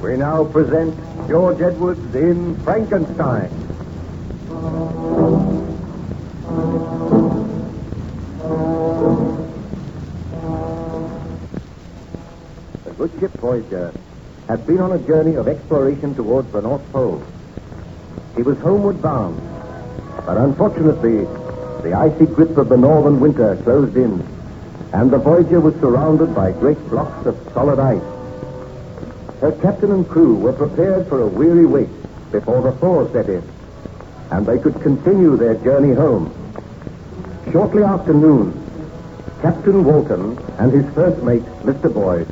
We now present George Edwards in Frankenstein. The good ship Voyager had been on a journey of exploration towards the North Pole. He was homeward bound, but unfortunately, the icy grip of the northern winter closed in, and the Voyager was surrounded by great blocks of solid ice. Her captain and crew were prepared for a weary wait before the thaw set in, and they could continue their journey home. Shortly after noon, Captain Walton and his first mate, Mr. Boyd,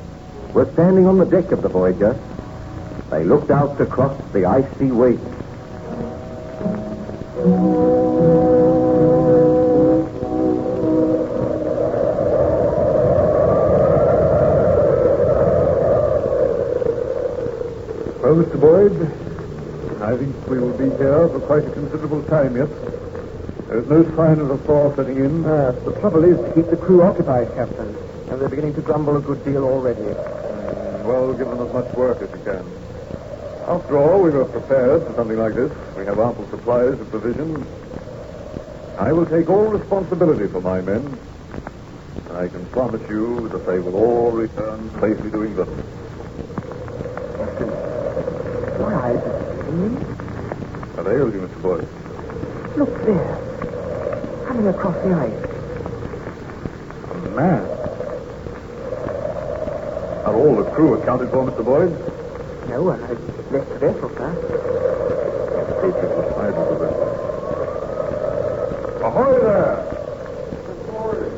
were standing on the deck of the Voyager. They looked out across the icy waste. Well, Mr. Boyd, I think we will be here for quite a considerable time yet. There's no sign of a thaw setting in. The trouble is to keep the crew occupied, Captain, and they're beginning to grumble a good deal already. Well, give them as much work as you can. After all, we were prepared for something like this. We have ample supplies of provisions. I will take all responsibility for my men. I can promise you that they will all return safely to England. My eyes are stinging. What ails you, Mr. Boyd? Look there, coming across the ice. A man. Are all the crew accounted for, Mr. Boyd? No, I've left the vessel, sir. Approaching the side of the vessel. Ahoy there! Mr. Boyd.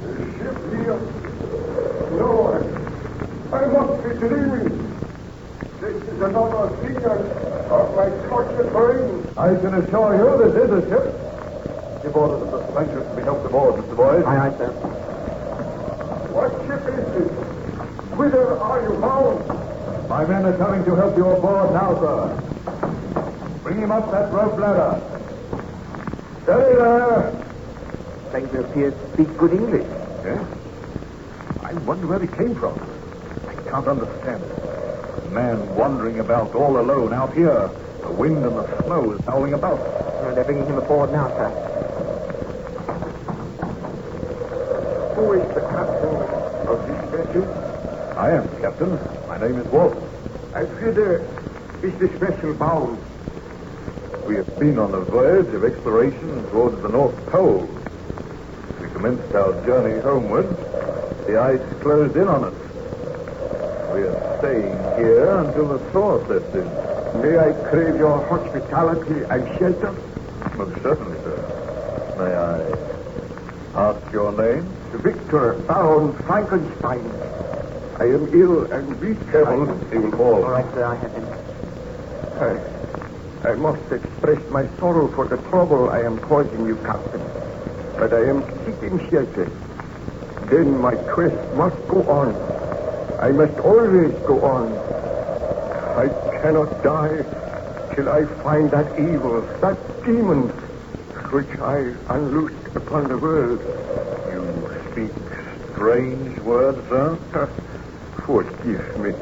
The ship here. No, I must be dreaming. This is another season of my tortured brain. I can assure you this is a ship. Give orders that the Spaniards to be helped aboard, Mr. Boyd. Aye, aye, sir. What ship is this? Whither are you bound? My men are coming to help you aboard now, sir. Bring him up that rope ladder. Steady there. Stranger appears to speak good English. Yes? I wonder where he came from. I can't understand it. A man wandering about all alone out here. The wind and the snow is howling about. They're bringing him aboard now, sir. Who is the captain of this vessel? I am, Captain. My name is Walton. And whither is this vessel bound? We have been on a voyage of exploration towards the North Pole. We commenced our journey homeward. The ice closed in on us. We are staying here until the thaw sets in. May I crave your hospitality and shelter? Most certainly, sir. May I ask your name? Victor Baron Frankenstein. I am ill and weak. Careful, he will fall. All right, sir, I have him. I must express my sorrow for the trouble I am causing you, Captain. But I am seeking shelter. Then my quest must go on. I must always go on. I cannot die till I find that evil, that demon, which I unloosed upon the world. You speak strange words, sir. Forgive me.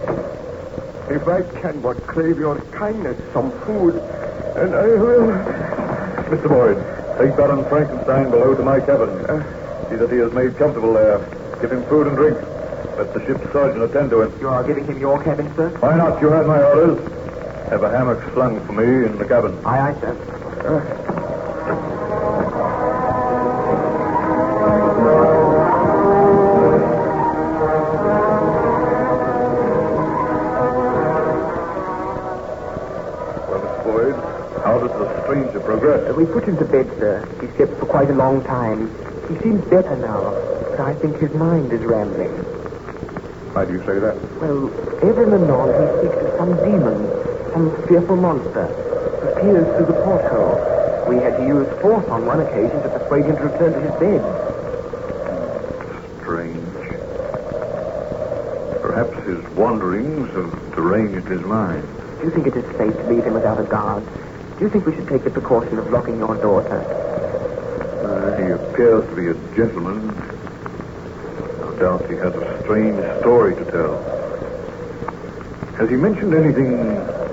If I can but crave your kindness, some food, and I will... Mr. Boyd, take Baron Frankenstein below to my cabin. See that he is made comfortable there. Give him food and drink. Let the ship's surgeon attend to him. You are giving him your cabin, sir? Why not? You heard my orders. Have a hammock slung for me in the cabin. Aye, aye, sir. How does the stranger progress? We put him to bed, sir. He slept for quite a long time. He seems better now, but I think his mind is rambling. Why do you say that? Well, ever and anon he speaks of some demon, some fearful monster, who appears through the porthole. We had to use force on one occasion to persuade him to return to his bed. Strange. Perhaps his wanderings have deranged his mind. Do you think it is safe to leave him without a guard? Do you think we should take the precaution of locking your door, sir? He appears to be a gentleman. No doubt he has a strange story to tell. Has he mentioned anything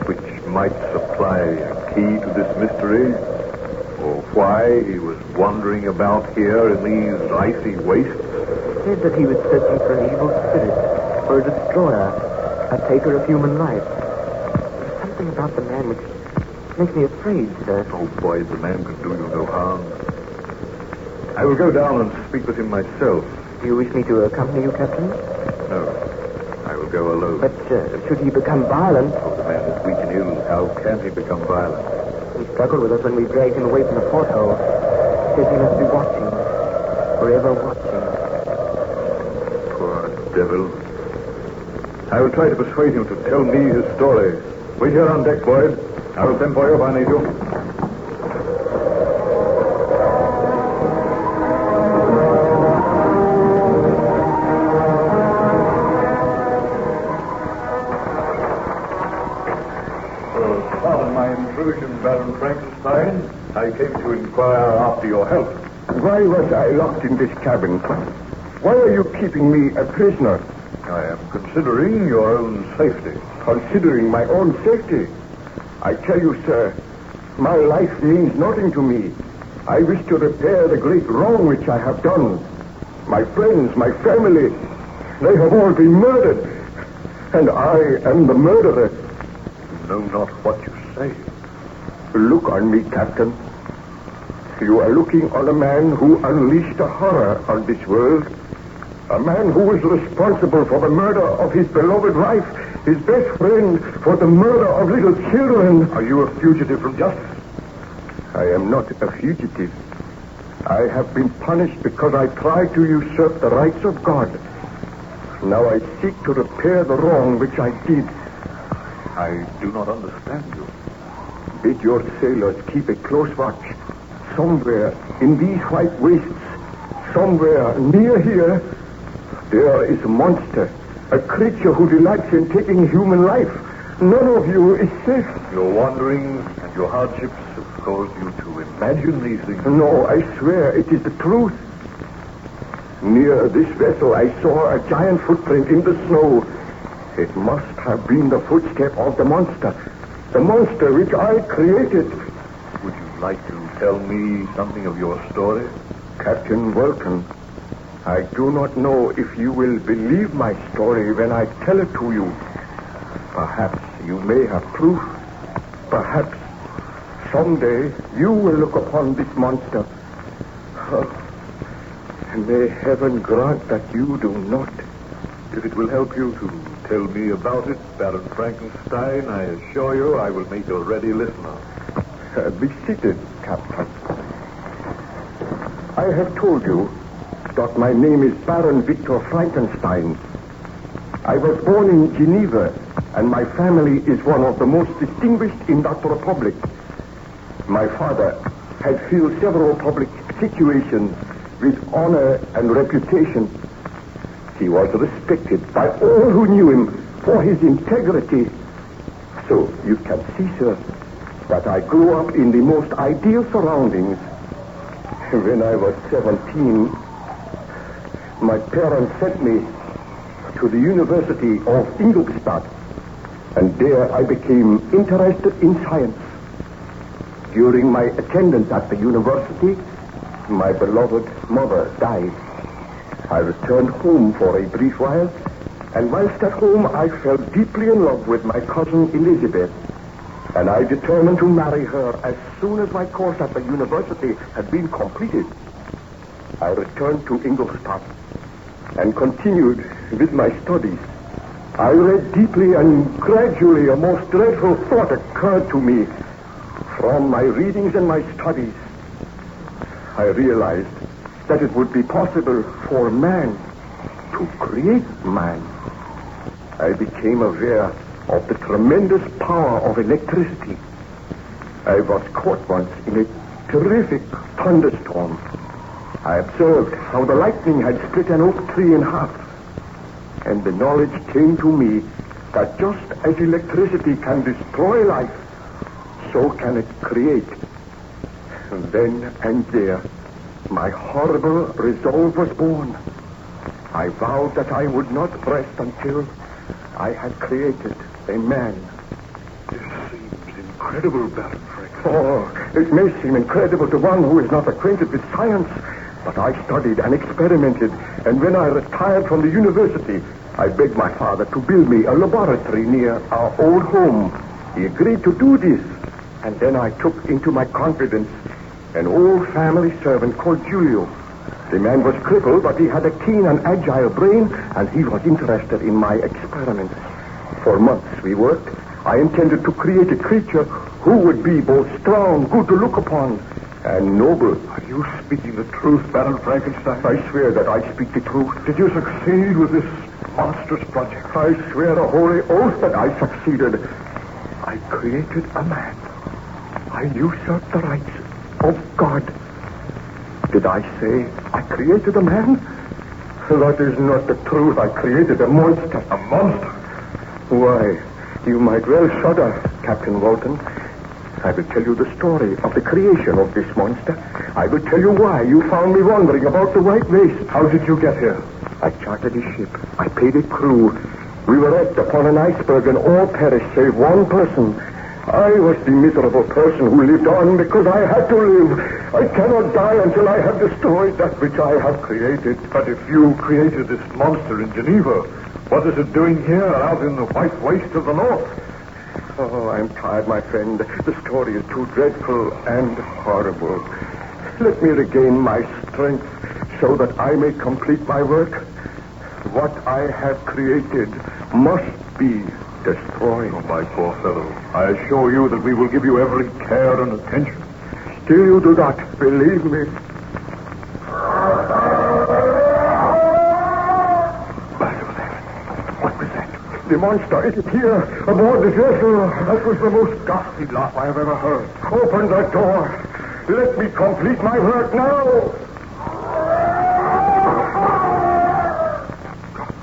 which might supply a key to this mystery? Or why he was wandering about here in these icy wastes? He said that he was searching for an evil spirit, for a destroyer, a taker of human life. There's something about the man which makes me afraid, sir. Oh, boy, the man could do you no harm. I will go down and speak with him myself. Do you wish me to accompany you, Captain? No, I will go alone. But should he become violent? Oh, the man is weak and ill. How can he become violent? He struggled with us when we dragged him away from the porthole. He says he must be watching. Forever watching. Poor devil. I will try to persuade him to tell me his story. Wait here on deck, Boyd. I will send for you if I need you. Pardon my intrusion, Baron Frankenstein. I came to inquire after your health. Why was I locked in this cabin? Why are you keeping me a prisoner? I am considering your own safety. Considering my own safety? I tell you, sir, my life means nothing to me. I wish to repair the great wrong which I have done. My friends, my family, they have all been murdered. And I am the murderer. You know not what you say. Look on me, Captain. You are looking on a man who unleashed a horror on this world. A man who was responsible for the murder of his beloved wife, his best friend, for the murder of little children. Are you a fugitive from justice? I am not a fugitive. I have been punished because I tried to usurp the rights of God. Now I seek to repair the wrong which I did. I do not understand you. Bid your sailors keep a close watch. Somewhere in these white wastes, somewhere near here, there is a monster, a creature who delights in taking human life. None of you is safe. Your wanderings and your hardships have caused you to imagine these things. No, I swear it is the truth. Near this vessel, I saw a giant footprint in the snow. It must have been the footstep of the monster which I created. Would you like to tell me something of your story? Captain Vulcan, I do not know if you will believe my story when I tell it to you. Perhaps you may have proof. Perhaps someday you will look upon this monster. May heaven grant that you do not. If it will help you to tell me about it, Baron Frankenstein, I assure you I will make a ready listener. Be seated, Captain. I have told you that my name is Baron Victor Frankenstein. I was born in Geneva, and my family is one of the most distinguished in that republic. My father had filled several public situations with honor and reputation. He was respected by all who knew him for his integrity. So you can see, sir, that I grew up in the most ideal surroundings. When I was 17, my parents sent me to the University of Ingolstadt, and there I became interested in science. During my attendance at the university, my beloved mother died. I returned home for a brief while, and whilst at home I fell deeply in love with my cousin Elizabeth, and I determined to marry her as soon as my course at the university had been completed. I returned to Ingolstadt and continued with my studies. I read deeply, and gradually a most dreadful thought occurred to me. From my readings and my studies, I realized that it would be possible for man to create man. I became aware of the tremendous power of electricity. I was caught once in a terrific thunderstorm. I observed how the lightning had split an oak tree in half. And the knowledge came to me that just as electricity can destroy life, so can it create. And then and there, my horrible resolve was born. I vowed that I would not rest until I had created a man. This seems incredible, Baron Frankenstein. Oh, it may seem incredible to one who is not acquainted with science, but I studied and experimented, and when I retired from the university, I begged my father to build me a laboratory near our old home. He agreed to do this, and then I took into my confidence an old family servant called Giulio. The man was crippled, but he had a keen and agile brain, and he was interested in my experiments. For months we worked. I intended to create a creature who would be both strong, good to look upon, and noble. Are you speaking the truth, Baron Frankenstein? I swear that I speak the truth. Did you succeed with this monstrous project? I swear a holy oath that I succeeded. I created a man. I usurped the rights of God. Did I say I created a man? That is not the truth. I created a monster. A monster? Why, you might well shudder, Captain Walton. I will tell you the story of the creation of this monster. I will tell you why you found me wandering about the white waste. How did you get here? I chartered a ship. I paid a crew. We were wrecked upon an iceberg and all perished save one person. I was the miserable person who lived on because I had to live. I cannot die until I have destroyed that which I have created. But if you created this monster in Geneva, what is it doing here out in the white waste of the north? Oh, I'm tired, my friend. The story is too dreadful and horrible. Let me regain my strength so that I may complete my work. What I have created must be destroyed. Oh, my poor fellow. I assure you that we will give you every care and attention. Still you do not believe me. What was that? The monster is here, aboard the vessel. That was the most ghastly laugh I have ever heard. Open the door. Let me complete my work now.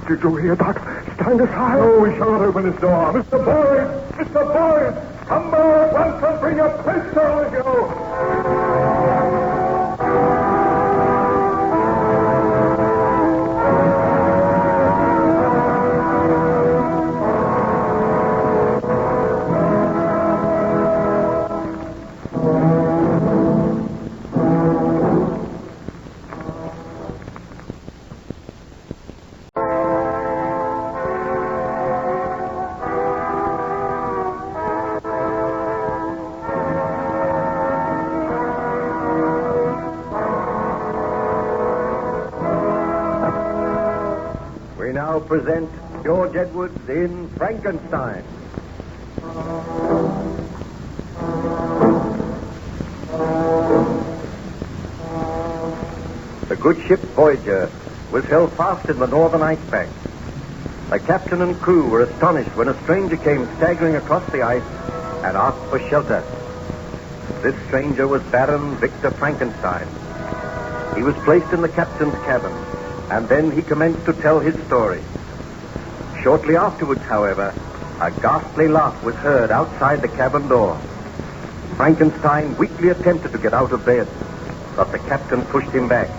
Did you hear that? Stand aside. No, we shall not open this door. Mr. Boyd! Mr. Boyd! Come back once and bring a pistol with you! Now present George Edwards in Frankenstein. The good ship Voyager was held fast in the northern ice bank. The captain and crew were astonished when a stranger came staggering across the ice and asked for shelter. This stranger was Baron Victor Frankenstein. He was placed in the captain's cabin, and then he commenced to tell his story. Shortly afterwards, however, a ghastly laugh was heard outside the cabin door. Frankenstein weakly attempted to get out of bed, but the captain pushed him back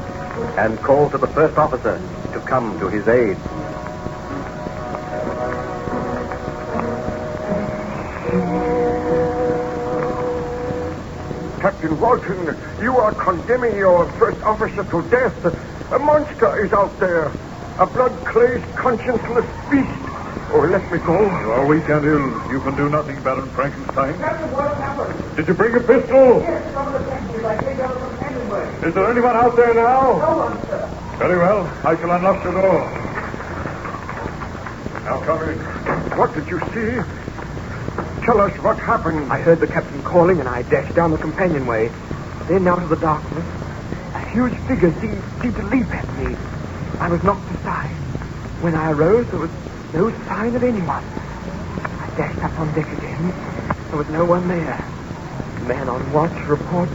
and called to the first officer to come to his aid. Captain Walton, you are condemning your first officer to death. A monster is out there. A blood-crazed, conscienceless beast. Oh, let me go. You are weak and ill. You can do nothing, Baron Frankenstein. Captain, what happened? Did you bring a pistol? Yes, from the detectives. I came out from anywhere. Is there anyone out there now? No one, sir. Very well. I shall unlock the door. Now come in. What did you see? Tell us what happened. I heard the captain calling, and I dashed down the companionway. Then, out of the darkness, a huge figure seemed to leap at me. I was knocked aside. When I arose, there was no sign of anyone. I dashed up on deck again. There was no one there. The man on watch reports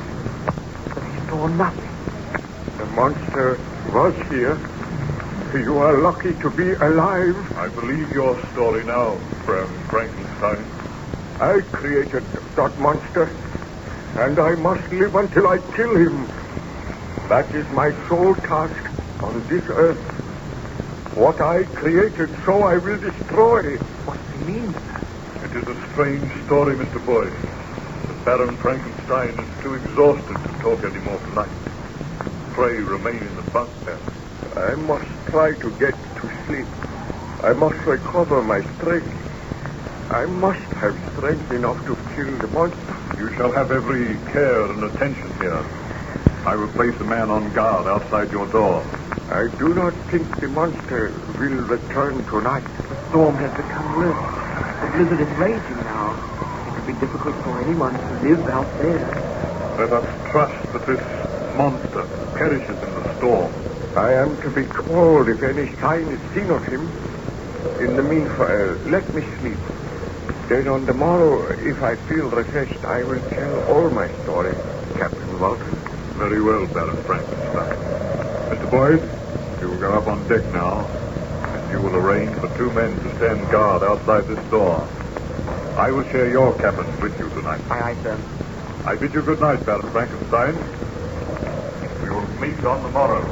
that he saw nothing. The monster was here. You are lucky to be alive. I believe your story now, Baron Frankenstein. I created that monster, and I must live until I kill him. That is my sole task on this earth. What I created, so I will destroy. What does he mean, sir? It is a strange story, Mr. Boyd. The Baron Frankenstein is too exhausted to talk anymore tonight. Pray remain in the bunk, Baron. I must try to get to sleep. I must recover my strength. I must have strength enough to kill the monster. You shall have every care and attention here. I will place a man on guard outside your door. I do not think the monster will return tonight. The storm has become worse. The blizzard is raging now. It would be difficult for anyone to live out there. Let us trust that this monster perishes in the storm. I am to be called if any sign is seen of him. In the meanwhile, let me sleep. Then on the morrow, if I feel refreshed, I will tell all my story, Captain Walton. Very well, Baron Frankenstein. Mr. Boyd, you will go up on deck now, and you will arrange for 2 men to stand guard outside this door. I will share your cabin with you tonight. Aye, sir. I bid you good night, Baron Frankenstein. We will meet on the morrow.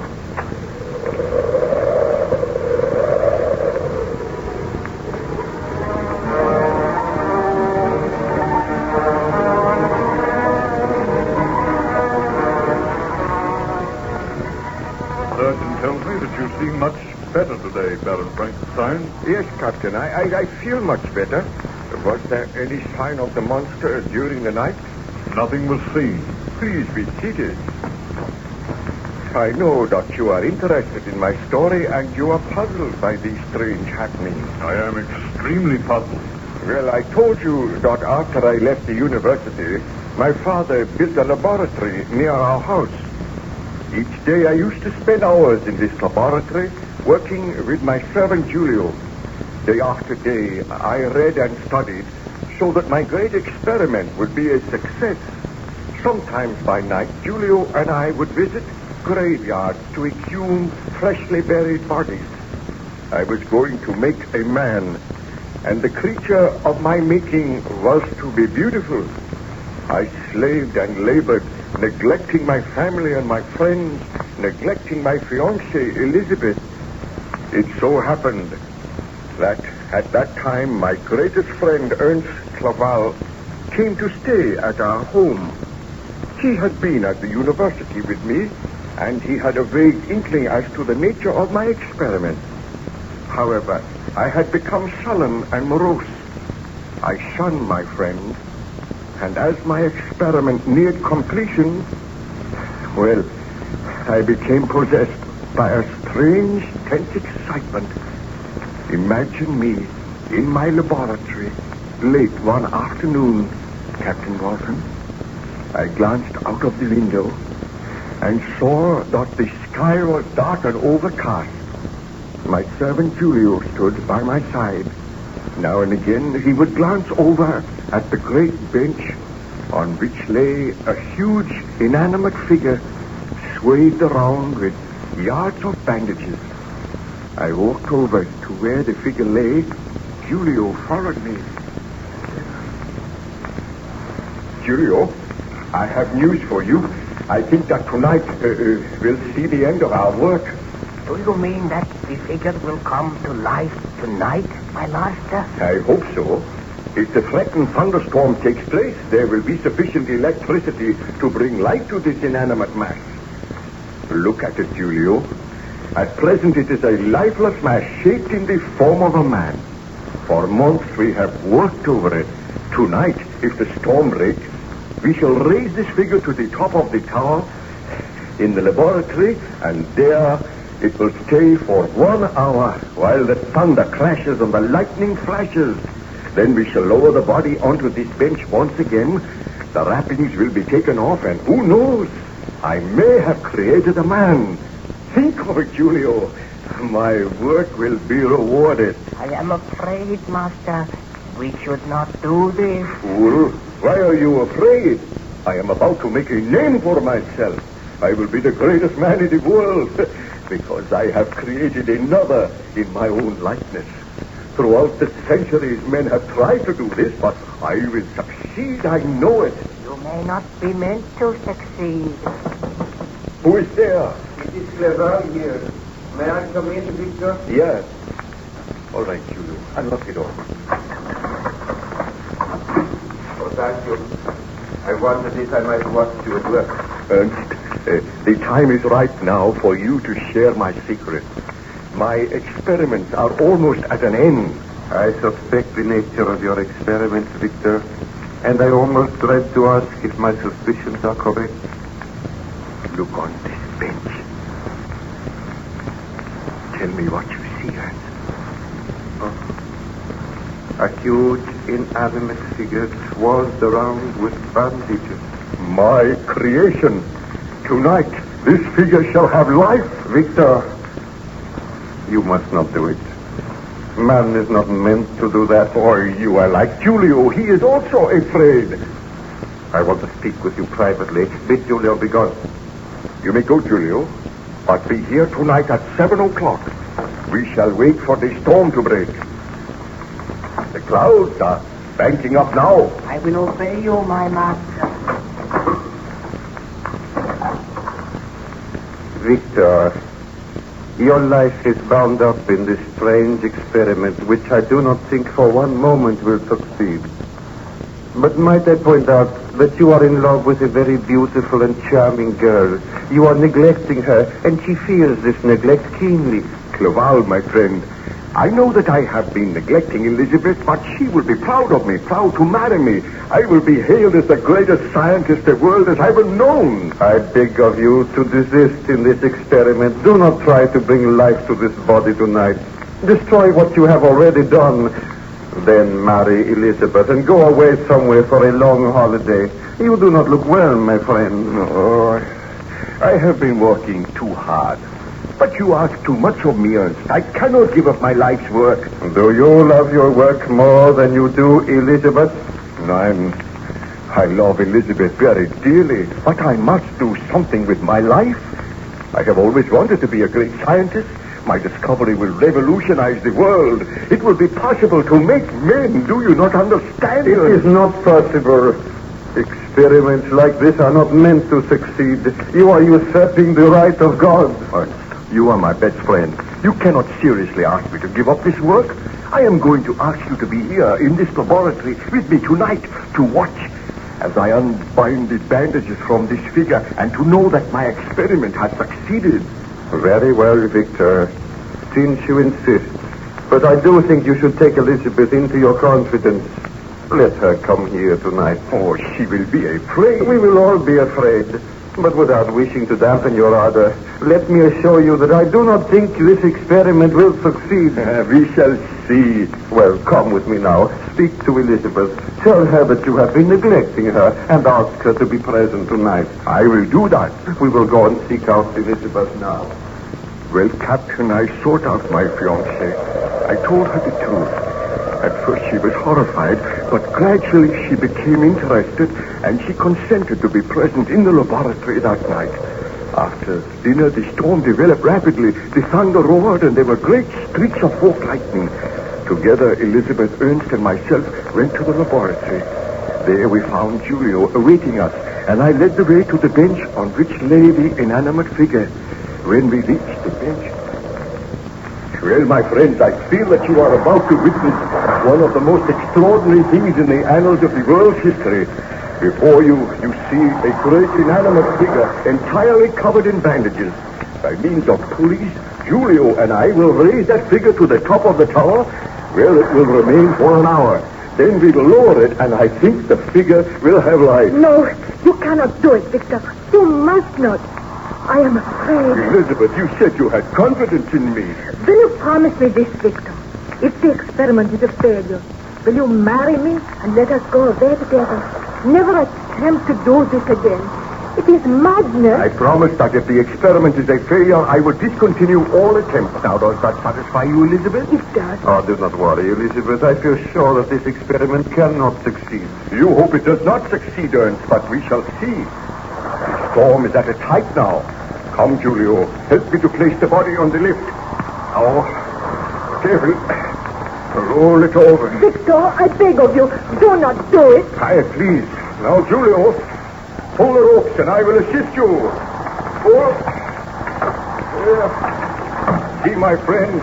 Surgeon tells me that you seem much better today, Baron Frankenstein. Yes, Captain, I feel much better. Was there any sign of the monster during the night? Nothing was seen. Please be seated. I know that you are interested in my story and you are puzzled by these strange happenings. I am extremely puzzled. Well, I told you that after I left the university, my father built a laboratory near our house. Each day I used to spend hours in this laboratory working with my servant Julio. Day after day, I read and studied so that my great experiment would be a success. Sometimes by night, Julio and I would visit graveyards to exhume freshly buried bodies. I was going to make a man, and the creature of my making was to be beautiful. I slaved and labored, neglecting my family and my friends, neglecting my fiancée, Elizabeth. It so happened that at that time my greatest friend, Ernst Claval, came to stay at our home. He had been at the university with me, and he had a vague inkling as to the nature of my experiment. However, I had become sullen and morose. I shunned my friend, and as my experiment neared completion, well, I became possessed by a strange, tense excitement. Imagine me in my laboratory late one afternoon, Captain Walton. I glanced out of the window and saw that the sky was dark and overcast. My servant Julio stood by my side. Now and again he would glance over at the great bench on which lay a huge inanimate figure swayed around with yards of bandages. I walked over to where the figure lay. Julio followed me. Julio, I have news for you. I think that tonight we'll see the end of our work. Do you mean that the figure will come to life tonight, my master? I hope so. If the threatened thunderstorm takes place, there will be sufficient electricity to bring light to this inanimate mass. Look at it, Julio. At present, it is a lifeless mass shaped in the form of a man. For months, we have worked over it. Tonight, if the storm breaks, we shall raise this figure to the top of the tower in the laboratory, and there it will stay for 1 hour while the thunder crashes and the lightning flashes. Then we shall lower the body onto this bench once again. The wrappings will be taken off, and who knows? I may have created a man. Think of it, Julio. My work will be rewarded. I am afraid, master, we should not do this. Fool, why are you afraid? I am about to make a name for myself. I will be the greatest man in the world because I have created another in my own likeness. Throughout the centuries, men have tried to do this, but I will succeed. I know it. You may not be meant to succeed. Who is there? It is Clever here. May I come in, Victor? Yes. All right, Julio. Unlock the door. Oh, thank you. I wondered if I might watch you at work. Ernst, the time is right now for you to share my secret. My experiments are almost at an end. I suspect the nature of your experiments, Victor, and I almost dread to ask if my suspicions are correct. Look on this bench. Tell me what you see, Ernst. A huge, inanimate figure swathed around with bandages. My creation. Tonight, this figure shall have life. Victor, you must not do it. Man is not meant to do that. Oh, you are like Julio. He is also afraid. I want to speak with you privately. Bid Julio be gone. You may go, Julio, but be here tonight at 7 o'clock. We shall wait for the storm to break. The clouds are banking up now. I will obey you, my master. Victor, your life is bound up in this strange experiment, which I do not think for one moment will succeed. But might I point out that you are in love with a very beautiful and charming girl. You are neglecting her, and she feels this neglect keenly. Cloval, my friend, I know that I have been neglecting Elizabeth, but she will be proud of me, proud to marry me. I will be hailed as the greatest scientist the world has ever known. I beg of you to desist in this experiment. Do not try to bring life to this body tonight. Destroy what you have already done. Then marry Elizabeth and go away somewhere for a long holiday. You do not look well, my friend. No, I have been working too hard. But you ask too much of me, Ernst. I cannot give up my life's work. Do you love your work more than you do Elizabeth? I love Elizabeth very dearly, but I must do something with my life. I have always wanted to be a great scientist. My discovery will revolutionize the world. It will be possible to make men. Do you not understand? It is not possible. Experiments like this are not meant to succeed. You are usurping the right of God. Ernst, you are my best friend. You cannot seriously ask me to give up this work. I am going to ask you to be here in this laboratory with me tonight to watch as I unbind the bandages from this figure and to know that my experiment has succeeded. Very well, Victor, since you insist. But I do think you should take Elizabeth into your confidence. Let her come here tonight. Oh, she will be afraid. We will all be afraid. But without wishing to dampen your ardor, let me assure you that I do not think this experiment will succeed. We shall see. Well, come with me now. Speak to Elizabeth. Tell her that you have been neglecting her and ask her to be present tonight. I will do that. We will go and seek out Elizabeth now. Well, Captain, I sought out my fiancée. I told her the truth. At first she was horrified, but gradually she became interested, and she consented to be present in the laboratory that night. After dinner, the storm developed rapidly. The thunder roared, and there were great streaks of forked lightning. Together, Elizabeth, Ernst, and myself went to the laboratory. There we found Julio awaiting us, and I led the way to the bench on which lay the inanimate figure. When we reached the bench... Well, my friends, I feel that you are about to witness one of the most extraordinary things in the annals of the world's history. Before you see a great inanimate figure entirely covered in bandages. By means of pulleys, Julio and I will raise that figure to the top of the tower, where it will remain for an hour. Then we will lower it, and I think the figure will have life. No, you cannot do it, Victor. You must not. I am afraid. Elizabeth, you said you had confidence in me. Will you promise me this, Victor? If the experiment is a failure, will you marry me and let us go away together? Never attempt to do this again. It is madness. I promise that if the experiment is a failure, I will discontinue all attempts. Now, does that satisfy you, Elizabeth? It does. Oh, do not worry, Elizabeth. I feel sure that this experiment cannot succeed. You hope it does not succeed, Ernst, but we shall see. The storm is at its height now. Come, Julio. Help me to place the body on the lift. Now, careful. Roll it over. Victor, I beg of you, do not do it. Quiet, please. Now, Julio, pull the ropes and I will assist you. Pull. See, my friend,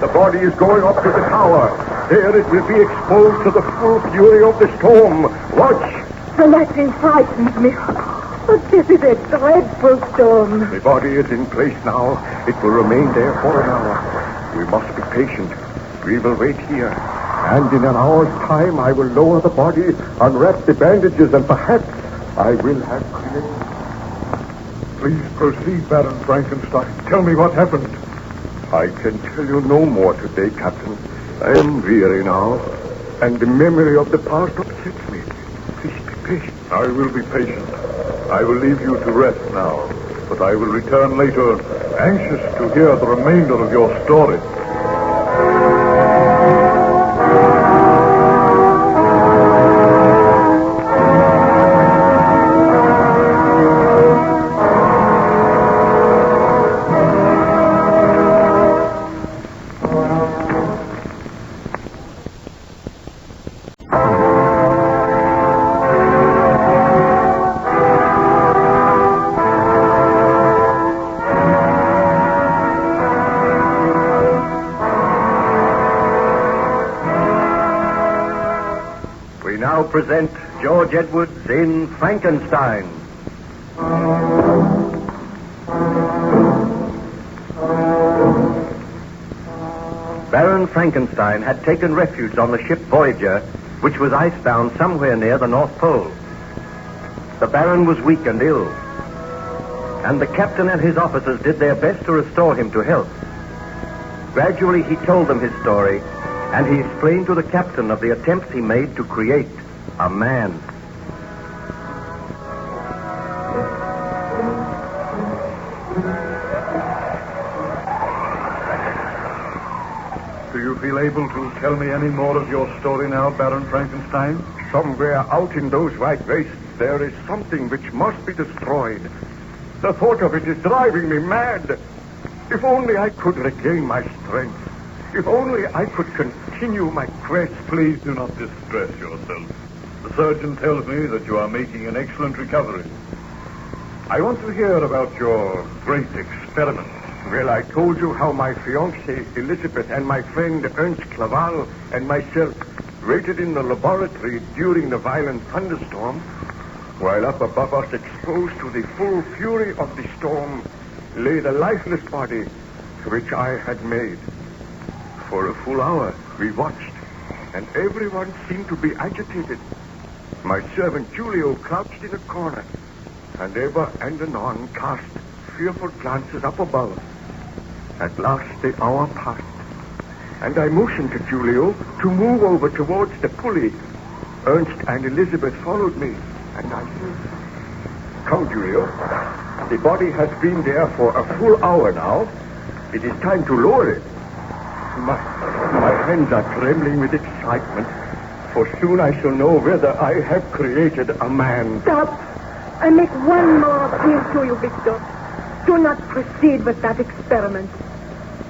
the body is going up to the tower. There it will be exposed to the full fury of the storm. Watch. The lightning frightens me. But this is a dreadful storm. The body is in place now. It will remain there for an hour. We must be patient. We will wait here. And in an hour's time, I will lower the body, unwrap the bandages, and perhaps I will have created. Please proceed, Baron Frankenstein. Tell me what happened. I can tell you no more today, Captain. I am weary now, and the memory of the past upsets me. Please be patient. I will be patient. I will leave you to rest now, but I will return later, anxious to hear the remainder of your story. Present George Edwards in Frankenstein. Baron Frankenstein had taken refuge on the ship Voyager, which was icebound somewhere near the North Pole. The Baron was weak and ill, and the captain and his officers did their best to restore him to health. Gradually he told them his story, and he explained to the captain of the attempts he made to create a man. Do you feel able to tell me any more of your story now, Baron Frankenstein? Somewhere out in those wide wastes, there is something which must be destroyed. The thought of it is driving me mad. If only I could regain my strength. If only I could continue my quest. Please do not distress yourself. The surgeon tells me that you are making an excellent recovery. I want to hear about your great experiment. Well, I told you how my fiancée, Elizabeth, and my friend Ernst Claval and myself waited in the laboratory during the violent thunderstorm, while up above us, exposed to the full fury of the storm, lay the lifeless body which I had made. For a full hour, we watched, and everyone seemed to be agitated. My servant Julio crouched in a corner, and ever and anon cast fearful glances up above. At last the hour passed, and I motioned to Julio to move over towards the pulley. Ernst and Elizabeth followed me, and I said, "Come, Julio. The body has been there for a full hour now. It is time to lower it." My hands are trembling with excitement, for soon I shall know whether I have created a man. Stop. I make one more appeal to you, Victor. Do not proceed with that experiment.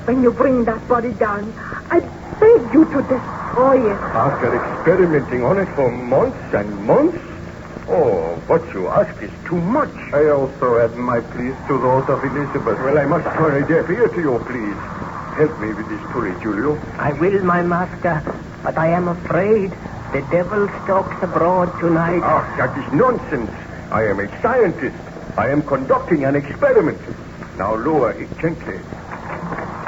When you bring that body down, I beg you to destroy it. After experimenting on it for months and months? Oh, what you ask is too much. I also add my pleas to those of Elizabeth. Well, I must turn a deaf ear to your pleas. Help me with this pulley, Julio. I will, my master, but I am afraid the devil stalks abroad tonight. Ah, that is nonsense. I am a scientist. I am conducting an experiment. Now lower it gently.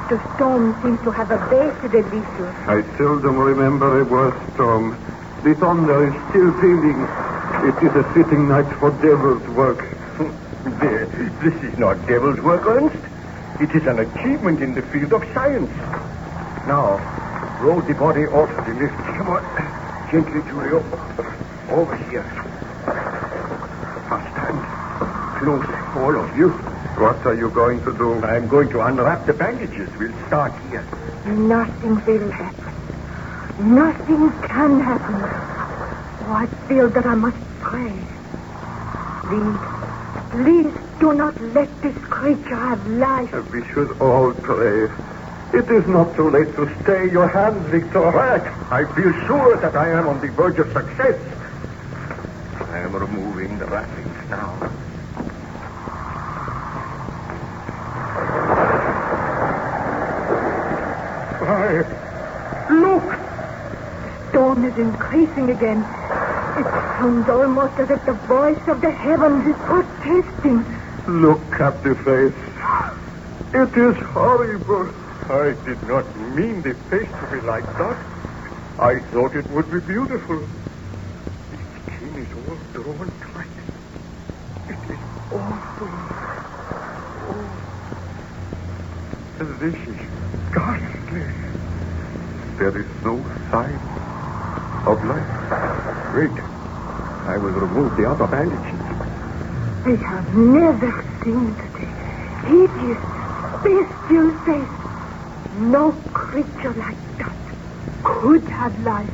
The storm seems to have abated, Elisius. I seldom remember a worse storm. The thunder is still pealing. It is a fitting night for devil's work. This is not devil's work, Ernst. It is an achievement in the field of science. Now, roll the body off the lift. Come on. Gently, Julio. Over here. Fast hand. Close, all of you. What are you going to do? I am going to unwrap the bandages. We'll start here. Nothing will happen. Nothing can happen. Oh, I feel that I must pray. Please do not let this creature have life. We should all pray. It is not too late to stay your hand, Victor. I feel sure that I am on the verge of success. I am removing the wrappings now. tone is increasing again. It sounds almost as if the voice of the heavens is protesting. Look at the face. It is horrible. I did not mean the face to be like that. I thought it would be beautiful. The skin is all drawn tight. It is awful. Oh. This is ghastly. There is no sign of life. Wait. I will remove the other bandages. I have never seen such a hideous, bestial face. No creature like that could have life.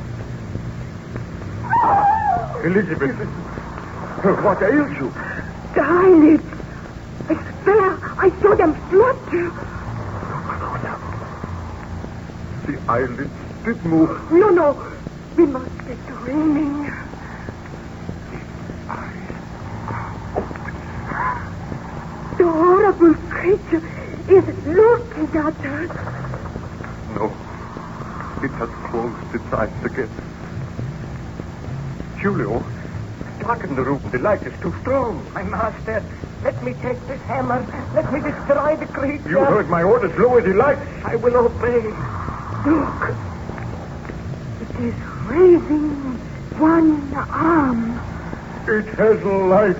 Elizabeth, what ails you? The eyelids. I swear I saw them flutter. The eyelids did move. No. We must be dreaming. The horrible creature is looking at us. No. It has closed its eyes again. Julio, darken the room. The light is too strong. My master, let me take this hammer. Let me destroy the creature. You heard my orders. Lower the light. I will obey. Look. It is raising one arm. It has life.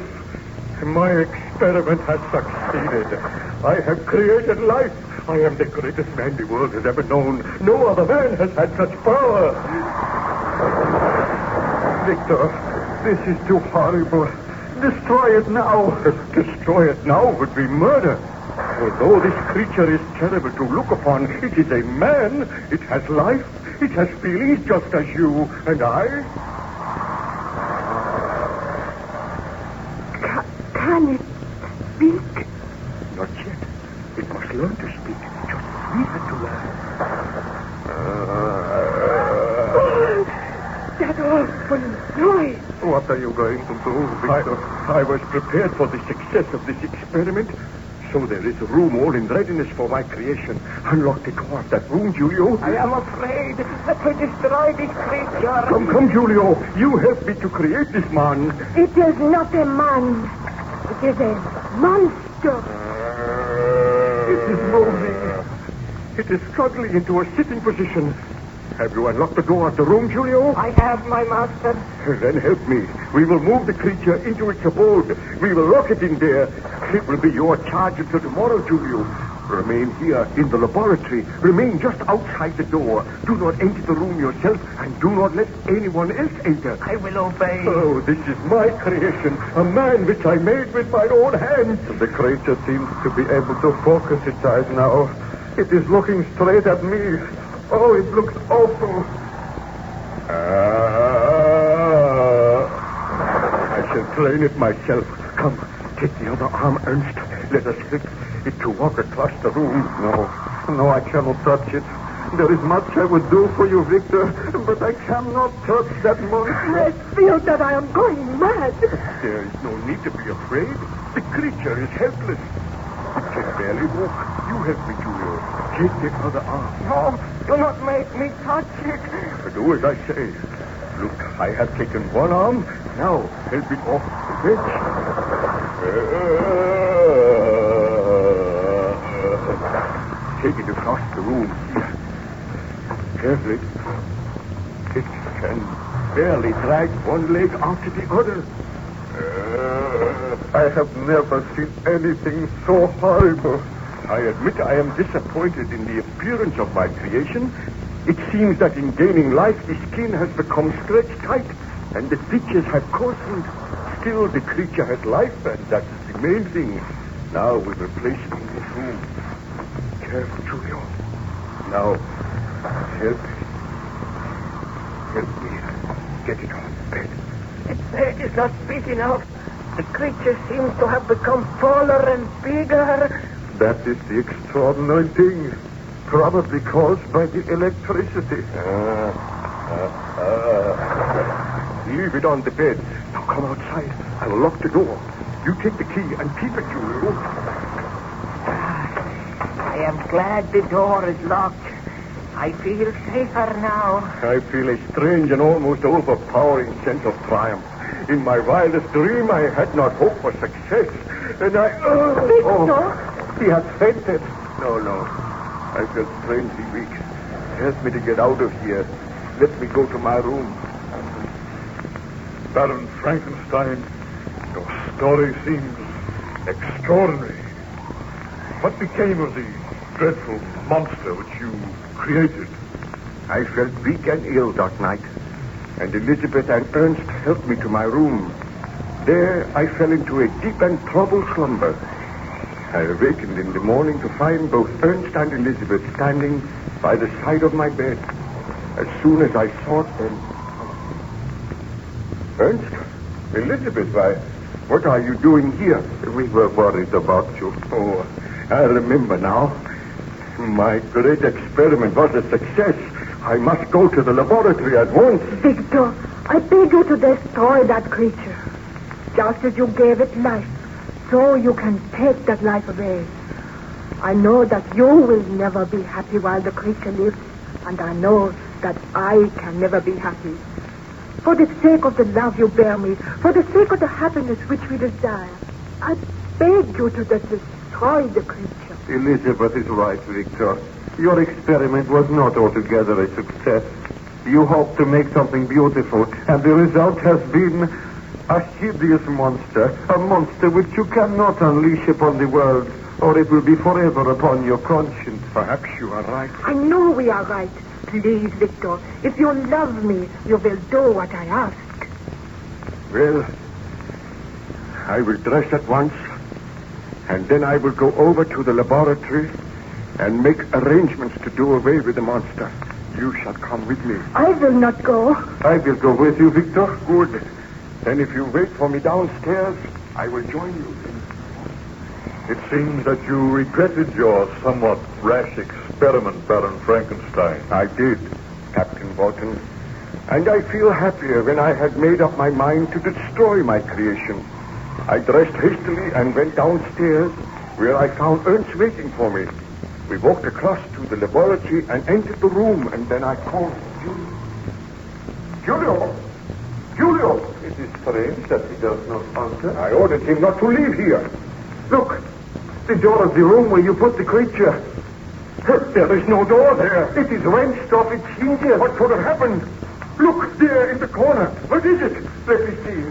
My experiment has succeeded. I have created life. I am the greatest man the world has ever known. No other man has had such power. Victor, this is too horrible. Destroy it now. Destroy it now would be murder. Although this creature is terrible to look upon, it is a man. It has life. It has feelings just as you and I. Can it speak? Not yet. It must learn to speak. Just as we had to learn. That awful noise. What are you going to do, Victor? I was prepared for the success of this experiment. So there is a room all in readiness for my creation. Unlock the door of that room, Julio. I am afraid. Let me destroy this creature. Come, Julio. You help me to create this man. It is not a man. It is a monster. It is moving. It is struggling into a sitting position. Have you unlocked the door of the room, Julio? I have, my master. Then help me. We will move the creature into its abode. We will lock it in there. It will be your charge until tomorrow, Julio. Remain here in the laboratory. Remain just outside the door. Do not enter the room yourself, and do not let anyone else enter. I will obey. Oh, this is my creation. A man which I made with my own hands. The creature seems to be able to focus its eyes now. It is looking straight at me. Oh, it looks awful. I shall train it myself. Come, take the other arm, Ernst. Let us help it to walk across the room. No, I cannot touch it. There is much I would do for you, Victor, but I cannot touch that monster. I feel that I am going mad. There is no need to be afraid. The creature is helpless. It can barely walk. You help me, Julio. Take the other arm. No, do not make me touch it. Do as I say. Look, I have taken one arm. Now, help it off the bench. Take it across the room. Here. Carefully. It can barely drag one leg after the other. I have never seen anything so horrible. I admit I am disappointed in the appearance of my creation. It seems that in gaining life, the skin has become stretched tight, and the features have coarsened. Still, the creature has life, and that is the main thing. Now we will place it in this room. Careful, Julio. Now, help me get it on the bed. Its head is not big enough. The creature seems to have become taller and bigger. That is the extraordinary thing. Probably caused by the electricity. Leave it on the bed. Now come outside. I will lock the door. You take the key and keep it, Julio. I am glad the door is locked. I feel safer now. I feel a strange and almost overpowering sense of triumph. In my wildest dream, I had not hoped for success. And I... Victor? He had fainted. No. I felt strangely weak. Help me to get out of here. Let me go to my room. Baron Frankenstein, your story seems extraordinary. What became of the dreadful monster which you created? I felt weak and ill that night, and Elizabeth and Ernst helped me to my room. There I fell into a deep and troubled slumber. I awakened in the morning to find both Ernst and Elizabeth standing by the side of my bed. As soon as I saw them... Ernst? Elizabeth, what are you doing here? We were worried about you. Oh, I remember now. My great experiment was a success. I must go to the laboratory at once. Victor, I beg you to destroy that creature. Just as you gave it life, so you can take that life away. I know that you will never be happy while the creature lives, and I know that I can never be happy. For the sake of the love you bear me, for the sake of the happiness which we desire, I beg you to destroy the creature. Elizabeth is right, Victor. Your experiment was not altogether a success. You hoped to make something beautiful, and the result has been a hideous monster, a monster which you cannot unleash upon the world, or it will be forever upon your conscience. Perhaps you are right. I know we are right. Please, Victor, if you love me, you will do what I ask. Well, I will dress at once, and then I will go over to the laboratory and make arrangements to do away with the monster. You shall come with me. I will not go. I will go with you, Victor. Good. Then if you wait for me downstairs, I will join you. It seems that you regretted your somewhat rash experiment, Baron Frankenstein. I did, Captain Walton. And I feel happier when I had made up my mind to destroy my creation. I dressed hastily and went downstairs, where I found Ernst waiting for me. We walked across to the laboratory and entered the room, and then I called Julio! Julio! It is strange that he does not answer. I ordered him not to leave here. Look, the door of the room where you put the creature. There is no door there. It is wrenched off its hinges. What could have happened? Look, there in the corner. What is it? Let me see.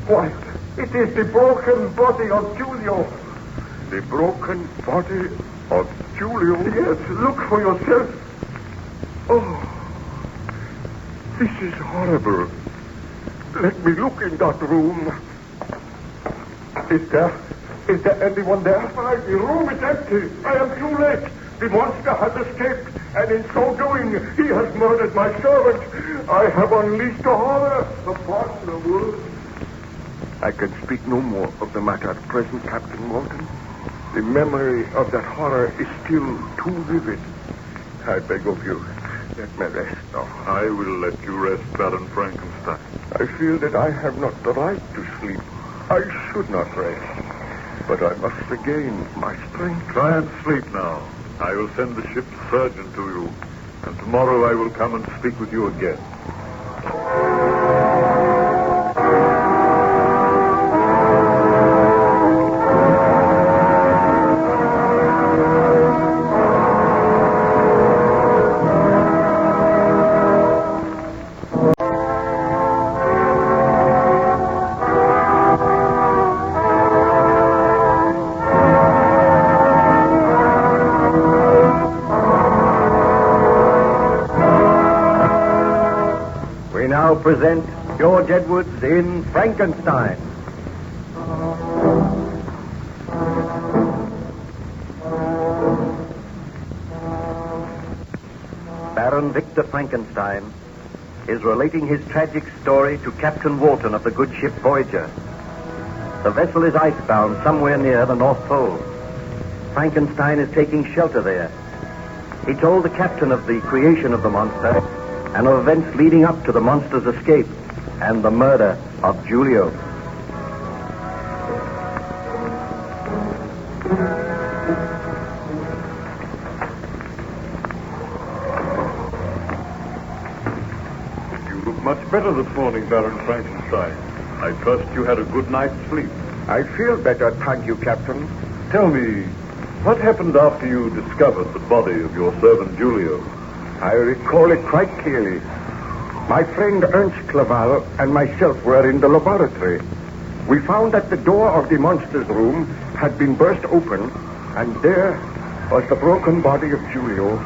Why, it is the broken body of Julio. The broken body of Julio? Yes, look for yourself. Oh, this is horrible. Let me look in that room. Is there anyone there? The room is empty. I am too late. The monster has escaped, and in so doing, he has murdered my servant. I have unleashed a horror upon the world. I can speak no more of the matter at present, Captain Walton. The memory of that horror is still too vivid. I beg of you, let me rest now. I will let you rest, Baron Frankenstein. I feel that I have not the right to sleep. I should not rest. But I must regain my strength. Try and sleep now. I will send the ship's surgeon to you, and tomorrow I will come and speak with you again. Present George Edwards in Frankenstein. Baron Victor Frankenstein is relating his tragic story to Captain Walton of the good ship Voyager. The vessel is icebound somewhere near the North Pole. Frankenstein is taking shelter there. He told the captain of the creation of the monster and of events leading up to the monster's escape and the murder of Julio. look much better this morning, Baron Frankenstein. I trust you had a good night's sleep. I feel better, thank you, Captain. Tell me, what happened after you discovered the body of your servant Julio? I recall it quite clearly. My friend Ernst Clerval and myself were in the laboratory. We found that the door of the monster's room had been burst open, and there was the broken body of Julio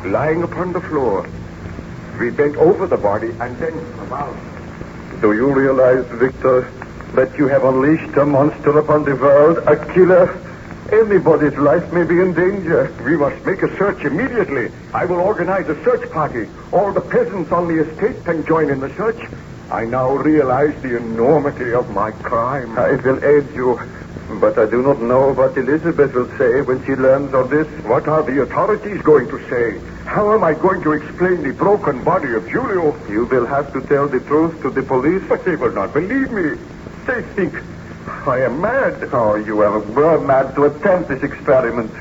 lying upon the floor. We bent over the body, and then Clerval... Do you realize, Victor, that you have unleashed a monster upon the world, a killer? Anybody's life may be in danger. We must make a search immediately. I will organize a search party. All the peasants on the estate can join in the search. I now realize the enormity of my crime. I will aid you, but I do not know what Elizabeth will say when she learns of this. What are the authorities going to say? How am I going to explain the broken body of Julio? You will have to tell the truth to the police. But they will not believe me. They think I am mad. Oh, you were mad to attempt this experiment.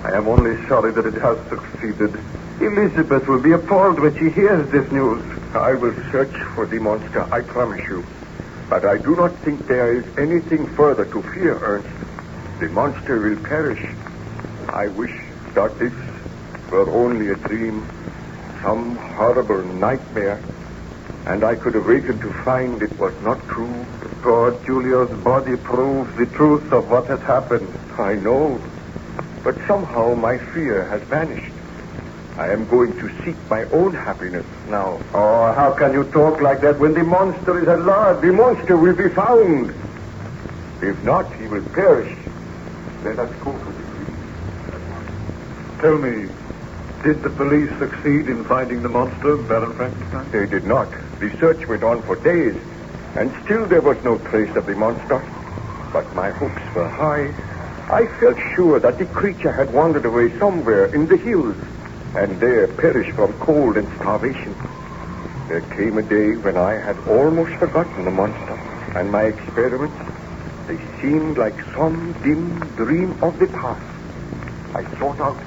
I am only sorry that it has succeeded. Elizabeth will be appalled when she hears this news. I will search for the monster, I promise you. But I do not think there is anything further to fear, Ernst. The monster will perish. I wish that this were only a dream, some horrible nightmare, and I could awaken to find it was not true. Poor Julio's body proves the truth of what has happened. I know, but somehow my fear has vanished. I am going to seek my own happiness now. Oh, how can you talk like that when the monster is at large? The monster will be found. If not, he will perish. Let us go to the police. Tell me, did the police succeed in finding the monster, Baron Frankenstein? They did not. The search went on for days, and still there was no trace of the monster. But my hopes were high. I felt sure that the creature had wandered away somewhere in the hills, and there perished from cold and starvation. There came a day when I had almost forgotten the monster, and my experiments, they seemed like some dim dream of the past. I sought out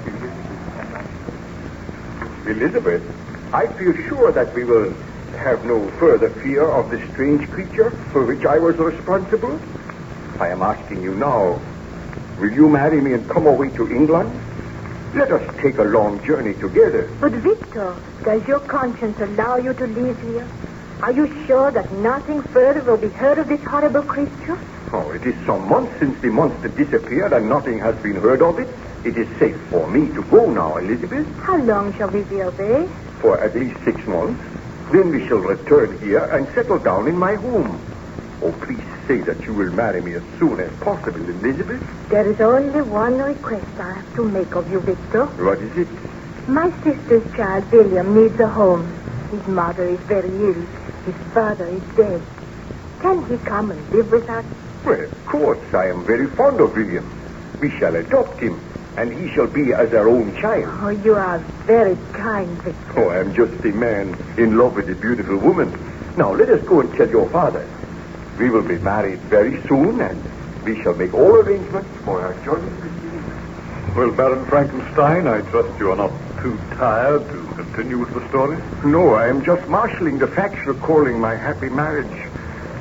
Elizabeth, I feel sure that we will have no further fear of the strange creature for which I was responsible. I am asking you now, will you marry me and come away to England? Let us take a long journey together. But Victor, does your conscience allow you to live here? Are you sure that nothing further will be heard of this horrible creature? Oh, it is some months since the monster disappeared and nothing has been heard of it. It is safe for me to go now, Elizabeth. How long shall we be away? For at least 6 months. Then we shall return here and settle down in my home. Oh, please say that you will marry me as soon as possible, Elizabeth. There is only one request I have to make of you, Victor. What is it? My sister's child, William, needs a home. His mother is very ill. His father is dead. Can he come and live with us? Well, of course. I am very fond of William. We shall adopt him, and he shall be as our own child. Oh, you are very kind, Victor. Oh, I am just a man in love with a beautiful woman. Now, let us go and tell your father. We will be married very soon, and we shall make all arrangements for our journey. Well, Baron Frankenstein, I trust you are not too tired to continue with the story? No, I am just marshalling the facts recalling my happy marriage,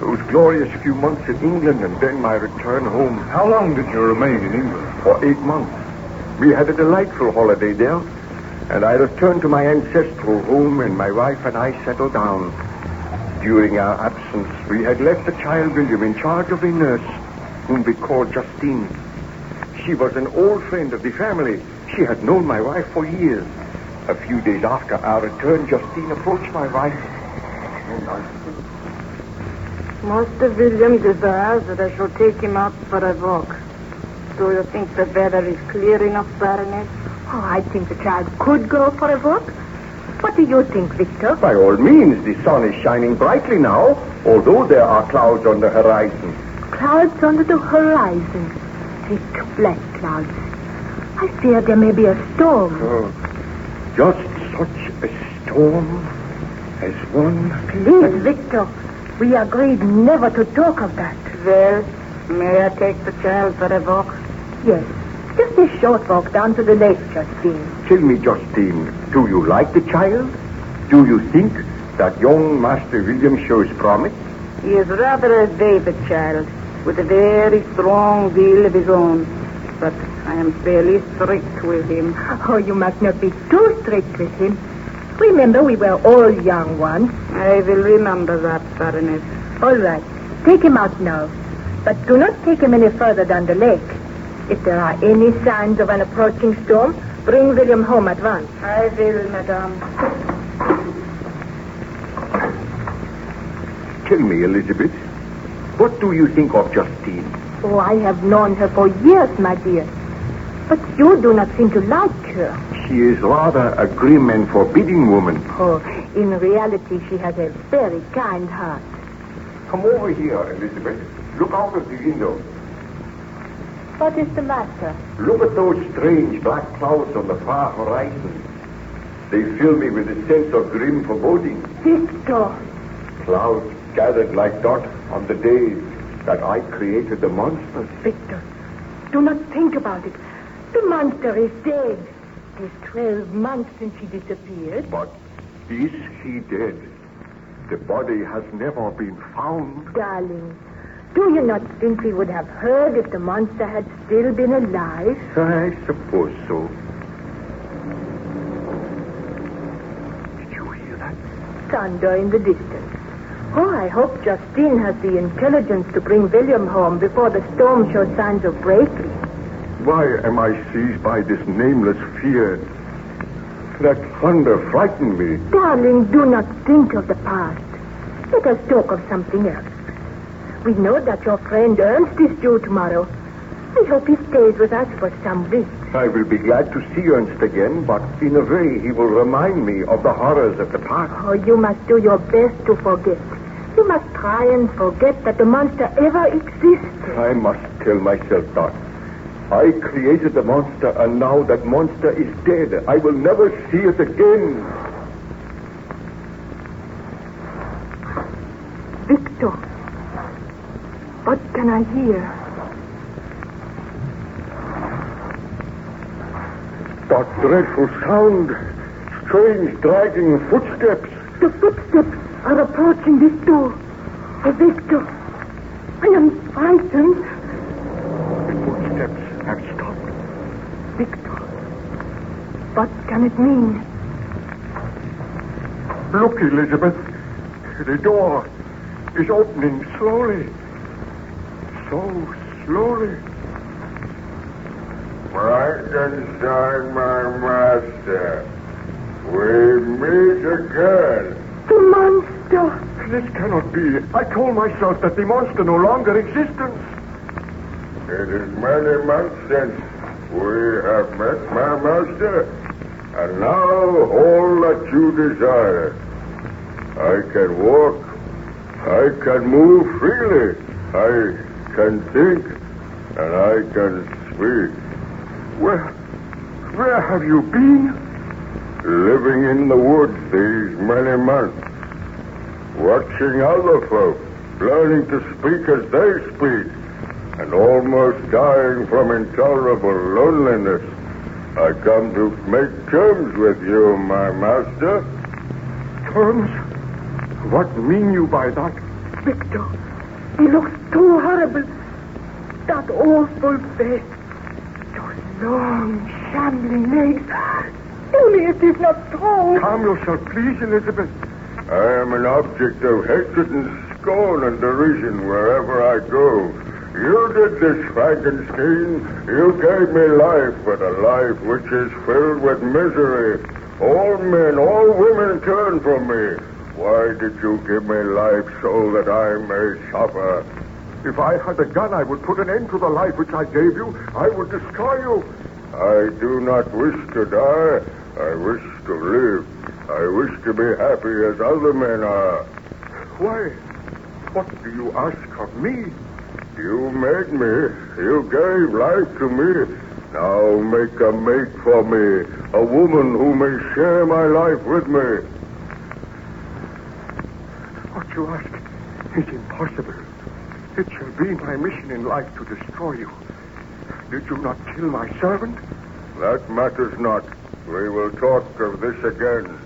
those glorious few months in England, and then my return home. How long did you remain in England? For 8 months. We had a delightful holiday there, and I returned to my ancestral home, and my wife and I settled down. During our absence, we had left the child William in charge of a nurse, whom we called Justine. She was an old friend of the family. She had known my wife for years. A few days after our return, Justine approached my wife. Master William desires that I shall take him out for a walk. Do you think the weather is clear enough, Baroness? Oh, I think the child could go for a walk. What do you think, Victor? By all means, the sun is shining brightly now, although there are clouds on the horizon. Clouds under the horizon. Thick black clouds. I fear there may be a storm. Oh, just such a storm as one... Please, Victor, we agreed never to talk of that. Well, may I take the child for a walk? Yes, just a short walk down to the lake, Justine. Tell me, Justine, do you like the child? Do you think that young Master William shows promise? He is rather a David child, with a very strong will of his own. But I am fairly strict with him. Oh, you must not be too strict with him. Remember, we were all young once. I will remember that, Baroness. All right. Take him out now. But do not take him any further down the lake. If there are any signs of an approaching storm, bring William home at once. I will, madame. Tell me, Elizabeth, what do you think of Justine? Oh, I have known her for years, my dear. But you do not seem to like her. She is rather a grim and forbidding woman. Oh, in reality, she has a very kind heart. Come over here, Elizabeth. Look out of the window. What is the matter? Look at those strange black clouds on the far horizon. They fill me with a sense of grim foreboding. Victor! Clouds gathered like dust on the day that I created the monster. Victor, do not think about it. The monster is dead. It is 12 months since she disappeared. But is she dead? The body has never been found. Darling, do you not think we would have heard if the monster had still been alive? I suppose so. Did you hear that? Thunder in the distance. Oh, I hope Justine has the intelligence to bring William home before the storm shows signs of breaking. Why am I seized by this nameless fear? That thunder frightened me. Darling, do not think of the past. Let us talk of something else. We know that your friend Ernst is due tomorrow. We hope he stays with us for some weeks. I will be glad to see Ernst again, but in a way he will remind me of the horrors of the past. Oh, you must do your best to forget. You must try and forget that the monster ever existed. I must tell myself that. I created the monster, and now that monster is dead. I will never see it again. Victor, what can I hear? That dreadful sound. Strange, dragging footsteps. The footsteps are approaching this door. Oh, Victor, I am frightened. The footsteps have stopped. Victor, what can it mean? Look, Elizabeth. The door is opening slowly. So slowly. Frankenstein, my master. We meet again. The monster. This cannot be. I told myself that the monster no longer existed. It is many months since we have met, my master. And now all that you desire. I can walk. I can move freely. I can think. And I can speak. Where have you been? Living in the woods these many months. Watching other folk, learning to speak as they speak, and almost dying from intolerable loneliness. I come to make terms with you, my master. Terms? What mean you by that? Victor, he looks too horrible. That awful face. Those long, shambling legs. Only it is not true. Calm yourself, please, Elizabeth. I am an object of hatred and scorn and derision wherever I go. You did this, Frankenstein. You gave me life, but a life which is filled with misery. All men, all women turn from me. Why did you give me life so that I may suffer? If I had a gun, I would put an end to the life which I gave you. I would destroy you. I do not wish to die. I wish to live. I wish to be happy as other men are. Why? What do you ask of me? You made me. You gave life to me. Now make a mate for me. A woman who may share my life with me. What you ask is impossible. It shall be my mission in life to destroy you. Did you not kill my servant? That matters not. We will talk of this again.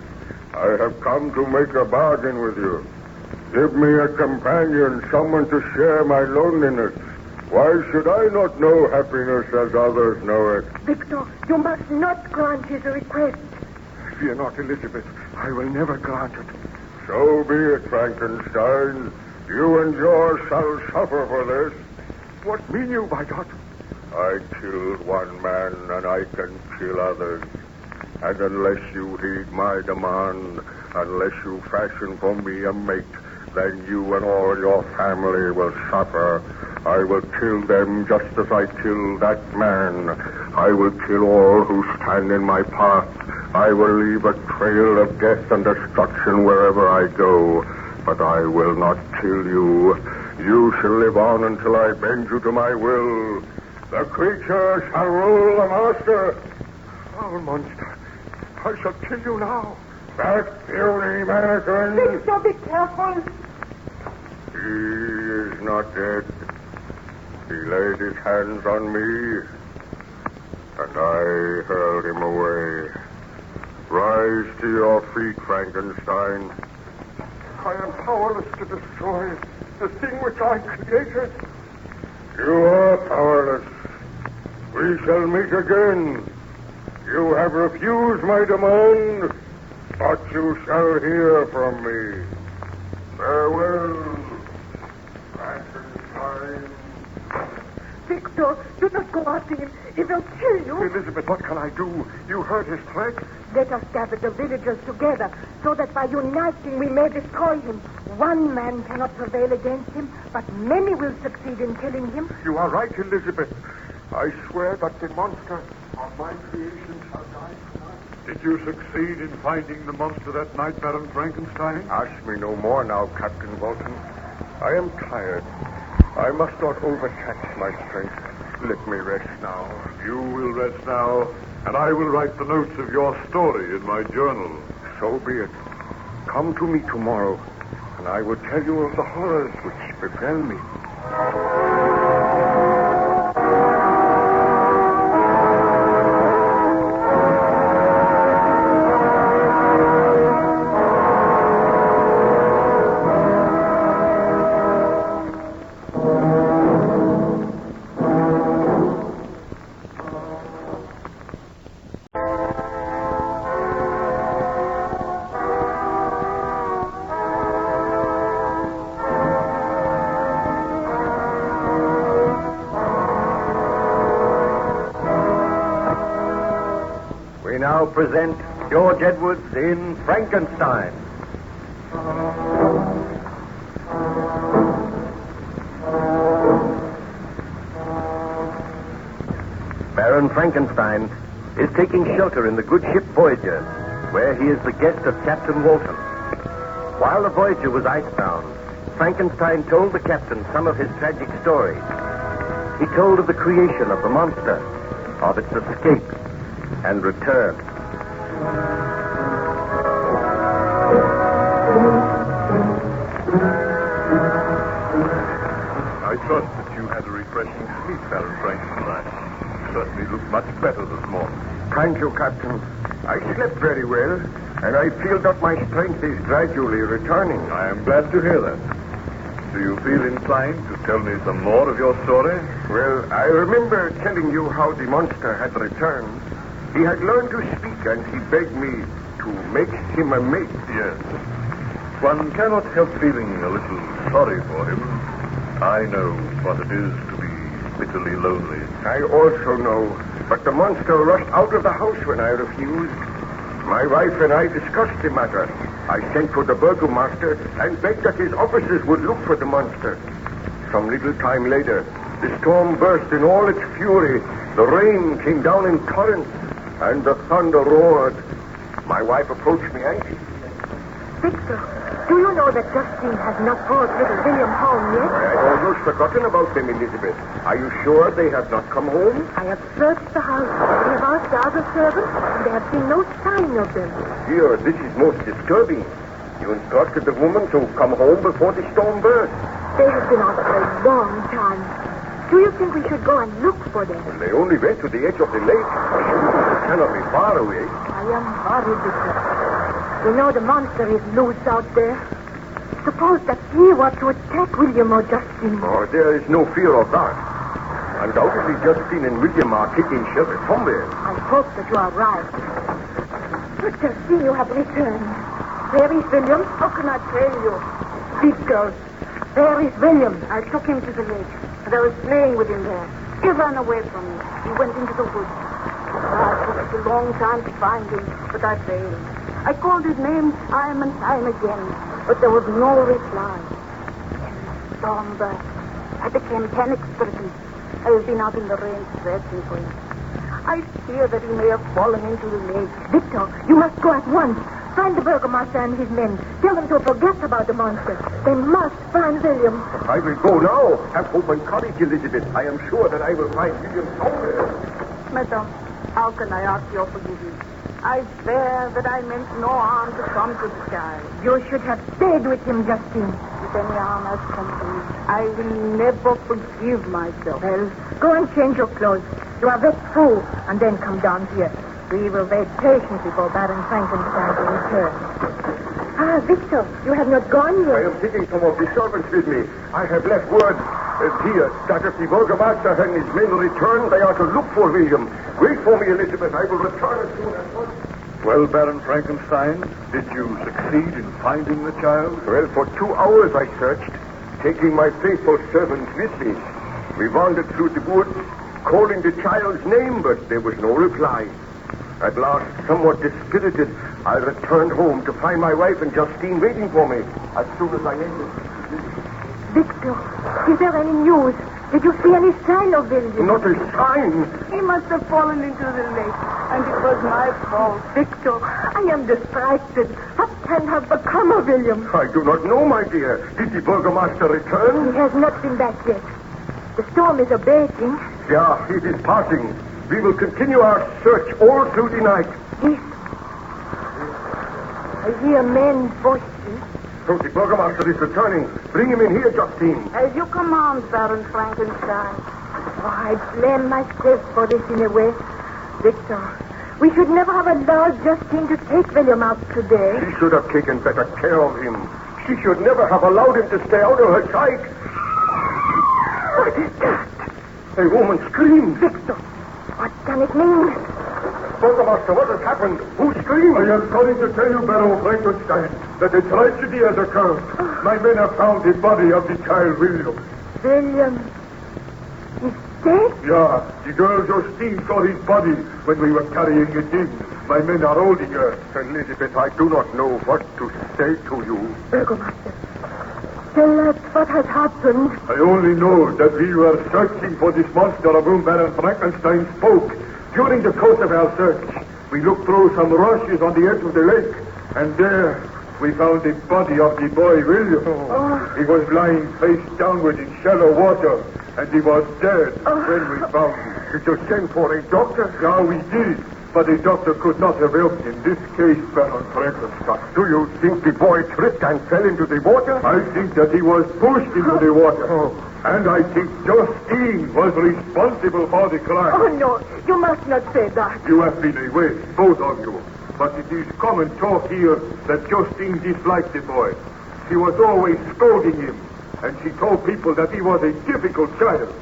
I have come to make a bargain with you. Give me a companion, someone to share my loneliness. Why should I not know happiness as others know it? Victor, you must not grant his request. Fear not, Elizabeth. I will never grant it. So be it, Frankenstein. You and yours shall suffer for this. What mean you by that? I killed one man, and I can kill others. And unless you heed my demand, unless you fashion for me a mate, then you and all your family will suffer. I will kill them just as I killed that man. I will kill all who stand in my path. I will leave a trail of death and destruction wherever I go. But I will not kill you. You shall live on until I bend you to my will. The creature shall rule the master. Foul monster. I shall kill you now. That puny mannequin. Victor, be careful. He is not dead. He laid his hands on me, and I hurled him away. Rise to your feet, Frankenstein. I am powerless to destroy the thing which I created. You are powerless. We shall meet again. You have refused my demand, but you shall hear from me. Farewell, Frankenstein. Victor, do not go after him. He will kill you. Elizabeth, what can I do? You heard his threat. Let us gather the villagers together so that by uniting we may destroy him. One man cannot prevail against him, but many will succeed in killing him. You are right, Elizabeth. I swear that the monster of my creation shall die tonight. Did you succeed in finding the monster that night, Baron Frankenstein? Ask me no more now, Captain Walton. I am tired. I must not overtax my strength. Let me rest now. You will rest now, and I will write the notes of your story in my journal. So be it. Come to me tomorrow, and I will tell you of the horrors which befell me. We now present George Edwards in Frankenstein. Baron Frankenstein is taking shelter in the good ship Voyager, where he is the guest of Captain Walton. While the Voyager was icebound, Frankenstein told the captain some of his tragic stories. He told of the creation of the monster, of its escape and return. I trust that you had a refreshing sleep, Baron Frankenstein. You certainly look much better this morning. Thank you, Captain. I slept very well, and I feel that my strength is gradually returning. I am glad to hear that. Do you feel inclined to tell me some more of your story? Well, I remember telling you how the monster had returned. He had learned to speak, and he begged me to make him a mate. Yes. One cannot help feeling a little sorry for him. I know what it is to be bitterly lonely. I also know, but the monster rushed out of the house when I refused. My wife and I discussed the matter. I sent for the burgomaster and begged that his officers would look for the monster. Some little time later, the storm burst in all its fury. The rain came down in torrents, and the thunder roared. My wife approached me anxiously. Victor, do you know that Justine has not brought little William home yet? I had almost forgotten about them, Elizabeth. Are you sure they have not come home? I have searched the house. We have asked the other servants, and they have seen no sign of them. Dear, this is most disturbing. You instructed the woman to come home before the storm burst. They have been out for a long time. Do you think we should go and look for them? And they only went to the edge of the lake. They cannot be far away. I am worried, Victor. We know the monster is loose out there. Suppose that he were to attack William or Justine. Oh, there is no fear of that. Undoubtedly, Justine and William are taking shelter somewhere. I hope that you are right. But Justine, you have returned. Where is William? How can I tell you? Victor, where is William? I took him to the lake, and I was playing with him there. He ran away from me. He went into the woods. It took a long time to find him, but I failed. I called his name time and time again, but there was no reply. The storm burst. I became panic-stricken. I have been out in the rain searching for him. I fear that he may have fallen into the lake. Victor, you must go at once. Find the burgomaster and his men. Tell them to forget about the monster. They must find William. I will go now. Have hope and courage, Elizabeth. I am sure that I will find William somewhere. Madame, how can I ask your forgiveness? I swear that I meant no harm to come to the child. You should have stayed with him, Justine. If any harm has come to me, I will never forgive myself. Well, go and change your clothes. You are wet through, and then come down here. We will wait patiently for Baron Frankenstein to return. Ah, Victor, you have not gone I yet. am taking some of the servants with me. I have left word here that if the burgomaster and his men return, they are to look for William. Wait for me, Elizabeth. I will return as soon as possible. Well, Baron Frankenstein, did you succeed in finding the child? Well, for 2 hours I searched, taking my faithful servants with me. We wandered through the woods, calling the child's name, but there was no reply. At last, somewhat dispirited, I returned home to find my wife and Justine waiting for me as soon as I entered. Victor, is there any news? Did you see any sign of William? Not a sign. He must have fallen into the lake, and it was my fault. Victor, I am distracted. What can have become of William? I do not know, my dear. Did the burgomaster He return? has not been back yet. The storm is abating. Yeah, it is passing. We will continue our search all through the night. Listen. I hear men's voices. So the burgomaster is returning. Bring him in here, Justine. As you command, Baron Frankenstein. Oh, I blame myself for this in a way. Victor, we should never have allowed Justine to take William out today. She should have taken better care of him. She should never have allowed him to stay out of her sight. What is that? A woman screamed. Victor, what can it mean? Burgomaster, what has happened? Who screamed? I am sorry to tell you, Baron Frankenstein, that a tragedy has occurred. My men have found the body of the child William. William is dead? Yeah, the girl Justine saw his body when we were carrying it in. My men are holding her. Elizabeth, I do not know what to say to you. Burgomaster, tell us what has happened. I only know that we were searching for this monster of whom Baron Frankenstein spoke. During the course of our search, we looked through some rushes on the edge of the lake, and there we found the body of the boy William. He was lying face downward in shallow water, and he was dead when we found him. Did you send for a doctor? Yeah, we did, but the doctor could not have helped in this case, Baron Frankenstein. Do you think the boy tripped and fell into the water? I think that he was pushed into the water. And I think Justine was responsible for the crime. Oh, no, you must not say that. You have been away, both of you. But it is common talk here that Justine disliked the boy. She was always scolding him, and she told people that he was a difficult child.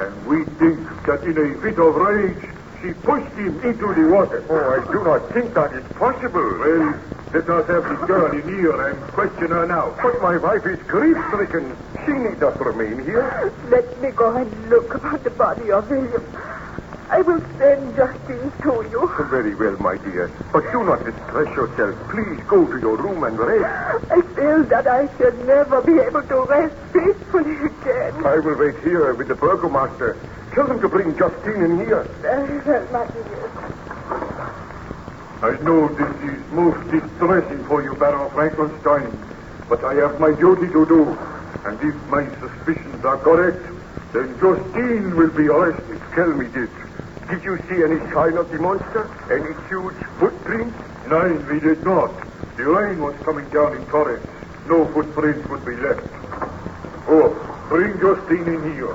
And we think that in a fit of rage, she pushed him into the water. Oh, I do not think that is possible. Well, let us have the girl in here and question her now. But my wife is grief-stricken. She need not remain here. Let me go and look about the body of William. I will send Justine to you. Very well, my dear. But do not distress yourself. Please go to your room and rest. I feel that I shall never be able to rest peacefully again. I will wait here with the burgomaster. Tell them to bring Justine in here. Very well, my dear. I know this is most distressing for you, Baron Frankenstein, but I have my duty to do. And if my suspicions are correct, then Justine will be arrested. Tell me this. Did you see any sign of the monster? Any huge footprints? No, we did not. The rain was coming down in torrents. No footprints would be left. Oh, bring Justine in here.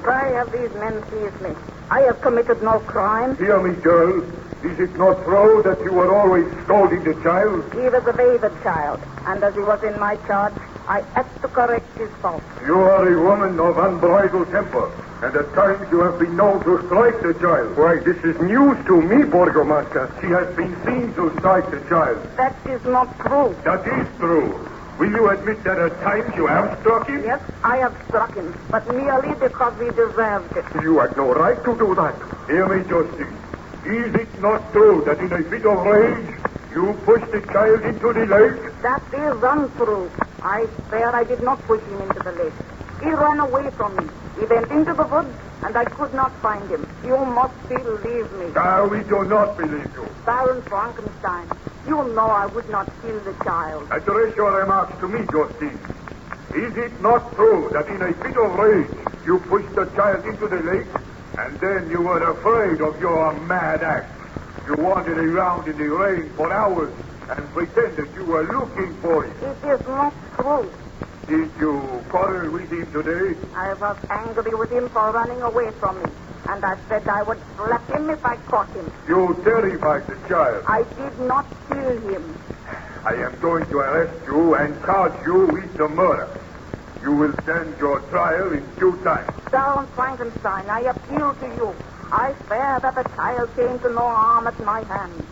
Why have these men seized me? I have committed no crime. Hear me, girl. Is it not true that you were always scolding the child? He was a wayward child, and as he was in my charge, I had to correct his faults. You are a woman of unbridled temper, and at times you have been known to strike the child. Why, this is news to me, Burgomaster. She has been seen to strike the child. That is not true. That is true. Will you admit that at times you have struck him? Yes, I have struck him, but merely because he deserved it. You had no right to do that. Hear me, Justice. Is it not true that in a fit of rage, you pushed the child into the lake? That is untrue. I swear I did not push him into the lake. He ran away from me. He went into the woods, and I could not find him. You must believe me. We do not believe you. Baron Frankenstein, you know I would not kill the child. Address your remarks to me, Justice. Is it not true that in a fit of rage, you pushed the child into the lake, and then you were afraid of your mad act? You wandered around in the rain for hours and pretended you were looking for him. It is not true. Did you quarrel with him today? I was angry with him for running away from me, and I said I would slap him if I caught him. You terrified the child. I did not kill him. I am going to arrest you and charge you with the murder. You will stand your trial in due time. Baron Frankenstein, I appeal to you. I swear that the child came to no harm at my hands.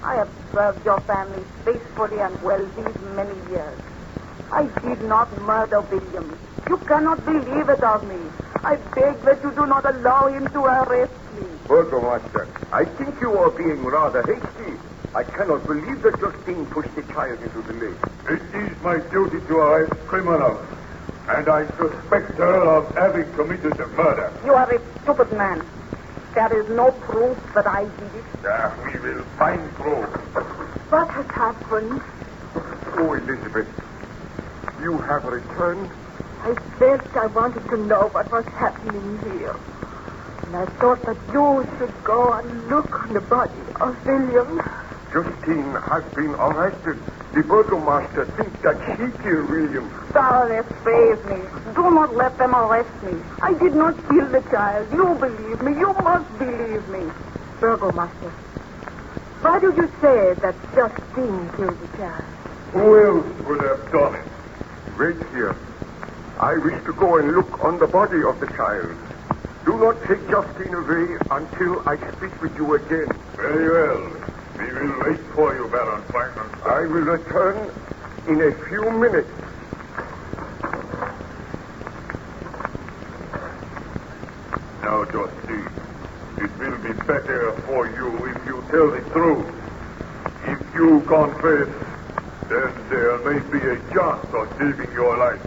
I have served your family faithfully and well these many years. I did not murder William. You cannot believe it of me. I beg that you do not allow him to arrest me. Burgomaster, I think you are being rather hasty. I cannot believe that Justine pushed the child into the lake. It is my duty to arrest criminals, and I suspect her of having committed the murder. You are a stupid man. There is no proof that I did it. We will find proof. What has happened? Oh, Elizabeth, you have returned? I felt I wanted to know what was happening here. And I thought that you should go and look on the body of William. Justine has been arrested. The burgomaster thinks that she killed William. Baroness, praise me. Do not let them arrest me. I did not kill the child. You believe me. You must believe me. Burgomaster, why did you say that Justine killed the child? Who else would have done it? Wait here. I wish to go and look on the body of the child. Do not take Justine away until I speak with you again. Very well. We will wait for you, Baron Frankenstein. I will return in a few minutes. Now, Justine, it will be better for you if you tell the truth. If you confess, then there may be a chance of saving your life.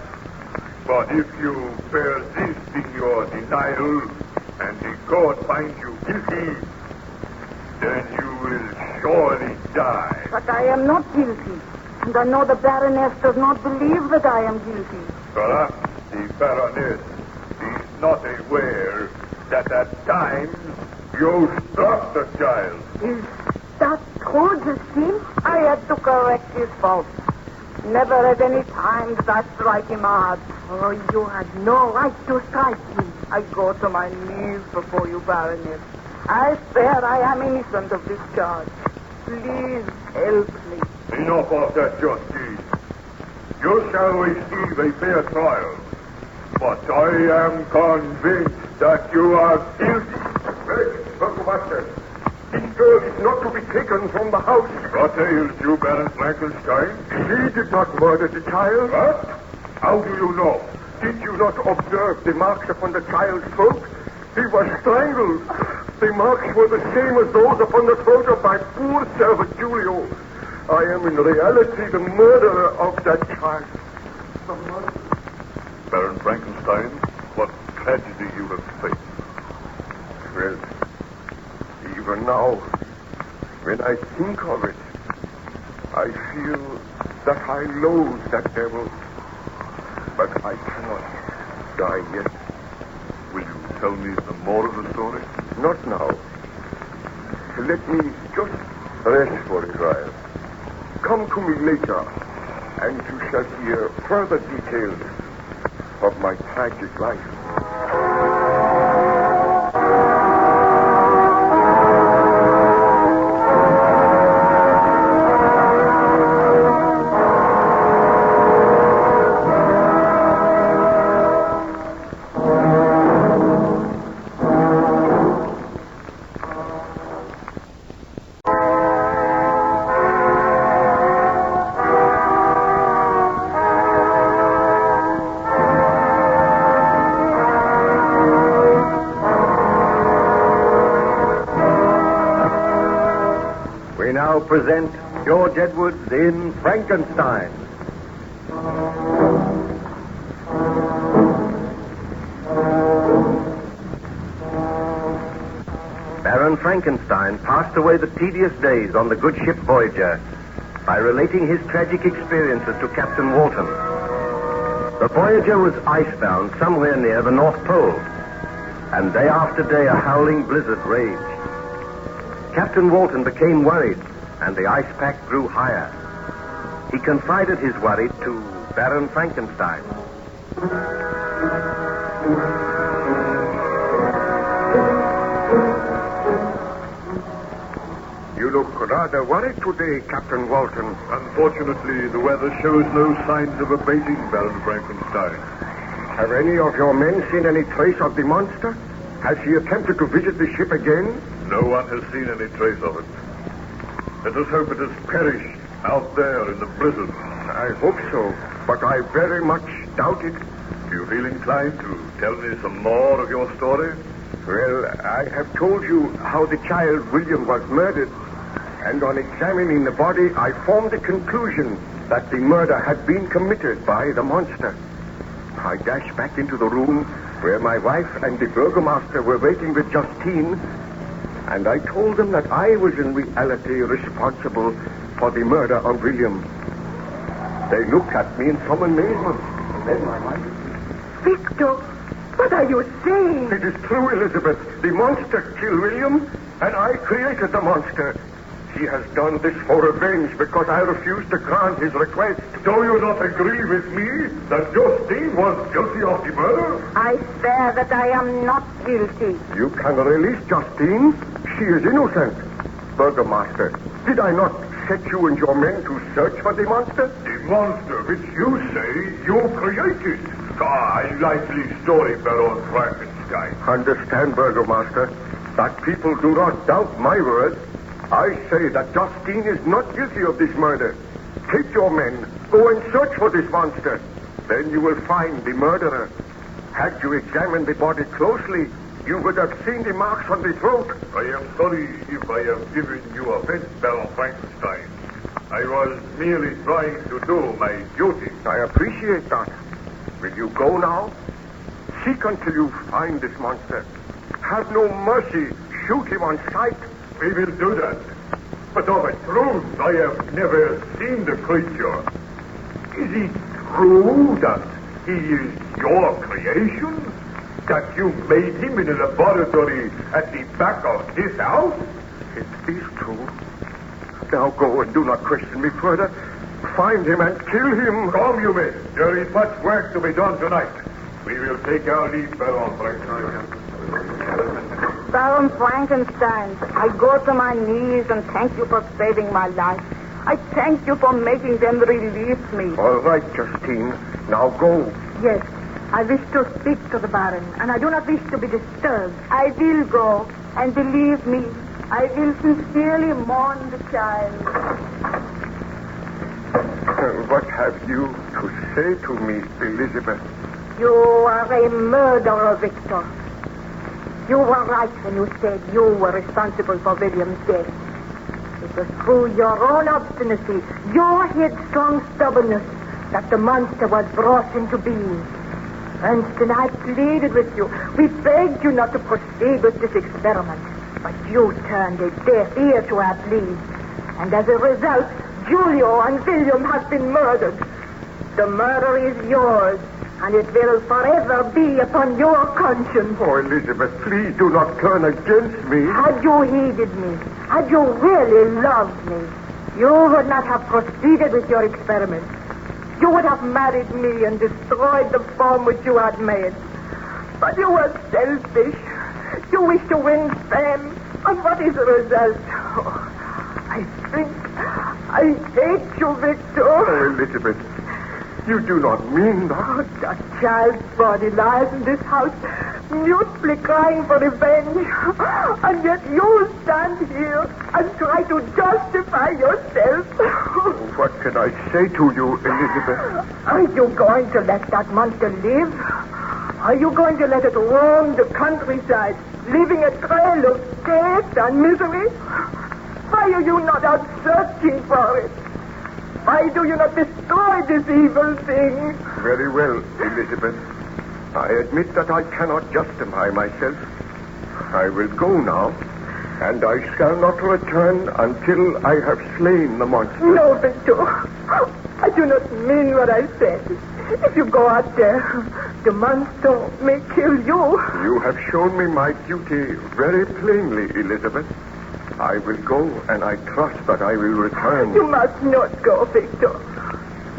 But if you persist in your denial and the court finds you guilty, then you will surely die. But I am not guilty. And I know the Baroness does not believe that I am guilty. Perhaps the Baroness is not aware that at times you struck the child. Is that true, Justine? I had to correct his faults. Never at any time did I strike him hard. Oh, you had no right to strike him. I go to my knees before you, Baroness. I swear I am innocent of this charge. Please help me. Enough of that, Justine. You shall receive a fair trial. But I am convinced that you are guilty. Wait, Burgomaster. This girl is not to be taken from the house. What ails you, Baron Frankenstein? She did not murder the child. What? How do you know? Did you not observe the marks upon the child's throat? He was strangled. The marks were the same as those upon the throat of my poor servant Julio. I am in reality the murderer of that child. Baron Frankenstein, what tragedy you have faced. Well, even now, when I think of it, I feel that I loathe that devil. But I cannot die yet. Will you tell me some more of the story? Not now. Let me just rest for a while. Come to me later, and you shall hear further details of my tragic life. present George Edwards in Frankenstein. Baron Frankenstein passed away the tedious days on the good ship Voyager by relating his tragic experiences to Captain Walton. The Voyager was icebound somewhere near the North Pole, and day after day a howling blizzard raged. Captain Walton became worried, and the ice pack grew higher. He confided his worry to Baron Frankenstein. You look rather worried today, Captain Walton. Unfortunately, the weather shows no signs of abating, Baron Frankenstein. Have any of your men seen any trace of the monster? Has he attempted to visit the ship again? No one has seen any trace of it. Let us hope it has perished out there in the blizzard. I hope so, but I very much doubt it. Do you feel inclined to tell me some more of your story? Well, I have told you how the child William was murdered, and on examining the body, I formed the conclusion that the murder had been committed by the monster. I dashed back into the room where my wife and the burgomaster were waiting with Justine, and I told them that I was in reality responsible for the murder of William. They looked at me in some amazement. And then my wife... Victor, what are you saying? It is true, Elizabeth. The monster killed William, and I created the monster. He has done this for revenge because I refused to grant his request. Do you not agree with me that Justine was guilty of the murder? I swear that I am not guilty. You can release Justine. She is innocent. Burgomaster, did I not set you and your men to search for the monster? The monster which you say you created. I like the story, Baron Frankenstein. Understand, Burgomaster, that people do not doubt my word. I say that Justine is not guilty of this murder. Take your men, go and search for this monster. Then you will find the murderer. Had you examined the body closely, you would have seen the marks on the throat. I am sorry if I have given you offense, Baron Frankenstein. I was merely trying to do my duty. I appreciate that. Will you go now? Seek until you find this monster. Have no mercy. Shoot him on sight. We will do that. But of a truth, I have never seen the creature. Is it true that he is your creation? That you made him in a laboratory at the back of this house? It is true. Now go and do not question me further. Find him and kill him. Come, you men. There is much work to be done tonight. We will take our leave, Baron Frankenstein. Baron Frankenstein, I go to my knees and thank you for saving my life. I thank you for making them release me. All right, Justine. Now go. Yes, I wish to speak to the Baron, and I do not wish to be disturbed. I will go, and believe me, I will sincerely mourn the child. What have you to say to me, Elizabeth? You are a murderer, Victor. You were right when you said you were responsible for William's death. It was through your own obstinacy, your headstrong stubbornness, that the monster was brought into being. Ernst I pleaded with you. We begged you not to proceed with this experiment. But you turned a deaf ear to our pleas. And as a result, Julio and William have been murdered. The murder is yours, and it will forever be upon your conscience. Oh, Elizabeth, please do not turn against me. Had you heeded me, had you really loved me, you would not have proceeded with your experiment. You would have married me and destroyed the form which you had made. But you were selfish. You wish to win fame. And what is the result? Oh, I hate you, Victor. Oh, Elizabeth, you do not mean that. That child's body lies in this house, mutely crying for revenge. And yet you stand here and try to justify yourself. What can I say to you, Elizabeth? Are you going to let that monster live? Are you going to let it roam the countryside, leaving a trail of death and misery? Why are you not out searching for it? Why do you not destroy this evil thing? Very well, Elizabeth. I admit that I cannot justify myself. I will go now, and I shall not return until I have slain the monster. No, Victor. I do not mean what I said. If you go out there, the monster may kill you. You have shown me my duty very plainly, Elizabeth. I will go, and I trust that I will return. You must not go, Victor.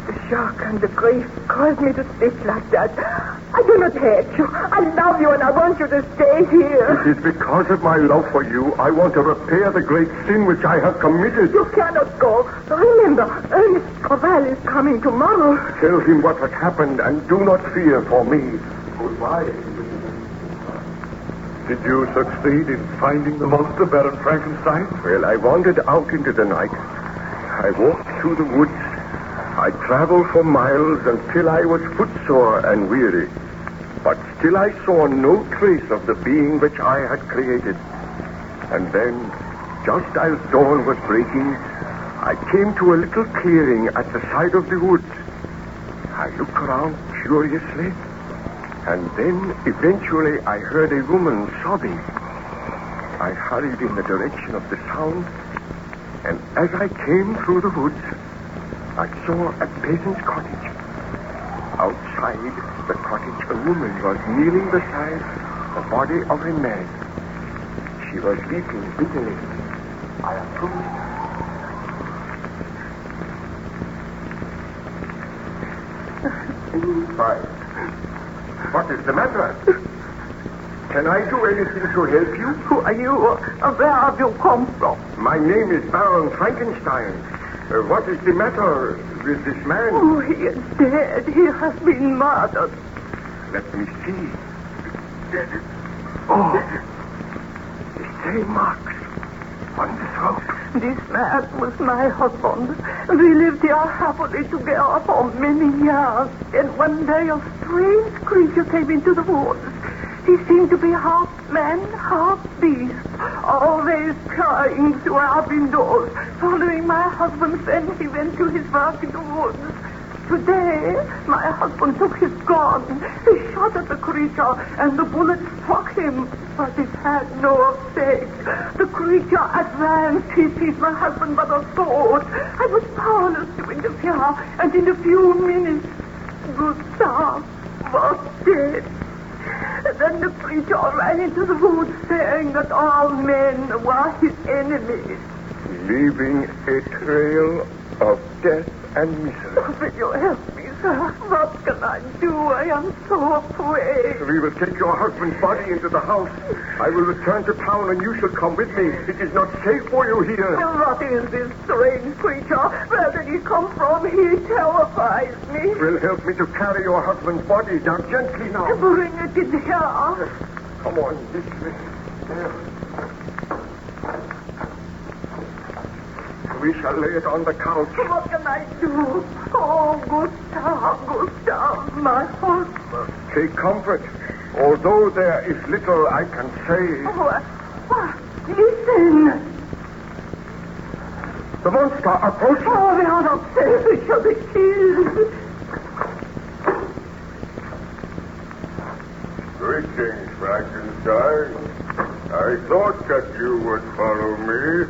The shock and the grief caused me to speak like that. I do not hate you. I love you, and I want you to stay here. It is because of my love for you I want to repair the great sin which I have committed. You cannot go. Remember, Ernest Corval is coming tomorrow. Tell him what has happened, and do not fear for me. Goodbye. Did you succeed in finding the monster, Baron Frankenstein? Well, I wandered out into the night. I walked through the woods. I traveled for miles until I was footsore and weary. But still I saw no trace of the being which I had created. And then, just as dawn was breaking, I came to a little clearing at the side of the woods. I looked around curiously, and then eventually I heard a woman sobbing. I hurried in the direction of the sound, and as I came through the woods, I saw a peasant's cottage. Outside the cottage, a woman was kneeling beside the body of a man. She was weeping bitterly. I approached her. Why? What is the matter? Can I do anything to help you? Who are you? Where have you come from? My name is Baron Frankenstein. What is the matter with this man? Oh, he is dead. He has been murdered. Let me see. Oh, the same marks on the throat. This man was my husband. We lived here happily together for many years. And one day a strange creature came into the woods. He seemed to be half man, half beast, always prying through our windows, following my husband when he went to his work in the woods. Today, my husband took his gun. He shot at the creature, and the bullet struck him, but it had no effect. The creature advanced. He seized my husband by the throat. I was powerless to interfere, and in a few minutes, Gustav was dead. Then the creature ran into the woods, saying that all men were his enemies. Leaving a trail of death and misery. Will you help me, sir? What can I do? I am so afraid. We will take your husband's body into the house. I will return to town, and you shall come with me. It is not safe for you here. What is this strange creature? Where did he come from? He terrifies me. It will help me to carry your husband's body. Now, gently now. Bring it in here. Come on, this way. There. We shall lay it on the couch. What can I do? Oh, Gustav, my husband. Take comfort. Although there is little I can say. Listen. The monster approaches. Oh, we are not safe. We shall be killed. Greetings, Frankenstein. I thought that you would follow me.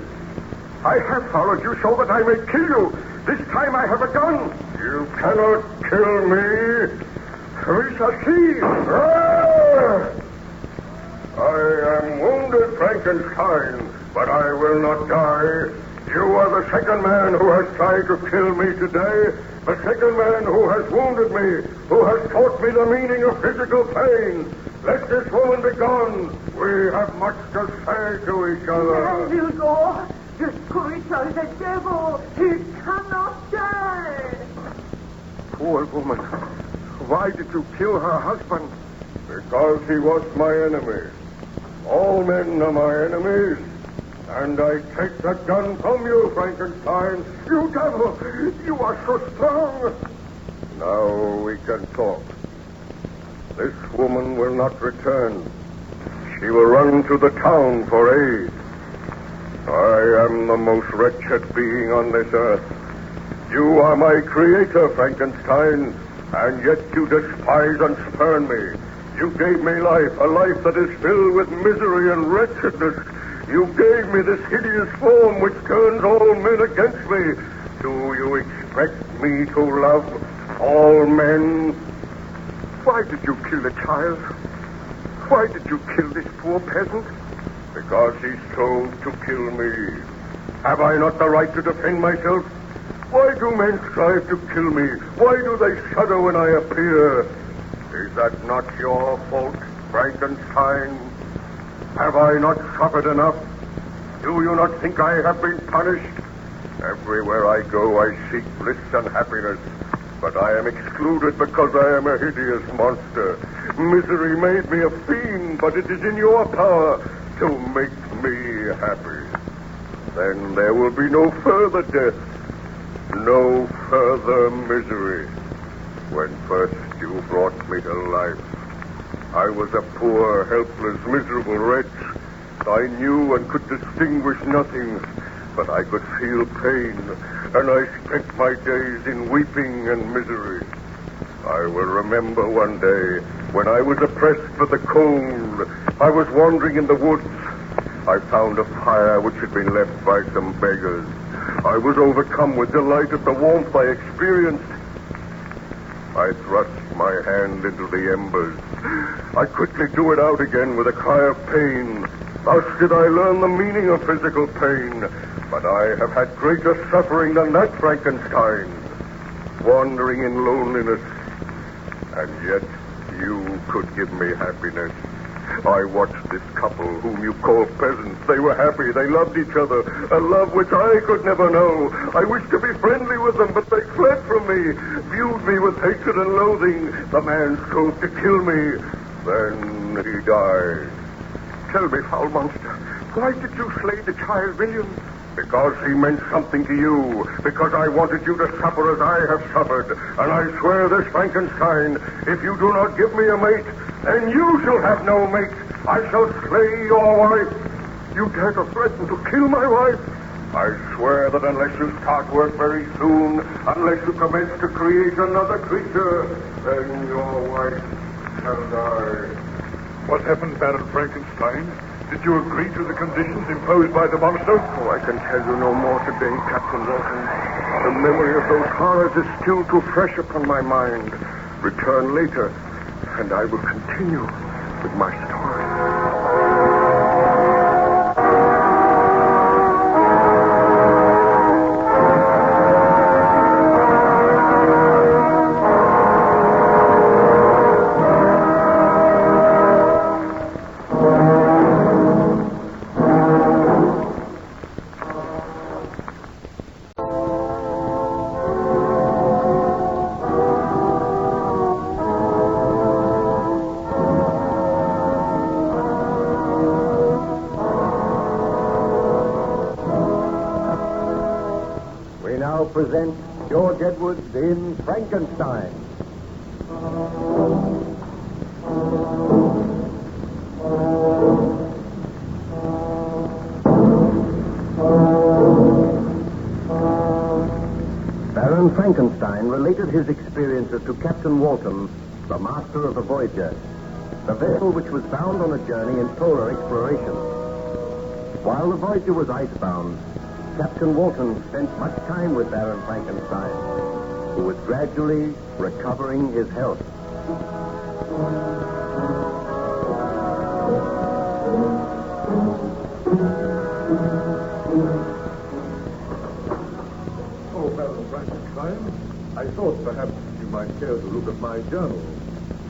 I have followed you so that I may kill you. This time I have a gun. You cannot kill me. We shall see. I am wounded, Frankenstein, but I will not die. You are the second man who has tried to kill me today. The second man who has wounded me, who has taught me the meaning of physical pain. Let this woman be gone. We have much to say to each other. There you go. This creature is a devil. He cannot die. Poor woman. Why did you kill her husband? Because he was my enemy. All men are my enemies. And I take the gun from you, Frankenstein. You devil! You are so strong. Now we can talk. This woman will not return. She will run to the town for aid. I am the most wretched being on this earth. You are my creator, Frankenstein, and yet you despise and spurn me. You gave me life, a life that is filled with misery and wretchedness. You gave me this hideous form which turns all men against me. Do you expect me to love all men? Why did you kill the child? Why did you kill this poor peasant? Because he strove to kill me. Have I not the right to defend myself? Why do men strive to kill me? Why do they shudder when I appear? Is that not your fault, Frankenstein? Have I not suffered enough? Do you not think I have been punished? Everywhere I go, I seek bliss and happiness. But I am excluded because I am a hideous monster. Misery made me a fiend, but it is in your power to make me happy. Then there will be no further death, no further misery. When first you brought me to life, I was a poor, helpless, miserable wretch. I knew and could distinguish nothing, but I could feel pain, and I spent my days in weeping and misery. I will remember one day when I was oppressed with the cold. I was wandering in the woods. I found a fire which had been left by some beggars. I was overcome with delight at the warmth I experienced. I thrust my hand into the embers. I quickly drew it out again with a cry of pain. Thus did I learn the meaning of physical pain. But I have had greater suffering than that, Frankenstein. Wandering in loneliness. And yet you could give me happiness. I watched this couple whom you call peasants. They were happy. They loved each other. A love which I could never know. I wished to be friendly with them, but they fled from me, viewed me with hatred and loathing. The man strove to kill me. Then he died. Tell me, foul monster, why did you slay the child, William? Because he meant something to you. Because I wanted you to suffer as I have suffered. And I swear this, Frankenstein, if you do not give me a mate, then you shall have no mate. I shall slay your wife. You dare to threaten to kill my wife? I swear that unless you start work very soon, unless you commence to create another creature, then your wife shall die. What happened, Baron Frankenstein? Did you agree to the conditions imposed by the monster? Oh, I can tell you no more today, Captain Walton. The memory of those horrors is still too fresh upon my mind. Return later, and I will continue with my story. Present George Edwards in Frankenstein. Baron Frankenstein related his experiences to Captain Walton, the master of the Voyager, the vessel which was bound on a journey in polar exploration. While the Voyager was icebound, Captain Walton spent much time with Baron Frankenstein, who was gradually recovering his health. Oh, Baron Frankenstein, I thought perhaps you might care to look at my journal.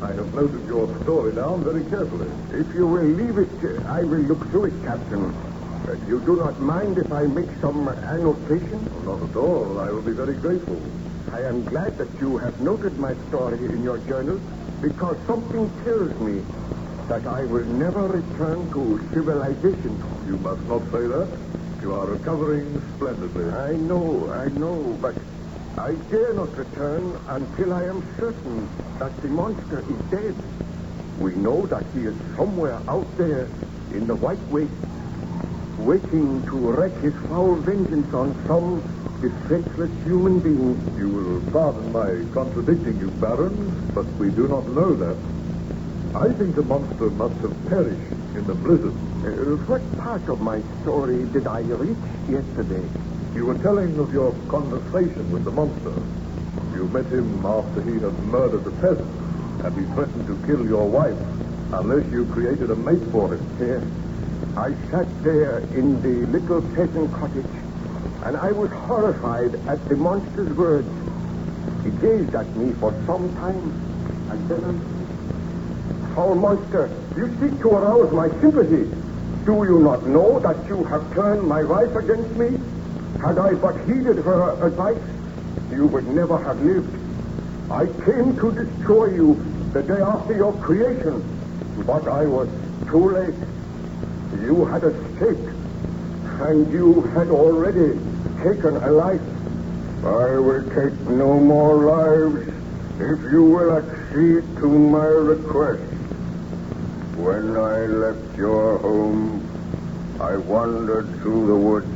I have noted your story down very carefully. If you will leave it, I will look through it, Captain. You do not mind if I make some annotation? Oh, not at all. I will be very grateful. I am glad that you have noted my story in your journal, because something tells me that I will never return to civilization. You must not say that. You are recovering splendidly. I know, but I dare not return until I am certain that the monster is dead. We know that he is somewhere out there in the White Waste. waiting to wreak his foul vengeance on some defenseless human being. You will pardon my contradicting you, Baron, but we do not know that. I think the monster must have perished in the blizzard. What part of my story did I reach yesterday? You were telling of your conversation with the monster. You met him after he had murdered the peasant, and he threatened to kill your wife unless you created a mate for him. Yes. I sat there in the little peasant cottage, and I was horrified at the monster's words. He gazed at me for some time, and then... Foul monster, you seek to arouse my sympathy. Do you not know that you have turned my wife against me? Had I but heeded her advice, you would never have lived. I came to destroy you the day after your creation, but I was too late. You had escaped, and you had already taken a life. I will take no more lives if you will accede to my request. When I left your home, I wandered through the woods,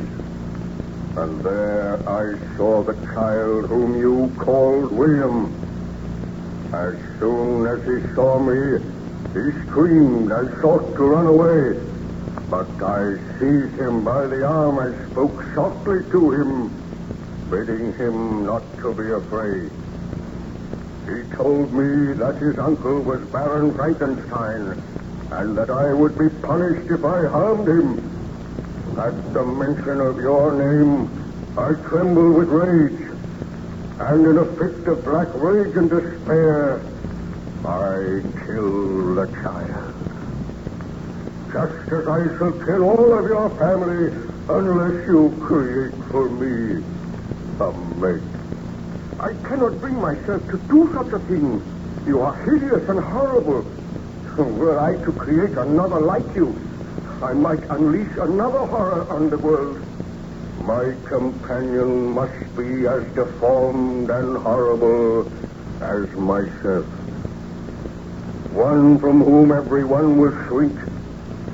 and there I saw the child whom you called William. As soon as he saw me, he screamed and sought to run away. But I seized him by the arm and spoke softly to him, bidding him not to be afraid. He told me that his uncle was Baron Frankenstein, and that I would be punished if I harmed him. At the mention of your name, I trembled with rage, and in a fit of black rage and despair, I killed the child. Just as I shall kill all of your family unless you create for me a mate. I cannot bring myself to do such a thing. You are hideous and horrible. Were I to create another like you, I might unleash another horror on the world. My companion must be as deformed and horrible as myself. One from whom everyone will shrink,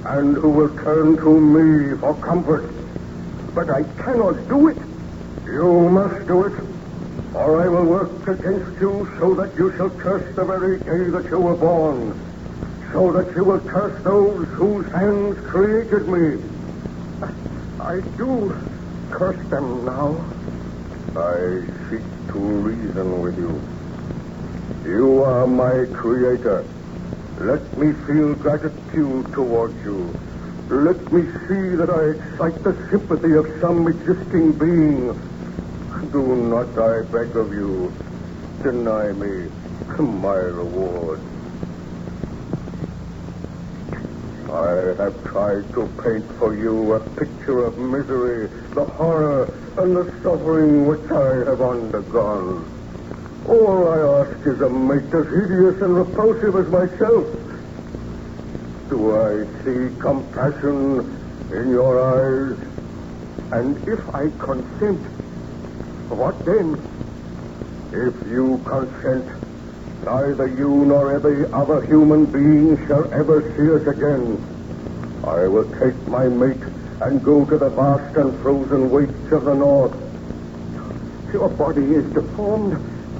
and who will turn to me for comfort. But I cannot do it. You must do it, or I will work against you so that you shall curse the very day that you were born, so that you will curse those whose hands created me. I do curse them now. I seek to reason with you. You are my creator. Let me feel gratitude towards you. Let me see that I excite the sympathy of some existing being. Do not, I beg of you, deny me my reward. I have tried to paint for you a picture of misery, the horror, and the suffering which I have undergone. All I ask is a mate as hideous and repulsive as myself. Do I see compassion in your eyes? And if I consent, what then? If you consent, neither you nor every other human being shall ever see us again. I will take my mate and go to the vast and frozen wastes of the north. Your body is deformed,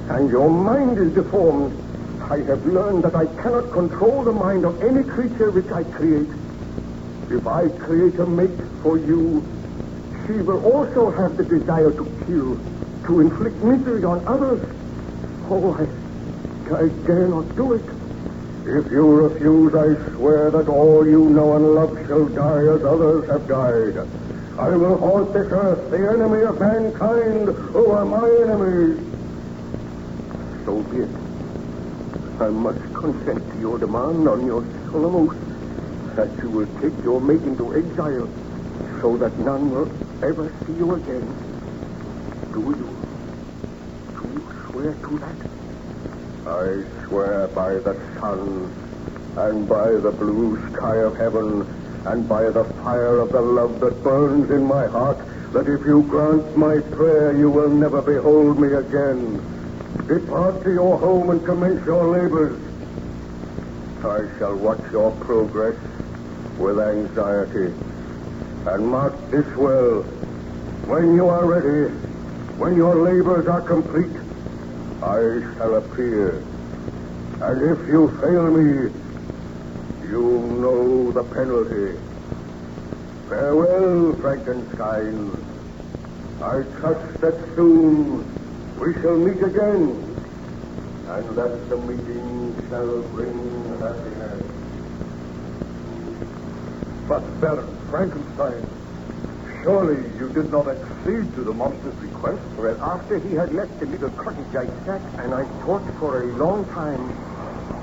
and your mind is deformed. I have learned that I cannot control the mind of any creature which I create. If I create a mate for you, she will also have the desire to kill, to inflict misery on others. Oh, I dare not do it. If you refuse, I swear that all you know and love shall die as others have died. I will haunt this earth, the enemy of mankind, who are my enemies. So be it. I must consent to your demand on your solemn oath that you will take your mate into exile so that none will ever see you again. Do you swear to that? I swear by the sun, and by the blue sky of heaven, and by the fire of the love that burns in my heart, that if you grant my prayer, you will never behold me again. Depart to your home and commence your labors. I shall watch your progress with anxiety, And mark this well. When you are ready, when your labors are complete, I shall appear. And if you fail me, you know the penalty. Farewell, Frankenstein. I trust that soon we shall meet again, and that the meeting shall bring happiness. But, Baron Frankenstein, surely you did not accede to the monster's request? Well, after he had left the little cottage, I sat and I thought for a long time.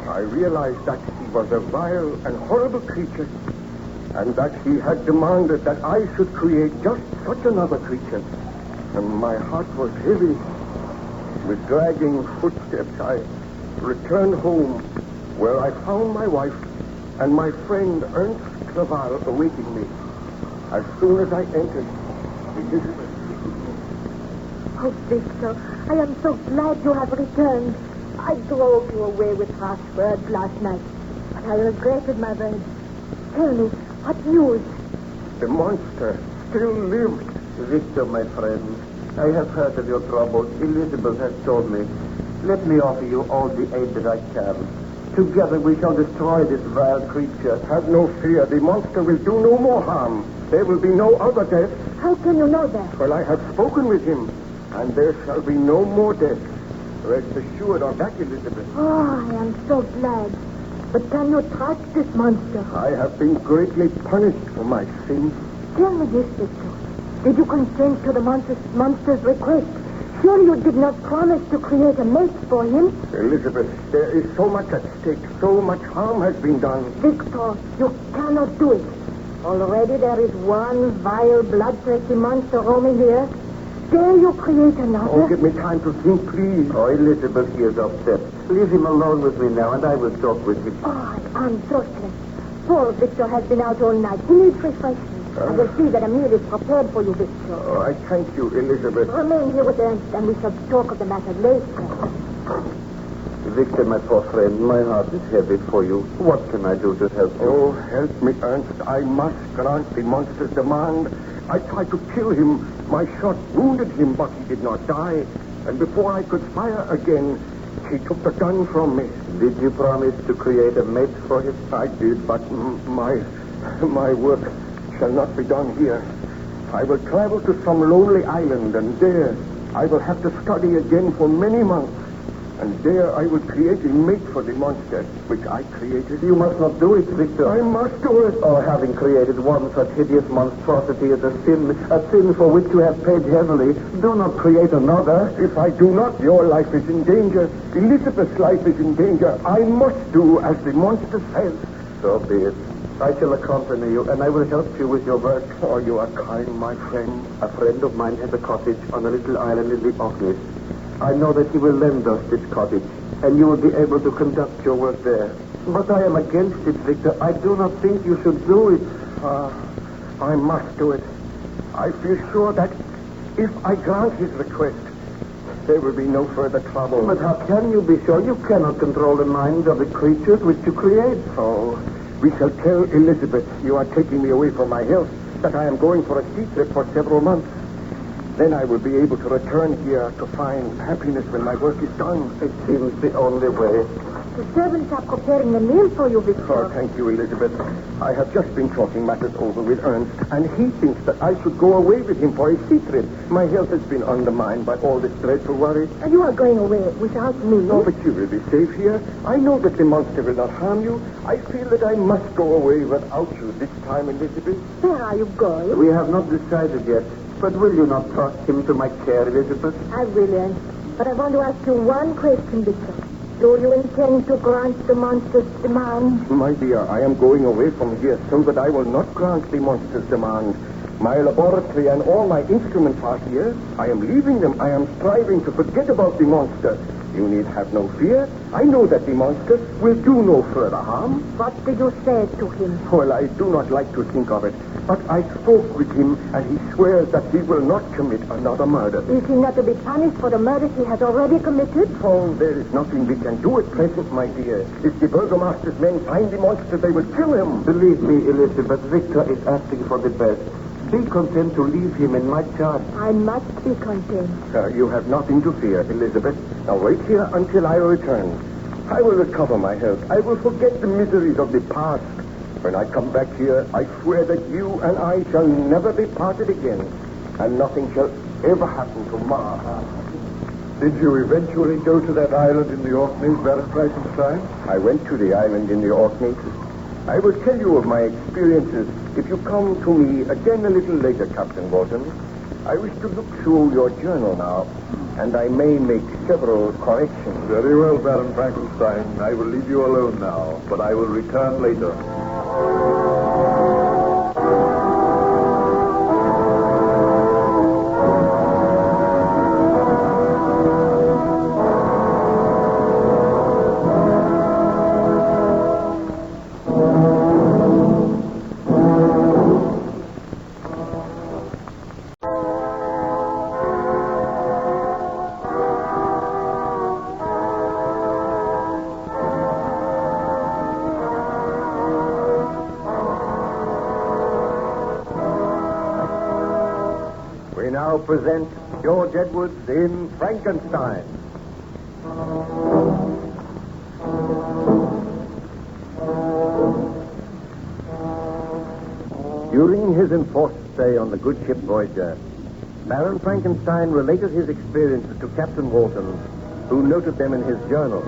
I realized that he was a vile and horrible creature, and that he had demanded that I should create just such another creature. And my heart was heavy. With dragging footsteps, I returned home, where I found my wife and my friend Ernst Clerval awaiting me. As soon as I entered, Elizabeth. Oh, Victor, I am so glad you have returned. I drove you away with harsh words last night, but I regretted my words. Tell me, what news? The monster still lived. Victor, my friend, I have heard of your trouble. Elizabeth has told me. Let me offer you all the aid that I can. Together we shall destroy this vile creature. Have no fear. The monster will do no more harm. There will be no other death. How can you know that? Well, I have spoken with him, and there shall be no more death. Rest assured of that, Elizabeth. Oh, I am so glad. But can you trust this monster? I have been greatly punished for my sins. Tell me this, Victor. Did you consent to the monster's request? Surely you did not promise to create a mate for him? Elizabeth, there is so much at stake. So much harm has been done. Victor, you cannot do it. Already there is one vile, bloodthirsty monster roaming here. Dare you create another? Oh, give me time to think, please. Oh, Elizabeth, he is upset. Leave him alone with me now, and I will talk with him. Oh, I'm so stressed. Poor Victor has been out all night. He needs refreshment. I will see that a meal is prepared for you, Victor. Oh, I thank you, Elizabeth. Remain here with Ernst, and we shall talk of the matter later. Victor, my poor friend, my heart is heavy for you. What can I do to help you? Oh, help me, Ernst. I must grant the monster's demand. I tried to kill him. My shot wounded him, but he did not die. And before I could fire again, he took the gun from me. Did you promise to create a mate for him? I did, but my work shall not be done here. I will travel to some lonely island, and there I will have to study again for many months. And there I will create a mate for the monster, which I created. You must not do it, Victor. I must do it. Oh, having created one such hideous monstrosity is a sin for which you have paid heavily. Do not create another. If I do not, your life is in danger. Elizabeth's life is in danger. I must do as the monster says. So be it. I shall accompany you, and I will help you with your work. Oh, you are kind, my friend. A friend of mine has a cottage on a little island in the Orkneys. I know that he will lend us this cottage, and you will be able to conduct your work there. But I am against it, Victor. I do not think you should do it. I must do it. I feel sure that if I grant his request, there will be no further trouble. But how can you be sure? You cannot control the minds of the creatures which you create. Oh, we shall tell Elizabeth you are taking me away from my health, that I am going for a sea trip for several months. Then I will be able to return here to find happiness when my work is done. It seems the only way. The servants are preparing a meal for you, Victor. Oh, thank you, Elizabeth. I have just been talking matters over with Ernst, and he thinks that I should go away with him for a sea trip. My health has been undermined by all this dreadful worry. And you are going away without me? Oh, but you will be safe here. I know that the monster will not harm you. I feel that I must go away without you this time, Elizabeth. Where are you going? We have not decided yet. But will you not trust him to my care, Elizabeth? I will, Ernst. But I want to ask you one question, Victor. Do you intend to grant the monster's demand? My dear, I am going away from here so that I will not grant the monster's demand. My laboratory and all my instruments are here. I am leaving them. I am striving to forget about the monster. You need have no fear. I know that the monster will do no further harm. What did you say to him? Well, I do not like to think of it. But I spoke with him, and he swears that he will not commit another murder. Is he not to be punished for the murder he has already committed? Oh, there is nothing we can do at present, my dear. If the burgomaster's men find the monster, they will kill him. Believe me, Elizabeth, Victor is asking for the best. be content to leave him in my charge. I must be content. You have nothing to fear, Elizabeth. Now wait here until I return. I will recover my health. I will forget the miseries of the past. When I come back here, I swear that you and I shall never be parted again, and nothing shall ever happen to Ma. Did you eventually go to that island in the Orkneys, Baron Frankenstein? I went to the island in the Orkneys. I will tell you of my experiences if you come to me again a little later, Captain Walton. I wish to look through your journal now, and I may make several corrections. Very well, Baron Frankenstein. I will leave you alone now, but I will return later. Now present George Edwards in Frankenstein. During his enforced stay on the good ship Voyager, Baron Frankenstein related his experiences to Captain Walton, who noted them in his journal.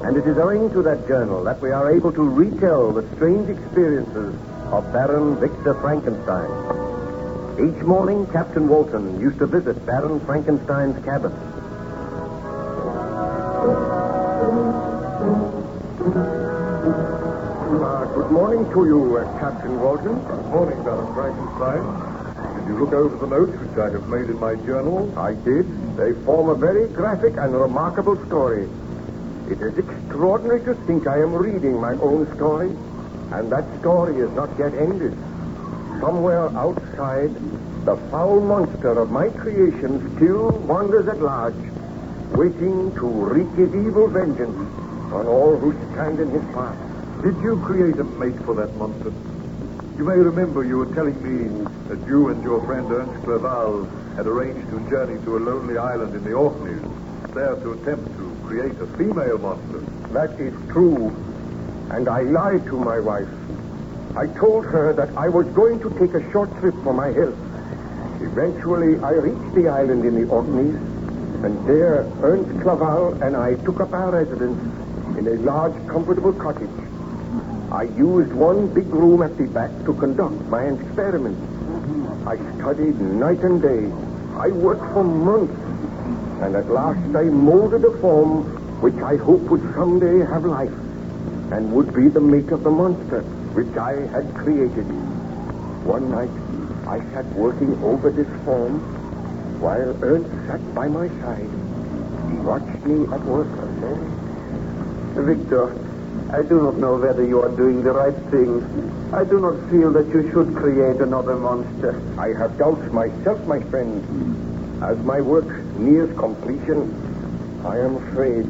And it is owing to that journal that we are able to retell the strange experiences of Baron Victor Frankenstein. Each morning, Captain Walton used to visit Baron Frankenstein's cabin. Good morning to you, Captain Walton. Good morning, Baron Frankenstein. Did you look over the notes which I have made in my journal? I did. They form a very graphic and remarkable story. It is extraordinary to think I am reading my own story, and that story is not yet ended. Somewhere outside, the foul monster of my creation still wanders at large, waiting to wreak his evil vengeance on all who stand in his path. Did you create a mate for that monster? You may remember you were telling me that you and your friend Ernst Clerval had arranged to journey to a lonely island in the Orkneys, there to attempt to create a female monster. That is true, and I lied to my wife. I told her that I was going to take a short trip for my health. Eventually, I reached the island in the Orkneys, and there Ernst Clerval and I took up our residence in a large, comfortable cottage. I used one big room at the back to conduct my experiments. I studied night and day. I worked for months, and at last I molded a form which I hoped would someday have life and would be the mate of the monster which I had created. One night, I sat working over this form while Ernst sat by my side. He watched me at work and then... Victor, I do not know whether you are doing the right thing. I do not feel that you should create another monster. I have doubts myself, my friend. As my work nears completion, I am afraid.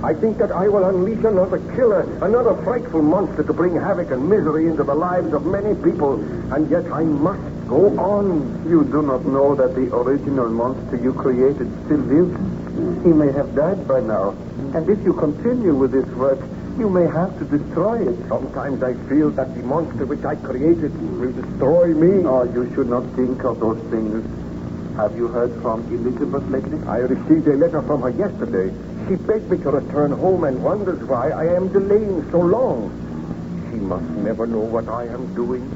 I think that I will unleash another killer, another frightful monster to bring havoc and misery into the lives of many people, and yet I must go on. You do not know that the original monster you created still lives. He may have died by now, and if you continue with this work, you may have to destroy it. Sometimes I feel that the monster which I created will destroy me. Oh, you should not think of those things. Have you heard from Elizabeth lately? I received a letter from her yesterday. She begged me to return home and wonders why I am delaying so long. She must never know what I am doing.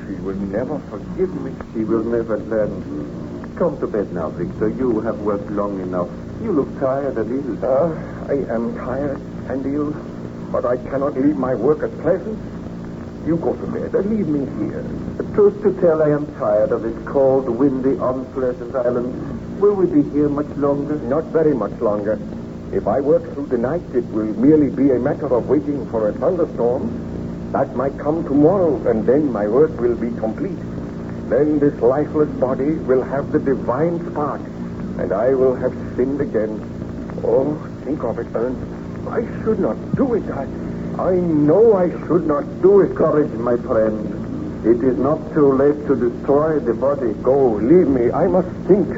She will never forgive me. She will never learn. Come to bed now, Victor. You have worked long enough. You look tired and ill. I am tired and ill, but I cannot leave my work at present. You go to bed and leave me here. Truth to tell, I am tired of this cold, windy, unpleasant island. Will we be here much longer? Not very much longer. If I work through the night, it will merely be a matter of waiting for a thunderstorm. That might come tomorrow, and then my work will be complete. Then this lifeless body will have the divine spark, and I will have sinned again. Oh, think of it, Ernst. I should not do it. I know I should not do it. Courage, my friend. It is not too late to destroy the body. Go, leave me. I must think.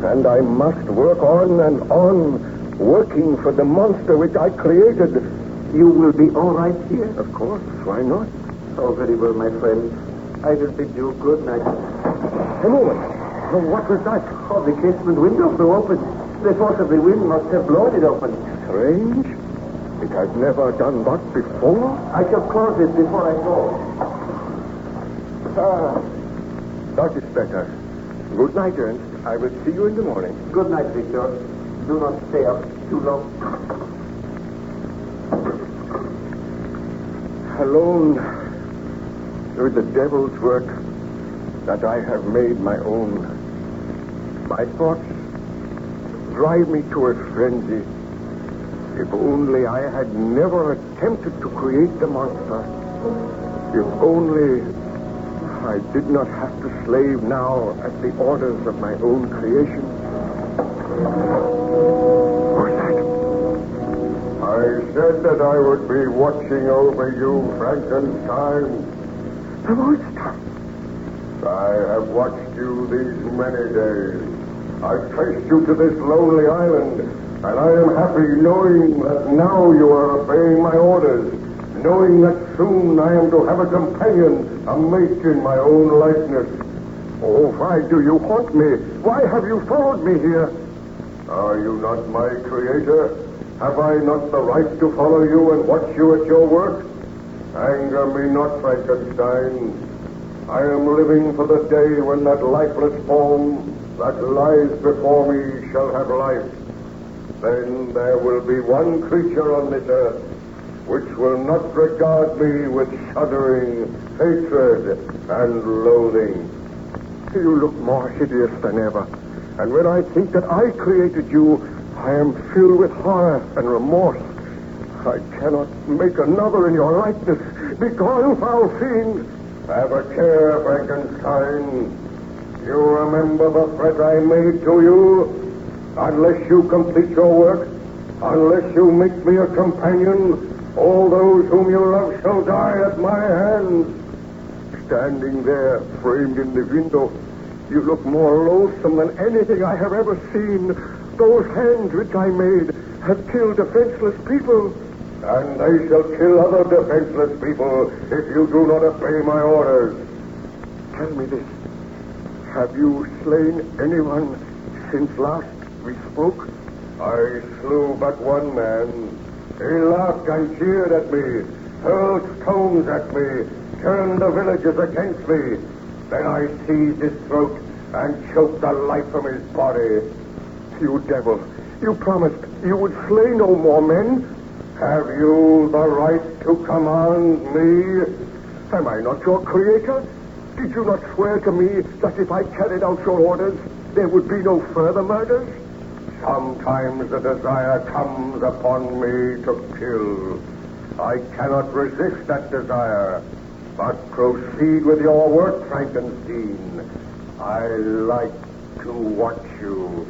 And I must work on and on, working for the monster which I created. You will be all right here? Of course. Why not? Oh, very well, my friend. I will bid you good night. A moment. Oh, what was that? Oh, the casement window flew open. The force of the wind must have blown it open. Strange. It has never done that before. I shall close it before I go. That is better. Good night, Ernst. I will see you in the morning. Good night, Victor. Do not stay up too long. Alone with the devil's work that I have made my own. My thoughts drive me to a frenzy. If only I had never attempted to create the monster. If only I did not have to slave now at the orders of my own creation. What's that? I said that I would be watching over you, Frankenstein. The monster. I have watched you these many days. I traced you to this lonely island, and I am happy knowing that now you are obeying my orders, knowing that soon I am to have a companion, a mate in my own likeness. Oh, why do you haunt me? Why have you followed me here? Are you not my creator? Have I not the right to follow you and watch you at your work? Anger me not, Frankenstein. I am living for the day when that lifeless form that lies before me shall have life. Then there will be one creature on this earth which will not regard me with shuddering hatred and loathing. You look more hideous than ever. And when I think that I created you, I am filled with horror and remorse. I cannot make another in your likeness. Begone, foul fiend! Have a care, Frankenstein. You remember the threat I made to you? Unless you complete your work, unless you make me a companion, all those whom you love shall die at my hands. Standing there, framed in the window, you look more loathsome than anything I have ever seen. Those hands which I made have killed defenseless people. And they shall kill other defenseless people if you do not obey my orders. Tell me this. Have you slain anyone since last we spoke? I slew but one man. He laughed and jeered at me, hurled stones at me, turned the villagers against me. Then I seized his throat and choked the life from his body. You devil, you promised you would slay no more men. Have you the right to command me? Am I not your creator? Did you not swear to me that if I carried out your orders, there would be no further murders? Sometimes the desire comes upon me to kill. I cannot resist that desire, but proceed with your work, Frankenstein. I like to watch you.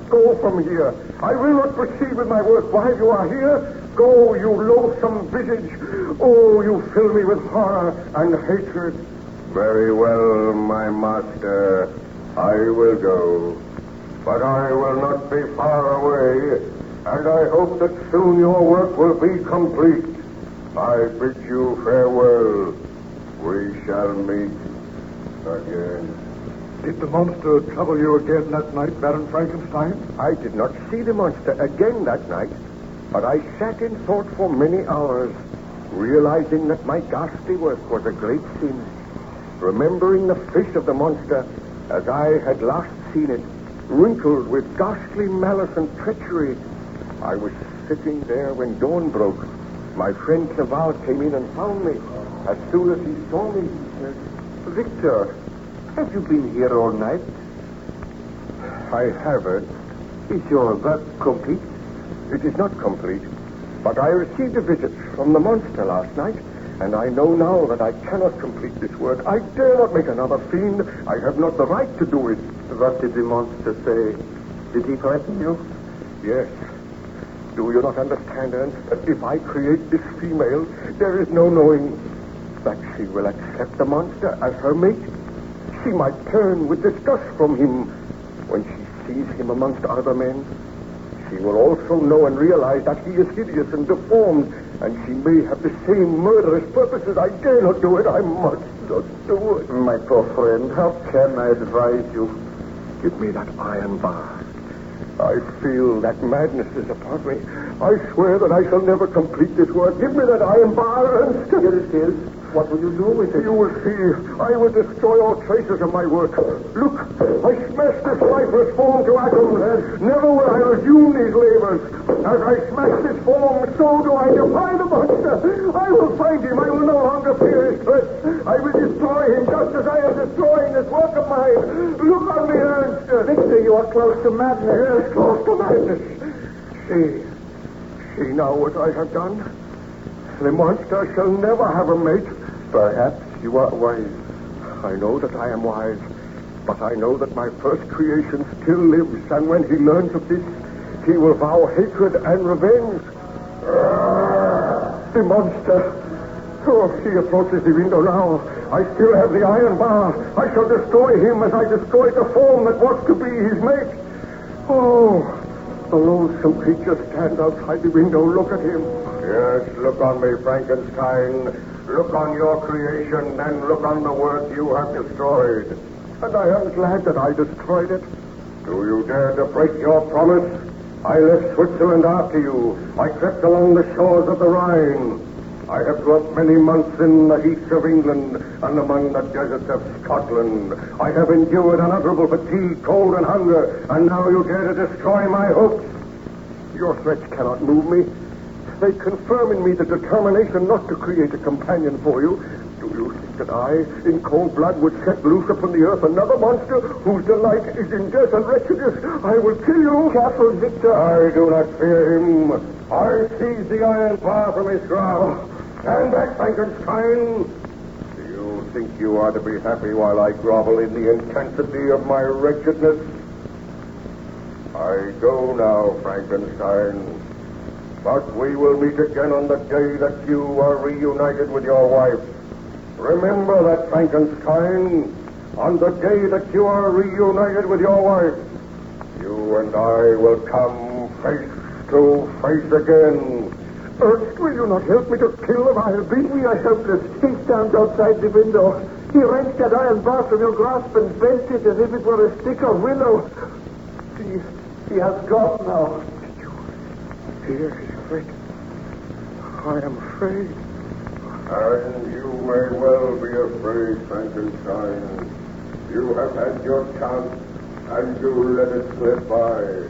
Go from here. I will not proceed with my work while you are here. Go, you loathsome visage. Oh, you fill me with horror and hatred. Very well, my master. I will go. But I will not be far away, and I hope that soon your work will be complete. I bid you farewell. We shall meet again. Did the monster trouble you again that night, Baron Frankenstein? I did not see the monster again that night, but I sat in thought for many hours, realizing that my ghastly work was a great sin. Remembering the face of the monster as I had last seen it, wrinkled with ghastly malice and treachery, I was sitting there when dawn broke. My friend Clerval came in and found me. As soon as he saw me, he said, Victor, have you been here all night? I haven't. Is your work complete? It is not complete, but I received a visit from the monster last night, and I know now that I cannot complete this work. I dare not make another fiend. I have not the right to do it. What did the monster say? Did he threaten you? Yes. Do you not understand, Ernst, that if I create this female, there is no knowing. that she will accept the monster as her mate. She might turn with disgust from him when she sees him amongst other men. She will also know and realize that he is hideous and deformed, and she may have the same murderous purposes. I dare not do it. I must not do it. My poor friend, how can I advise you? Give me that iron bar. I feel that madness is upon me. I swear that I shall never complete this work. Give me that iron bar and... Here it is. What will you do with it? You will see. I will destroy all traces of my work. Look, I smashed this lifeless form to atoms. Never will I resume these labors. As I smash this form, so do I defy the monster. I will find him. I will no longer fear his threats. I will destroy him just as I am destroying this work of mine. Look on me, Ernst. Victor, you are close to madness. Yes, close to madness. See now what I have done. The monster shall never have a mate. Perhaps you are wise. I know that I am wise, but I know that my first creation still lives, and when he learns of this, he will vow hatred and revenge. The monster. Oh, he approaches the window now. I still have the iron bar. I shall destroy him as I destroyed the form that was to be his mate. Oh, the loathsome creature stands outside the window. Look at him. Yes, look on me, Frankenstein. Look on your creation, and look on the work you have destroyed. And I am glad that I destroyed it. Do you dare to break your promise? I left Switzerland after you. I crept along the shores of the Rhine. I have dwelt many months in the heaths of England and among the deserts of Scotland. I have endured unutterable fatigue, cold, and hunger, and now you dare to destroy my hopes. Your threats cannot move me. They confirm in me the determination not to create a companion for you. Do you think that I, in cold blood, would set loose upon the earth another monster whose delight is in death and wretchedness? I will kill you. Careful, Victor. I do not fear him. I seize the iron bar from his grasp. Stand back, Frankenstein. Do you think you are to be happy while I grovel in the intensity of my wretchedness? I go now, Frankenstein. But we will meet again on the day that you are reunited with your wife. Remember that, Frankenstein. On the day that you are reunited with your wife, you and I will come face to face again. Ernst, will you not help me to kill the wild beast? We are helpless. He stands outside the window. He wrenched that iron bar from your grasp and bent it as if it were a stick of willow. He has gone now. Did you hear his threat? I am afraid. And you may well be afraid, Frankenstein. You have had your chance, and you let it slip by.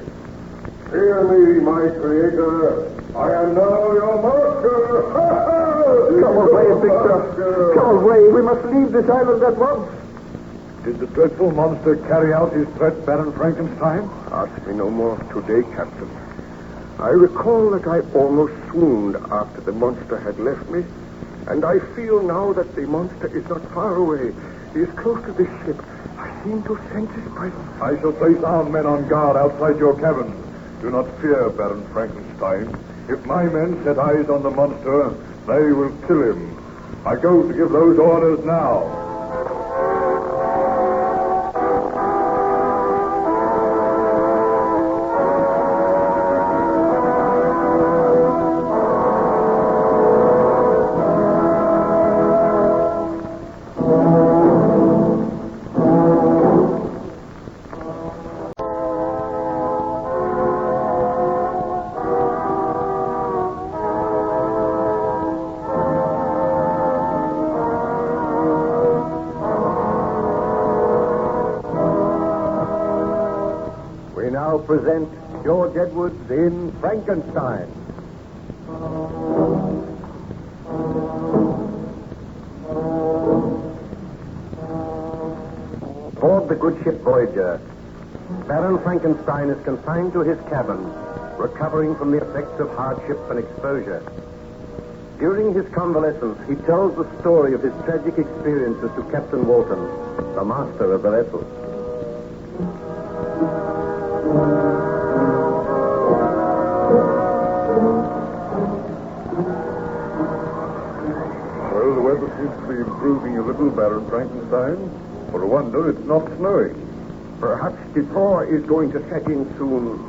Fear me, my creator. I am now your master. Come away, Victor. Come away. We must leave this island at once. Did the dreadful monster carry out his threat, Baron Frankenstein? Ask me no more today, Captain. I recall that I almost swooned after the monster had left me, and I feel now that the monster is not far away. He is close to this ship. I seem to sense his presence. I shall place armed men on guard outside your cabin. Do not fear, Baron Frankenstein. If my men set eyes on the monster, they will kill him. I go to give those orders now. Present George Edwards in Frankenstein. Aboard the good ship Voyager, Baron Frankenstein is confined to his cabin, recovering from the effects of hardship and exposure. During his convalescence, he tells the story of his tragic experiences to Captain Walton, the master of the vessel. Well, the weather seems to be improving a little, Baron Frankenstein. For a wonder, it's not snowing. Perhaps the thaw is going to set in soon.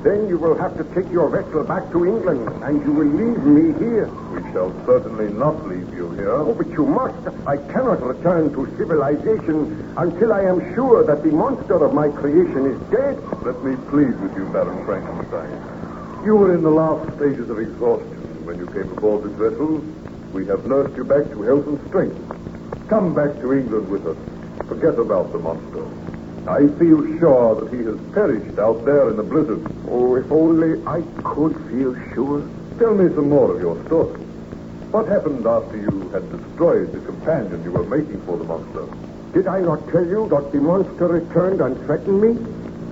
Then you will have to take your vessel back to England, and you will leave me here. We shall certainly not leave you here. Oh, but you must. I cannot return to civilization until I am sure that the monster of my creation is dead. Let me plead with you, Baron Frankenstein. You were in the last stages of exhaustion when you came aboard this vessel. We have nursed you back to health and strength. Come back to England with us. Forget about the monster. I feel sure that he has perished out there in the blizzard. Oh, if only I could feel sure. Tell me some more of your story. What happened after you had destroyed the companion you were making for the monster? Did I not tell you that the monster returned and threatened me?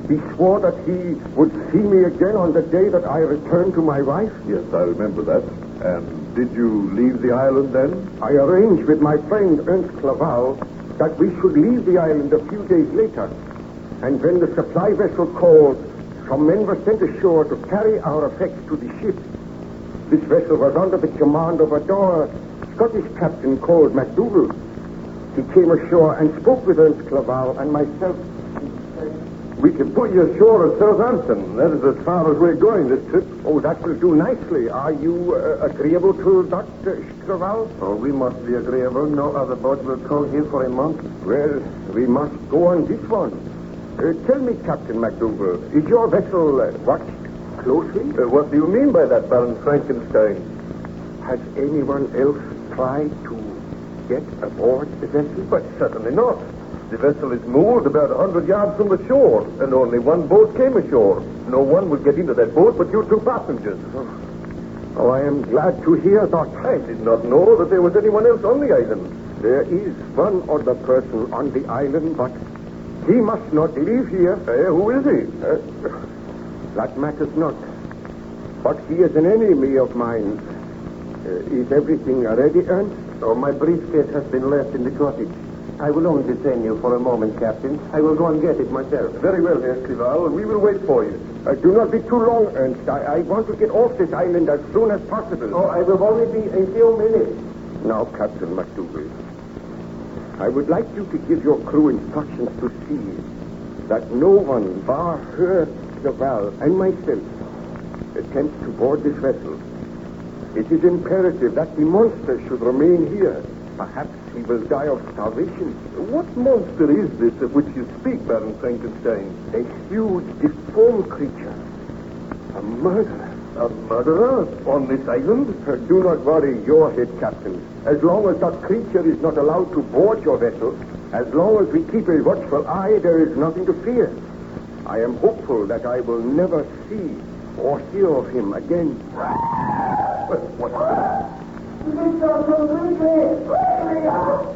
He swore that he would see me again on the day that I returned to my wife. Yes, I remember that. And did you leave the island then? I arranged with my friend Ernst Clerval that we should leave the island a few days later. And when the supply vessel called, some men were sent ashore to carry our effects to the ship. This vessel was under the command of a dour Scottish captain called MacDougall. He came ashore and spoke with Ernst Clerval and myself. We can put you ashore at Southampton. That is as far as we're going this trip. Oh, that will do nicely. Are you agreeable to that, Clerval? Oh, we must be agreeable. No other boat will call here for a month. Well, we must go on this one. Tell me, Captain MacDougall, is your vessel watched closely? What do you mean by that, Baron Frankenstein? Has anyone else tried to get aboard the vessel? But certainly not. The vessel is moored about 100 yards from the shore, and only one boat came ashore. No one would get into that boat but you two passengers. Oh, I am glad to hear that. I did not know that there was anyone else on the island. There is one other person on the island, but he must not live here. Who is he? That matters not. But he is an enemy of mine. Is everything ready, Ernst? Oh, my briefcase has been left in the cottage. I will only detain you for a moment, Captain. I will go and get it myself. Very well, Herr Clerval. We will wait for you. Do not be too long, Ernst. I want to get off this island as soon as possible. Oh, I will only be a few minutes. Now, Captain MacDougall, I would like you to give your crew instructions to see that no one, bar her, Clerval, and myself, attempts to board this vessel. It is imperative that the monster should remain here. Perhaps he will die of starvation. What monster is this of which you speak, Baron Frankenstein? A huge, deformed creature. A murderer. A murderer on this island? Do not worry your head, Captain. As long as that creature is not allowed to board your vessel, as long as we keep a watchful eye, there is nothing to fear. I am hopeful that I will never see or hear of him again. What's that?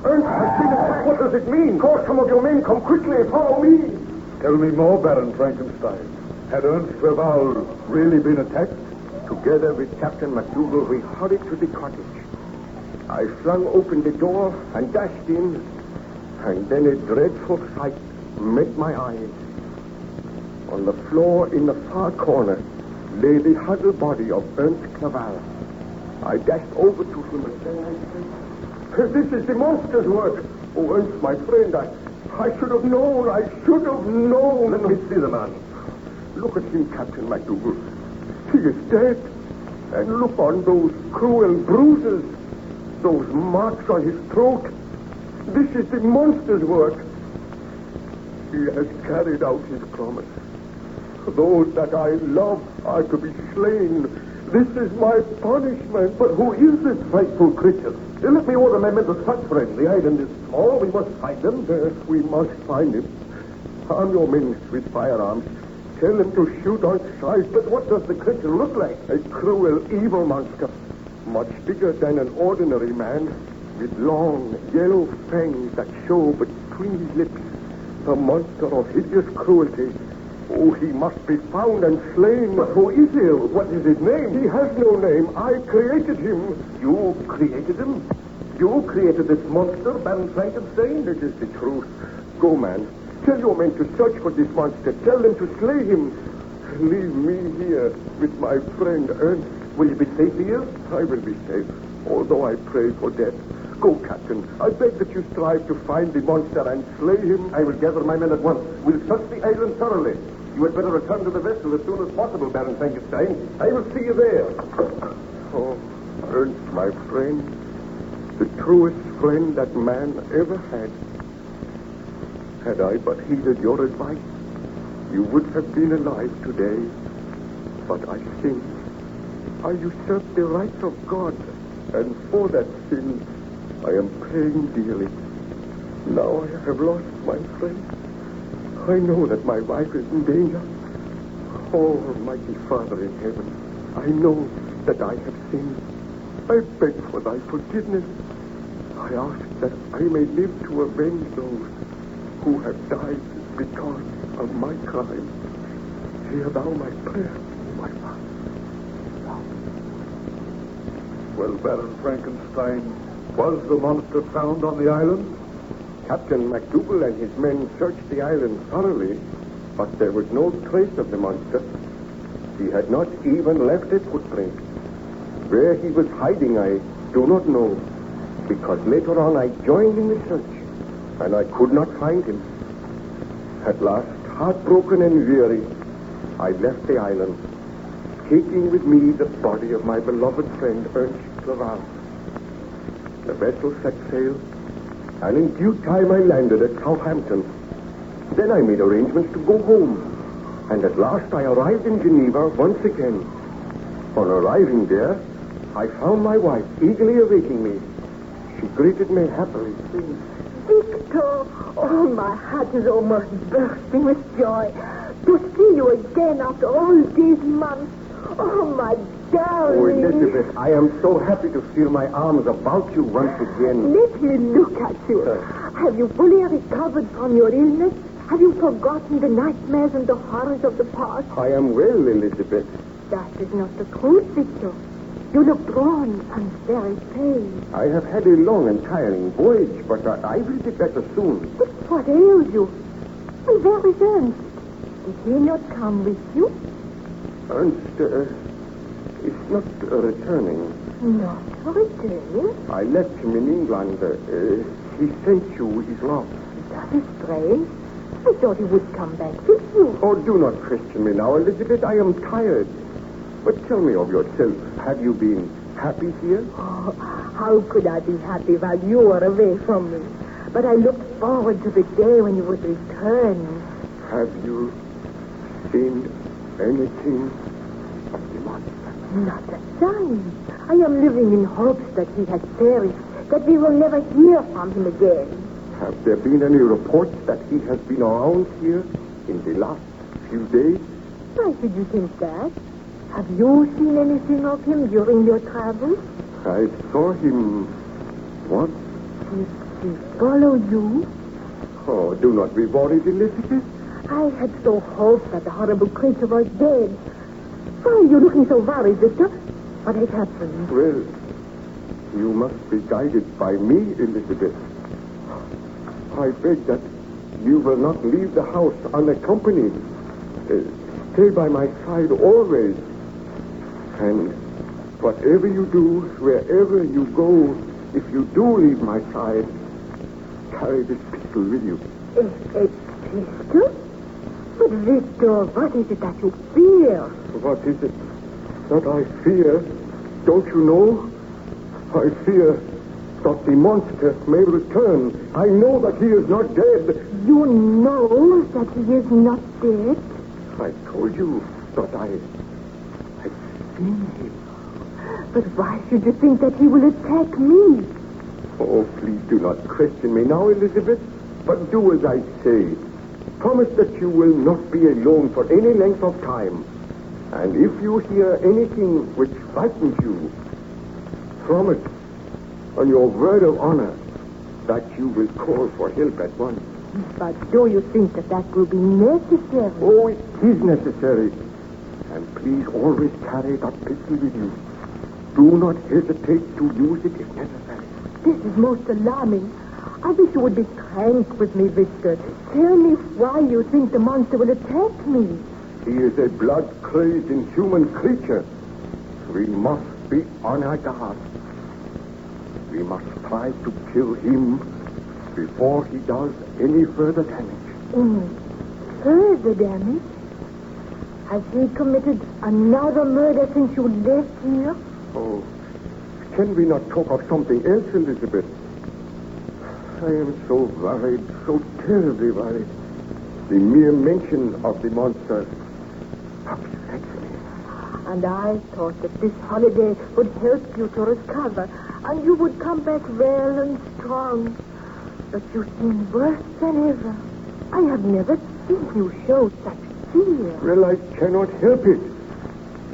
Ernst, I see the... What does it mean? Call some of your men. Come quickly. Follow me. Tell me more, Baron Frankenstein. Had Ernst Clerval really been attacked? Together with Captain MacDougall, we hurried to the cottage. I flung open the door and dashed in, and then a dreadful sight met my eyes. On the floor in the far corner lay the huddled body of Ernst Clerval. I dashed over to him and said, "This is the monster's work. Oh, Ernst, my friend, I should have known. I should have known." Let me see the man. Look at him, Captain MacDougall. He is dead. And look on those cruel bruises, those marks on his throat. This is the monster's work. He has carried out his promise. Those that I love are to be slain. This is my punishment. But who is this frightful creature? Let me order my men to search for him. The island is small. We must find him. Yes, we must find him. Arm your men with firearms. Tell them to shoot on sight. But what does the creature look like? A cruel, evil monster. Much bigger than an ordinary man. With long, yellow fangs that show between his lips. A monster of hideous cruelty. Oh, he must be found and slain. But who is he? What is his name? He has no name. I created him. You created him? You created this monster, Baron Frankenstein? It is the truth. Go, man. Tell your men to search for this monster. Tell them to slay him. Leave me here with my friend Ernst. Will you be safe here? I will be safe, although I pray for death. go, Captain. I beg that you strive to find the monster and slay him. I will gather my men at once. We'll search the island thoroughly. You had better return to the vessel as soon as possible, Baron Frankenstein. I will see you there. Oh, Ernst, my friend, the truest friend that man ever had. Had I but heeded your advice, you would have been alive today. But I sinned. I usurped the rights of God, and for that sin, I am paying dearly. Now I have lost my friend. I know that my wife is in danger. Oh, Almighty Father in heaven, I know that I have sinned. I beg for thy forgiveness. I ask that I may live to avenge those who have died because of my crime. Hear thou my prayer, my Father. Well, Baron Frankenstein, was the monster found on the island? Captain MacDougall and his men searched the island thoroughly, but there was no trace of the monster. He had not even left a footprint. Where he was hiding, I do not know, because later on I joined in the search, and I could not find him. At last, heartbroken and weary, I left the island, taking with me the body of my beloved friend Ernst Clerval. The vessel set sail, and in due time I landed at Southampton. Then I made arrangements to go home, and at last I arrived in Geneva once again. On arriving there, I found my wife eagerly awaiting me. She greeted me happily. Victor! Oh, my heart is almost bursting with joy to see you again after all these months. Oh, my darling. Oh, Elizabeth, I am so happy to feel my arms about you once again. Let me look at you. Have you fully recovered from your illness? Have you forgotten the nightmares and the horrors of the past? I am well, Elizabeth. That is not the truth, Victor. You look drawn and very pale. I have had a long and tiring voyage, but I will be better soon. But what ails you? And where is Ernst? Did he not come with you? Ernst is not returning. Not returning? I left him in England. He sent you his love. That is strange. I thought he would come back with you. Oh, do not question me now, Elizabeth. I am tired. But tell me of yourself. Have you been happy here? Oh, how could I be happy while you were away from me? But I looked forward to the day when you would return. Have you seen anything of the monster? Not a sign. I am living in hopes that he has perished, that we will never hear from him again. Have there been any reports that he has been around here in the last few days? Why should you think that? Have you seen anything of him during your travels? I saw him once. Did he follow you? Oh, do not be worried, Elizabeth. I had so hoped that the horrible creature was dead. Why are you looking so worried, Victor? What has happened? Well, you must be guided by me, Elizabeth. I beg that you will not leave the house unaccompanied. Stay by my side always. And whatever you do, wherever you go, if you do leave my side, carry this pistol with you. A pistol? But Victor, what is it that you fear? What is it that I fear? Don't you know? I fear that the monster may return. I know that he is not dead. You know that he is not dead? I told you that I've seen him. But why should you think that he will attack me? Oh, please do not question me now, Elizabeth, but do as I say. Promise that you will not be alone for any length of time. And if you hear anything which frightens you, promise on your word of honor that you will call for help at once. But do you think that will be necessary? Oh, it is necessary. And please always carry that pistol with you. Do not hesitate to use it if necessary. This is most alarming. I wish you would be frank with me, Victor. Tell me why you think the monster will attack me. He is a blood-crazed, inhuman creature. We must be on our guard. We must try to kill him before he does any further damage. Further damage? Has he committed another murder since you left here? Oh, can we not talk of something else, Elizabeth? I am so worried, so terribly worried. The mere mention of the monster upsets me. And I thought that this holiday would help you to recover, and you would come back well and strong. But you seem worse than ever. I have never seen you show such fear. Well, I cannot help it.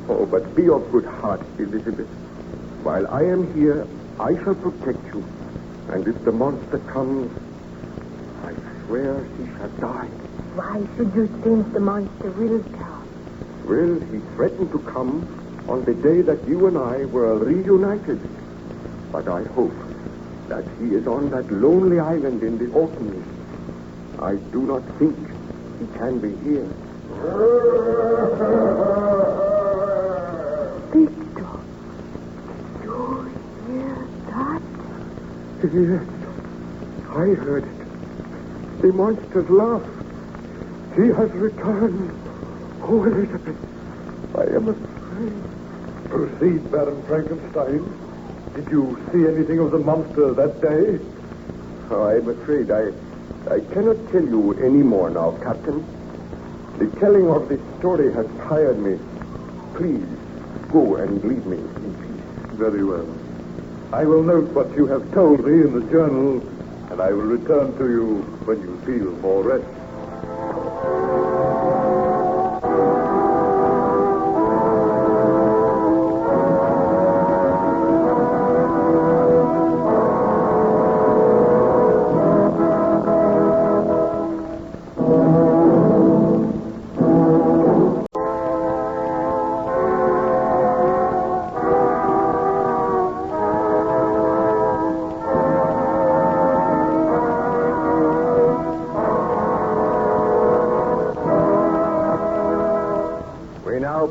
Oh, but be of good heart, Elizabeth. While I am here, I shall protect you. And if the monster comes, I swear he shall die. Why should you think the monster will come? Well, he threatened to come on the day that you and I were reunited. But I hope that he is on that lonely island in the autumn mist. I do not think he can be here. Victor, you hear that? Yes, I heard it. The monster's laugh. He has returned. Oh, Elizabeth, I am afraid. Proceed, Baron Frankenstein. Did you see anything of the monster that day? Oh, I'm afraid I cannot tell you any more now, Captain. The telling of this story has tired me. Please, go and leave me in peace. Very well. I will note what you have told me in the journal, and I will return to you when you feel more rest.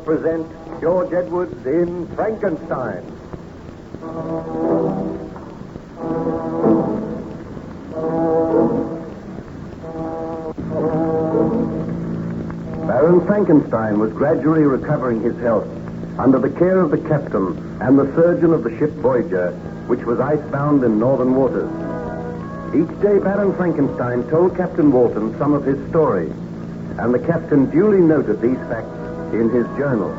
Present George Edwards in Frankenstein. Baron Frankenstein was gradually recovering his health under the care of the captain and the surgeon of the ship Voyager, which was icebound in northern waters. Each day, Baron Frankenstein told Captain Walton some of his story, and the captain duly noted these facts in his journal.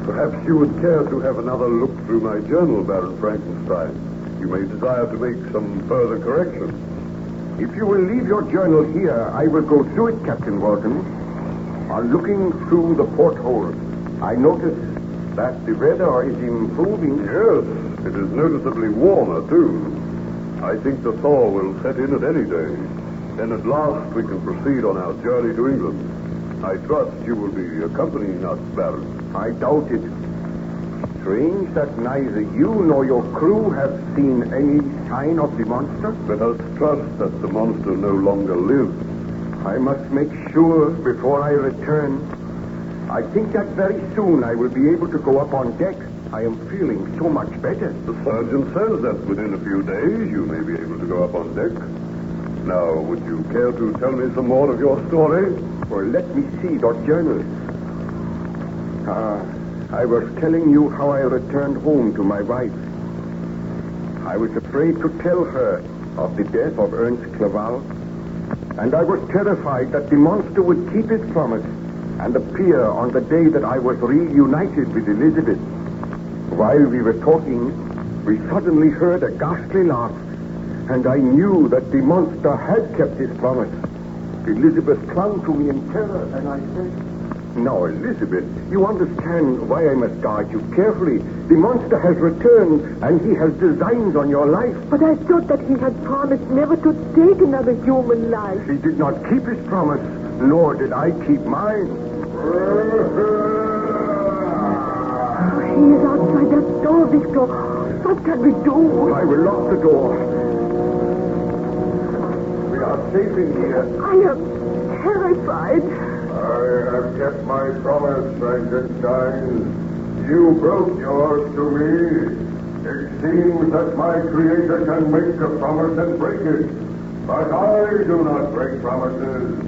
Perhaps you would care to have another look through my journal, Baron Frankenstein. You may desire to make some further corrections. If you will leave your journal here, I will go through it, Captain Walton. On looking through the porthole, I notice that the weather is improving. Yes, it is noticeably warmer, too. I think the thaw will set in at any day. Then at last we can proceed on our journey to England. I trust you will be accompanying us, Baron. I doubt it. Strange that neither you nor your crew have seen any sign of the monster. Let us trust that the monster no longer lives. I must make sure before I return. I think that very soon I will be able to go up on deck. I am feeling so much better. The surgeon says that within a few days you may be able to go up on deck. Now, would you care to tell me some more of your story? Well, let me see your journal. I was telling you how I returned home to my wife. I was afraid to tell her of the death of Ernst Clerval, and I was terrified that the monster would keep his promise and appear on the day that I was reunited with Elizabeth. While we were talking, we suddenly heard a ghastly laugh, and I knew that the monster had kept his promise. Elizabeth clung to me in terror, and I said, "Now, Elizabeth, you understand why I must guard you carefully. The monster has returned, and he has designs on your life." But I thought that he had promised never to take another human life. He did not keep his promise, nor did I keep mine. He is outside that door, Victor. What can we do? I will lock the door. We are safe in here. I am terrified. I have kept my promise, Frankenstein. You broke yours to me. It seems that my creator can make a promise and break it. But I do not break promises.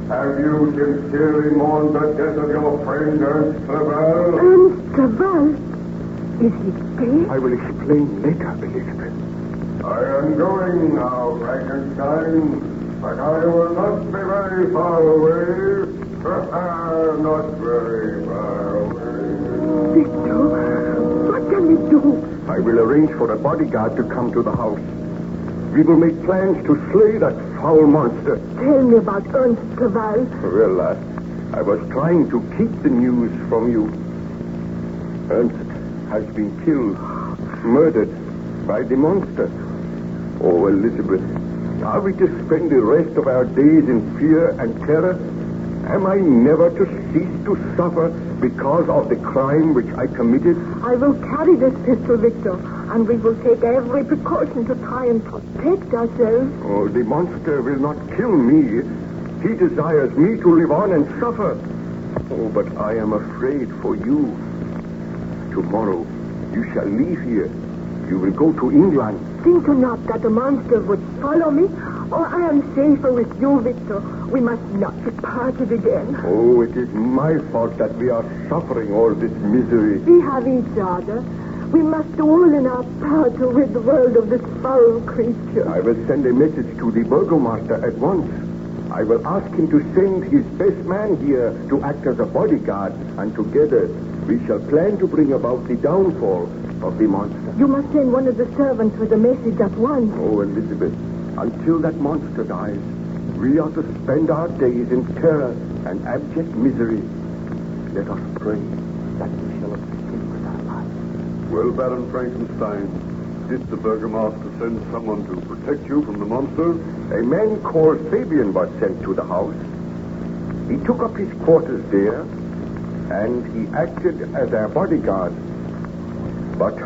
Have you sincerely mourned the death of your friend Ernst Clerval? Ernst Clerval? Is he dead? I will explain later, Elizabeth. I am going now, Frankenstein, but I will not be very far away. Not very far away. Victor, what can we do? I will arrange for a bodyguard to come to the house. We will make plans to slay that foul monster. Tell me about Ernst Clerval. Well, I was trying to keep the news from you. Ernst has been killed, murdered by the monster. Oh, Elizabeth, are we to spend the rest of our days in fear and terror? Am I never to cease to suffer because of the crime which I committed? I will carry this pistol, Victor, and we will take every precaution to try and protect ourselves. Oh, the monster will not kill me. He desires me to live on and suffer. Oh, but I am afraid for you. Tomorrow, you shall leave here. You will go to England. Think not that the monster would follow me, or I am safer with you, Victor. We must not be parted again. Oh, it is my fault that we are suffering all this misery. We have each other. We must do all in our power to rid the world of this foul creature. I will send a message to the burgomaster at once. I will ask him to send his best man here to act as a bodyguard, and together we shall plan to bring about the downfall of the monster. You must send one of the servants with a message at once. Oh, Elizabeth, until that monster dies, we are to spend our days in terror and abject misery. Let us pray that we shall escape with our lives. Well, Baron Frankenstein, did the burgomaster send someone to protect you from the monster? A man called Fabian was sent to the house. He took up his quarters there, and he acted as our bodyguard. But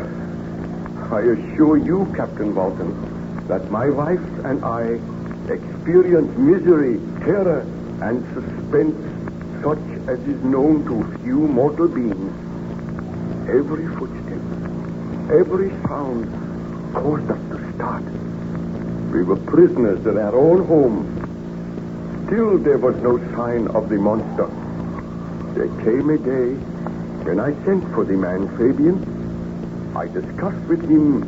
I assure you, Captain Walton, that my wife and I experienced misery, terror, and suspense such as is known to few mortal beings. Every footstep, every sound caused us to start. We were prisoners in our own home. Still there was no sign of the monster. There came a day when I sent for the man Fabian. I discussed with him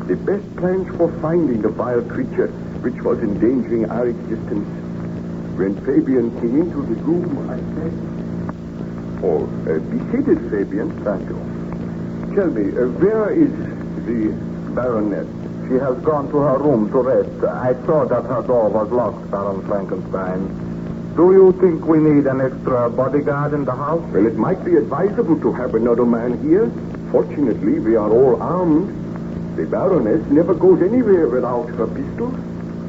the best plans for finding the vile creature which was endangering our existence. When Fabian came into the room, I said, be seated, Fabian. Thank you. Tell me, where is the Baroness? She has gone to her room to rest. I saw that her door was locked, Baron Frankenstein. Do you think we need an extra bodyguard in the house? Well, it might be advisable to have another man here. Fortunately, we are all armed. The Baroness never goes anywhere without her pistols,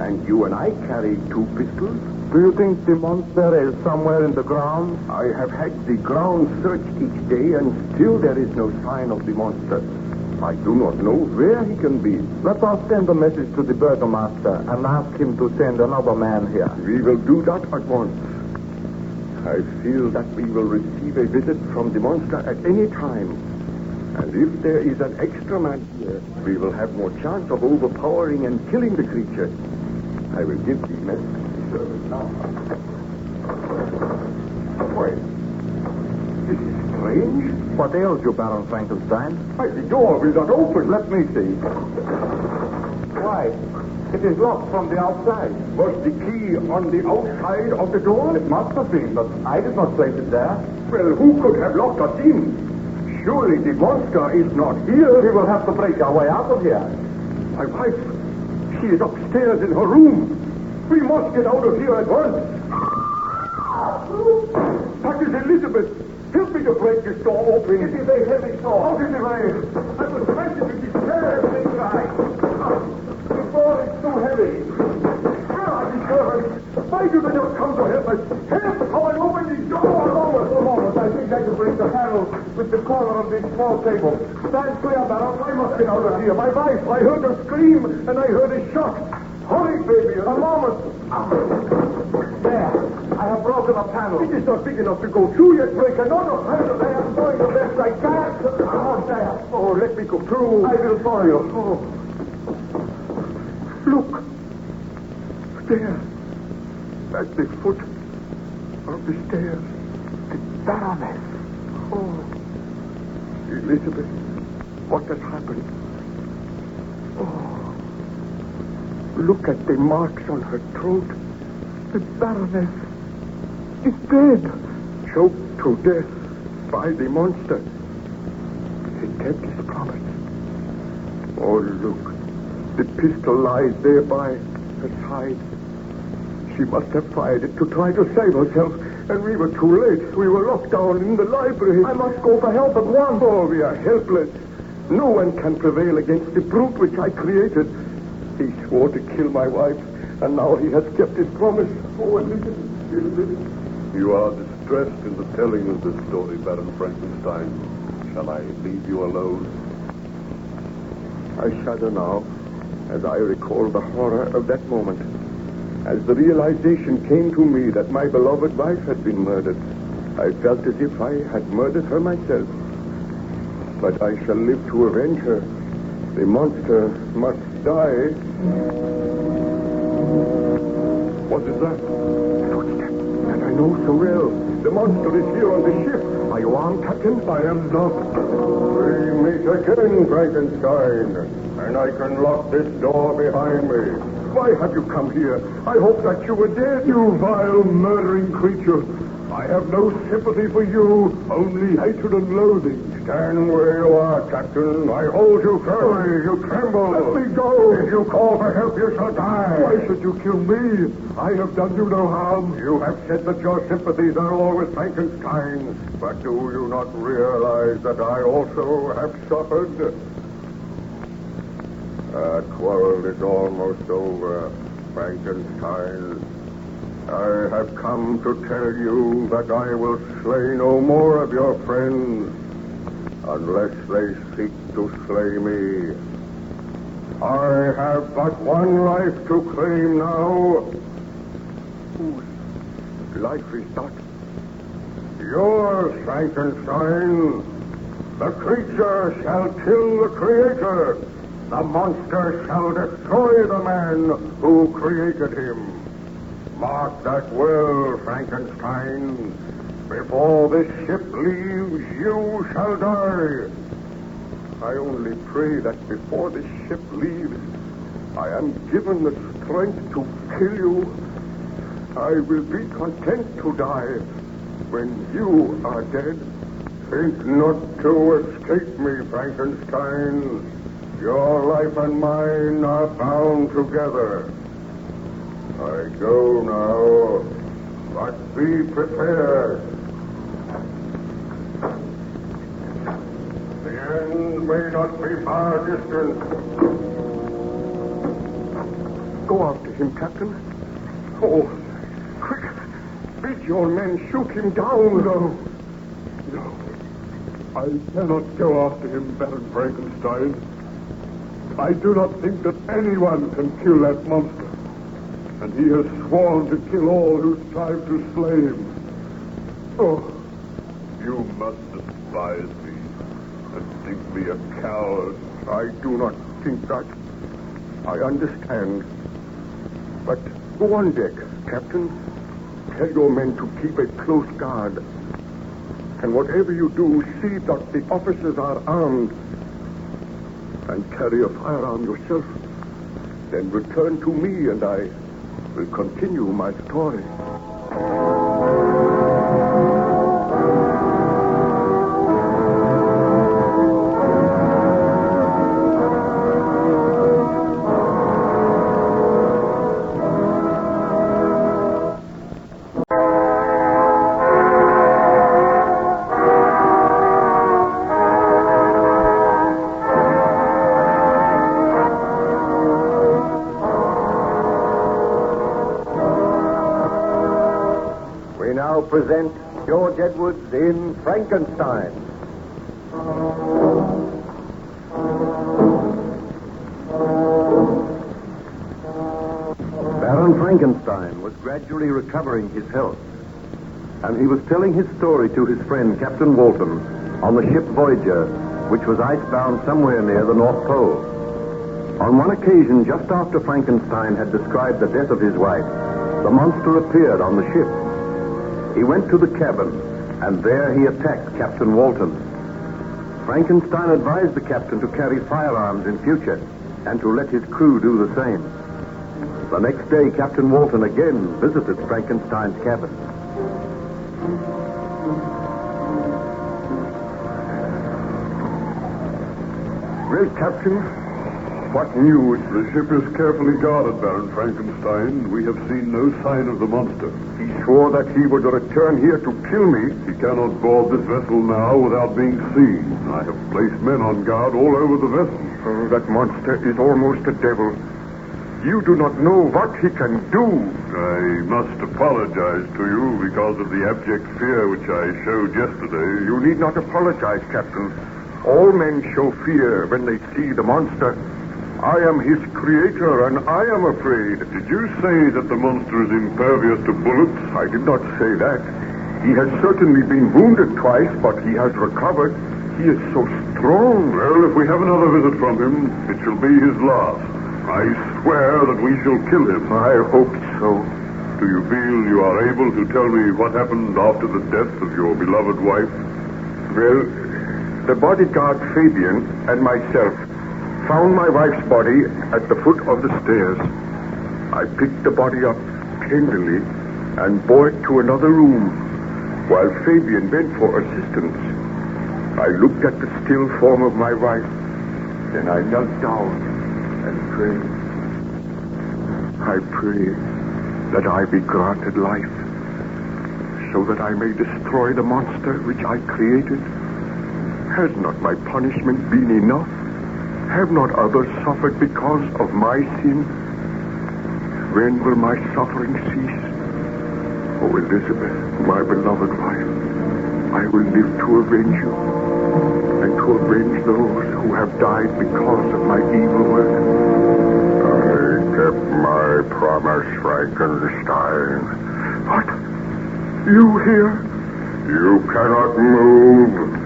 and you and I carry 2 pistols. Do you think the monster is somewhere in the ground? I have had the ground searched each day, and still there is no sign of the monster. I do not know where he can be. Let us send a message to the burgomaster and ask him to send another man here. We will do that at once. I feel that we will receive a visit from the monster at any time. And if there is an extra man here, we will have more chance of overpowering and killing the creature. I will give the message to the servant now. Wait. This is strange. What ails you, Baron Frankenstein? Why, the door will not open. Let me see. Why? It is locked from the outside. Was the key on the outside of the door? It must have been, but I did not place it there. Well, who could have locked us in? Surely the monster is not here. We will have to break our way out of here. My wife, she is upstairs in her room. We must get out of here at once. That is Elizabeth. Help me to break this door open. It is a heavy door. How did it rain? I was frightened to despair. Everything right. The door is too heavy. Where are the servants? Why do they not come to help us? Help! Come and open the door! A moment. I think I can break the handle with the corner of this small table. Stand clear, Baron. I must get out of here. My wife, I heard her scream, and I heard a shot. Hurry, baby. A moment. There. I have broken a panel. It is not big enough to go through yet, Breaker. No. I am doing the best I can. There. Oh, let me go through. I will follow you. Oh. Look. There. At the foot of the stairs. The Baroness. Oh. Elizabeth, what has happened? Oh. Look at the marks on her throat. The Baroness is dead. Choked to death by the monster. He kept his promise. Oh, look. The pistol lies there by her side. She must have fired it to try to save herself. And we were too late. We were locked down in the library. I must go for help at once. Oh, we are helpless. No one can prevail against the brute which I created. He swore to kill my wife, and now he has kept his promise. Oh, Elizabeth. You are distressed in the telling of this story, Baron Frankenstein. Shall I leave you alone? I shudder now as I recall the horror of that moment. As the realization came to me that my beloved wife had been murdered, I felt as if I had murdered her myself. But I shall live to avenge her. The monster must die. What is that? Footstep that I know so well. The monster is here on the ship. Are you armed, Captain? I am not. We meet again, Frankenstein. And I can lock this door behind me. Why have you come here? I hoped that you were dead. You vile, murdering creature. I have no sympathy for you, only hatred and loathing. Stand where you are, Captain. I hold you firmly. You tremble. Let me go. If you call for help, you shall die. Why should you kill me? I have done you no harm. You have said that your sympathies are all with Frankenstein. But do you not realize that I also have suffered? Our quarrel is almost over, Frankenstein. I have come to tell you that I will slay no more of your friends unless they seek to slay me. I have but one life to claim now. Whose life is that? Yours, Frankenstein. The creature shall kill the creator. The monster shall destroy the man who created him. Mark that well, Frankenstein. Before this ship leaves, you shall die. I only pray that before this ship leaves, I am given the strength to kill you. I will be content to die when you are dead. Think not to escape me, Frankenstein. Your life and mine are bound together. I go now, but be prepared. The end may not be far distant. Go after him, Captain. Oh, quick. Bid your men shoot him down. No. I cannot go after him, Baron Frankenstein. I do not think that anyone can kill that monster. And he has sworn to kill all who strive to slay him. Oh, you must despise me and think me a coward. I do not think that. I understand. But go on deck, Captain. Tell your men to keep a close guard. And whatever you do, see that the officers are armed. And carry a firearm yourself. Then return to me and I will continue my story. Present George Edwards in Frankenstein. Baron Frankenstein was gradually recovering his health. And he was telling his story to his friend, Captain Walton, on the ship Voyager, which was icebound somewhere near the North Pole. On one occasion, just after Frankenstein had described the death of his wife, the monster appeared on the ship. He went to the cabin, and there he attacked Captain Walton. Frankenstein advised the captain to carry firearms in future, and to let his crew do the same. The next day, Captain Walton again visited Frankenstein's cabin. Well, Captain, what news? The ship is carefully guarded, Baron Frankenstein. We have seen no sign of the monster. He swore that he would return here to kill me. He cannot board this vessel now without being seen. I have placed men on guard all over the vessel. Oh, that monster is almost a devil. You do not know what he can do. I must apologize to you because of the abject fear which I showed yesterday. You need not apologize, Captain. All men show fear when they see the monster. I am his creator, and I am afraid. Did you say that the monster is impervious to bullets? I did not say that. He has certainly been wounded twice, but he has recovered. He is so strong. Well, if we have another visit from him, it shall be his last. I swear that we shall kill him. I hope so. Do you feel you are able to tell me what happened after the death of your beloved wife? Well, the bodyguard Fabian and myself found my wife's body at the foot of the stairs. I picked the body up tenderly and bore it to another room, while Fabian bent for assistance. I looked at the still form of my wife, then I knelt down and prayed. I pray that I be granted life, so that I may destroy the monster which I created. Has not my punishment been enough? Have not others suffered because of my sin? When will my suffering cease? Oh, Elizabeth, my beloved wife, I will live to avenge you, and to avenge those who have died because of my evil work. I kept my promise, Frankenstein. What? You here? You cannot move.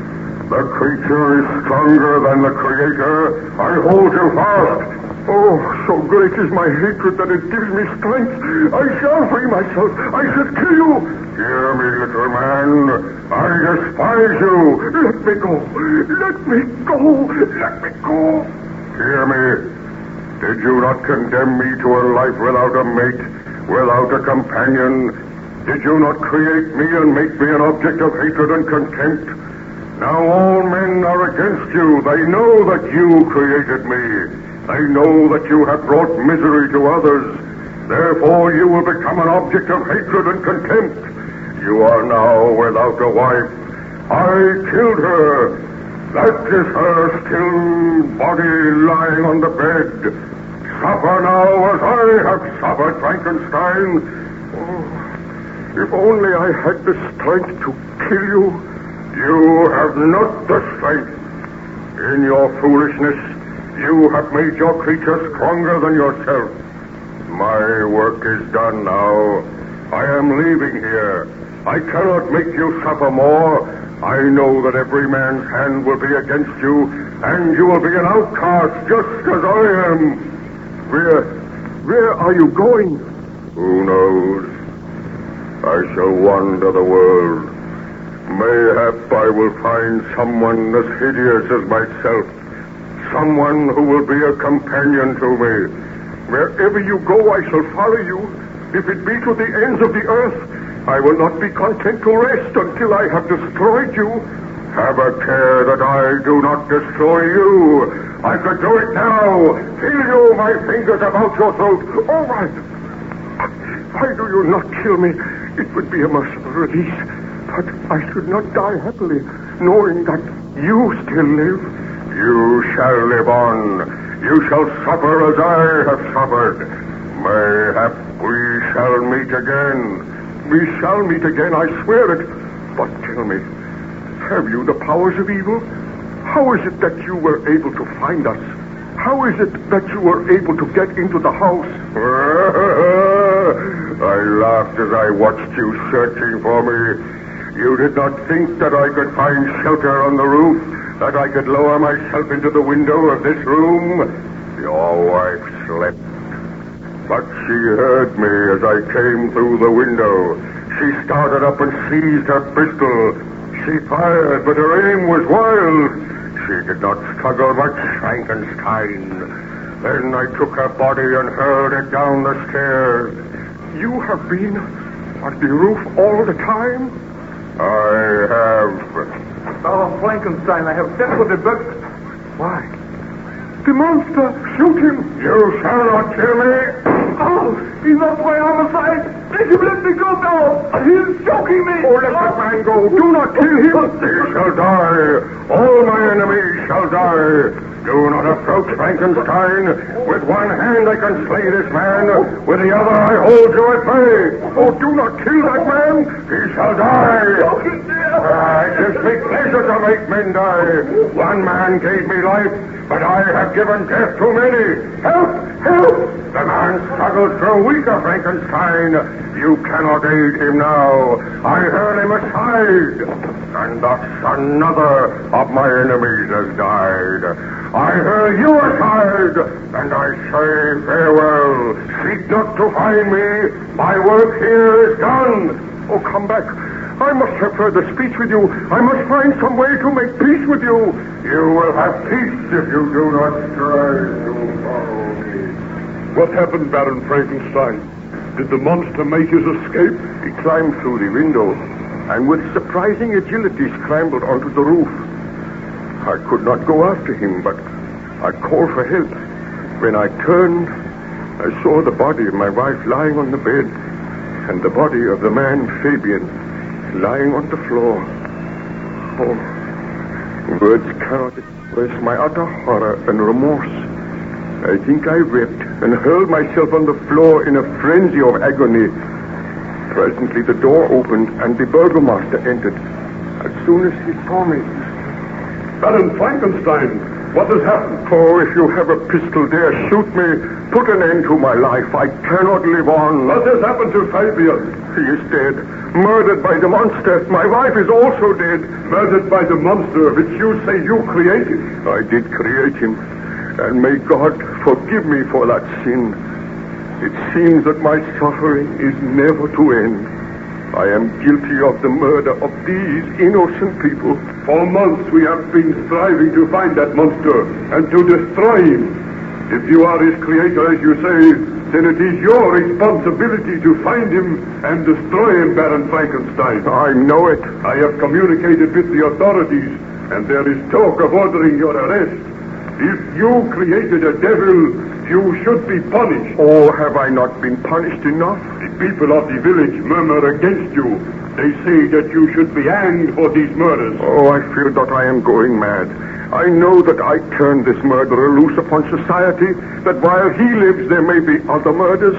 The creature is stronger than the creator. I hold you fast. Oh, so great is my hatred that it gives me strength. I shall free myself. I shall kill you. Hear me, little man. I despise you. Let me go. Let me go. Let me go. Hear me. Did you not condemn me to a life without a mate, without a companion? Did you not create me and make me an object of hatred and contempt? Now all men are against you. They know that you created me. They know that you have brought misery to others. Therefore you will become an object of hatred and contempt. You are now without a wife. I killed her. That is her still body lying on the bed. Suffer now as I have suffered, Frankenstein. Oh, if only I had the strength to kill you. You have not the strength. In your foolishness, you have made your creature stronger than yourself. My work is done now. I am leaving here. I cannot make you suffer more. I know that every man's hand will be against you, and you will be an outcast just as I am. Where are you going? Who knows? I shall wander the world. Mayhap I will find someone as hideous as myself. Someone who will be a companion to me. Wherever you go, I shall follow you. If it be to the ends of the earth, I will not be content to rest until I have destroyed you. Have a care that I do not destroy you. I could do it now. Feel you, my fingers about your throat. All right. Why do you not kill me? It would be a merciful release. But I should not die happily, knowing that you still live. You shall live on. You shall suffer as I have suffered. Mayhap we shall meet again. We shall meet again, I swear it. But tell me, have you the powers of evil? How is it that you were able to find us? How is it that you were able to get into the house? I laughed as I watched you searching for me. You did not think that I could find shelter on the roof, that I could lower myself into the window of this room. Your wife slept. But she heard me as I came through the window. She started up and seized her pistol. She fired, but her aim was wild. She did not struggle much, Frankenstein. Then I took her body and hurled it down the stairs. You have been on the roof all the time? I have. Oh, Frankenstein, I have sent for the but why? The monster! Shoot him! You shall not kill me! Oh, he's not my homicide! Let him let me go now! He's choking me! Oh, let that man go! Do not kill him! He shall die! All my enemies shall die! Do not approach Frankenstein! With one hand I can slay this man, with the other I hold you at bay! Oh, do not kill that man! He shall die! It gives me pleasure to make men die! One man gave me life, but I have given death to many! Help! Help! The man struggles through weaker, Frankenstein. You cannot aid him now. I hurl him aside. And thus another of my enemies has died. I hurl you aside, and I say farewell. Seek not to find me. My work here is done. Oh, come back. I must have further speech with you. I must find some way to make peace with you. You will have peace if you do not strive to follow me. What happened, Baron Frankenstein? Did the monster make his escape? He climbed through the window and with surprising agility scrambled onto the roof. I could not go after him, but I called for help. When I turned, I saw the body of my wife lying on the bed and the body of the man, Fabian, lying on the floor. Oh, words cannot express my utter horror and remorse. I think I wept and hurled myself on the floor in a frenzy of agony. Presently the door opened and the burgomaster entered. As soon as he saw me... Baron Frankenstein, what has happened? Oh, if you have a pistol, dare shoot me. Put an end to my life. I cannot live on. What has happened to Fabian? He is dead. Murdered by the monster. My wife is also dead. Murdered by the monster which you say you created. I did create him. And may God forgive me for that sin. It seems that my suffering is never to end. I am guilty of the murder of these innocent people. For months we have been striving to find that monster and to destroy him. If you are his creator, as you say, then it is your responsibility to find him and destroy him, Baron Frankenstein. I know it. I have communicated with the authorities, and there is talk of ordering your arrest. If you created a devil, you should be punished. Oh, have I not been punished enough? The people of the village murmur against you. They say that you should be hanged for these murders. Oh, I feel that I am going mad. I know that I turned this murderer loose upon society, that while he lives there may be other murders.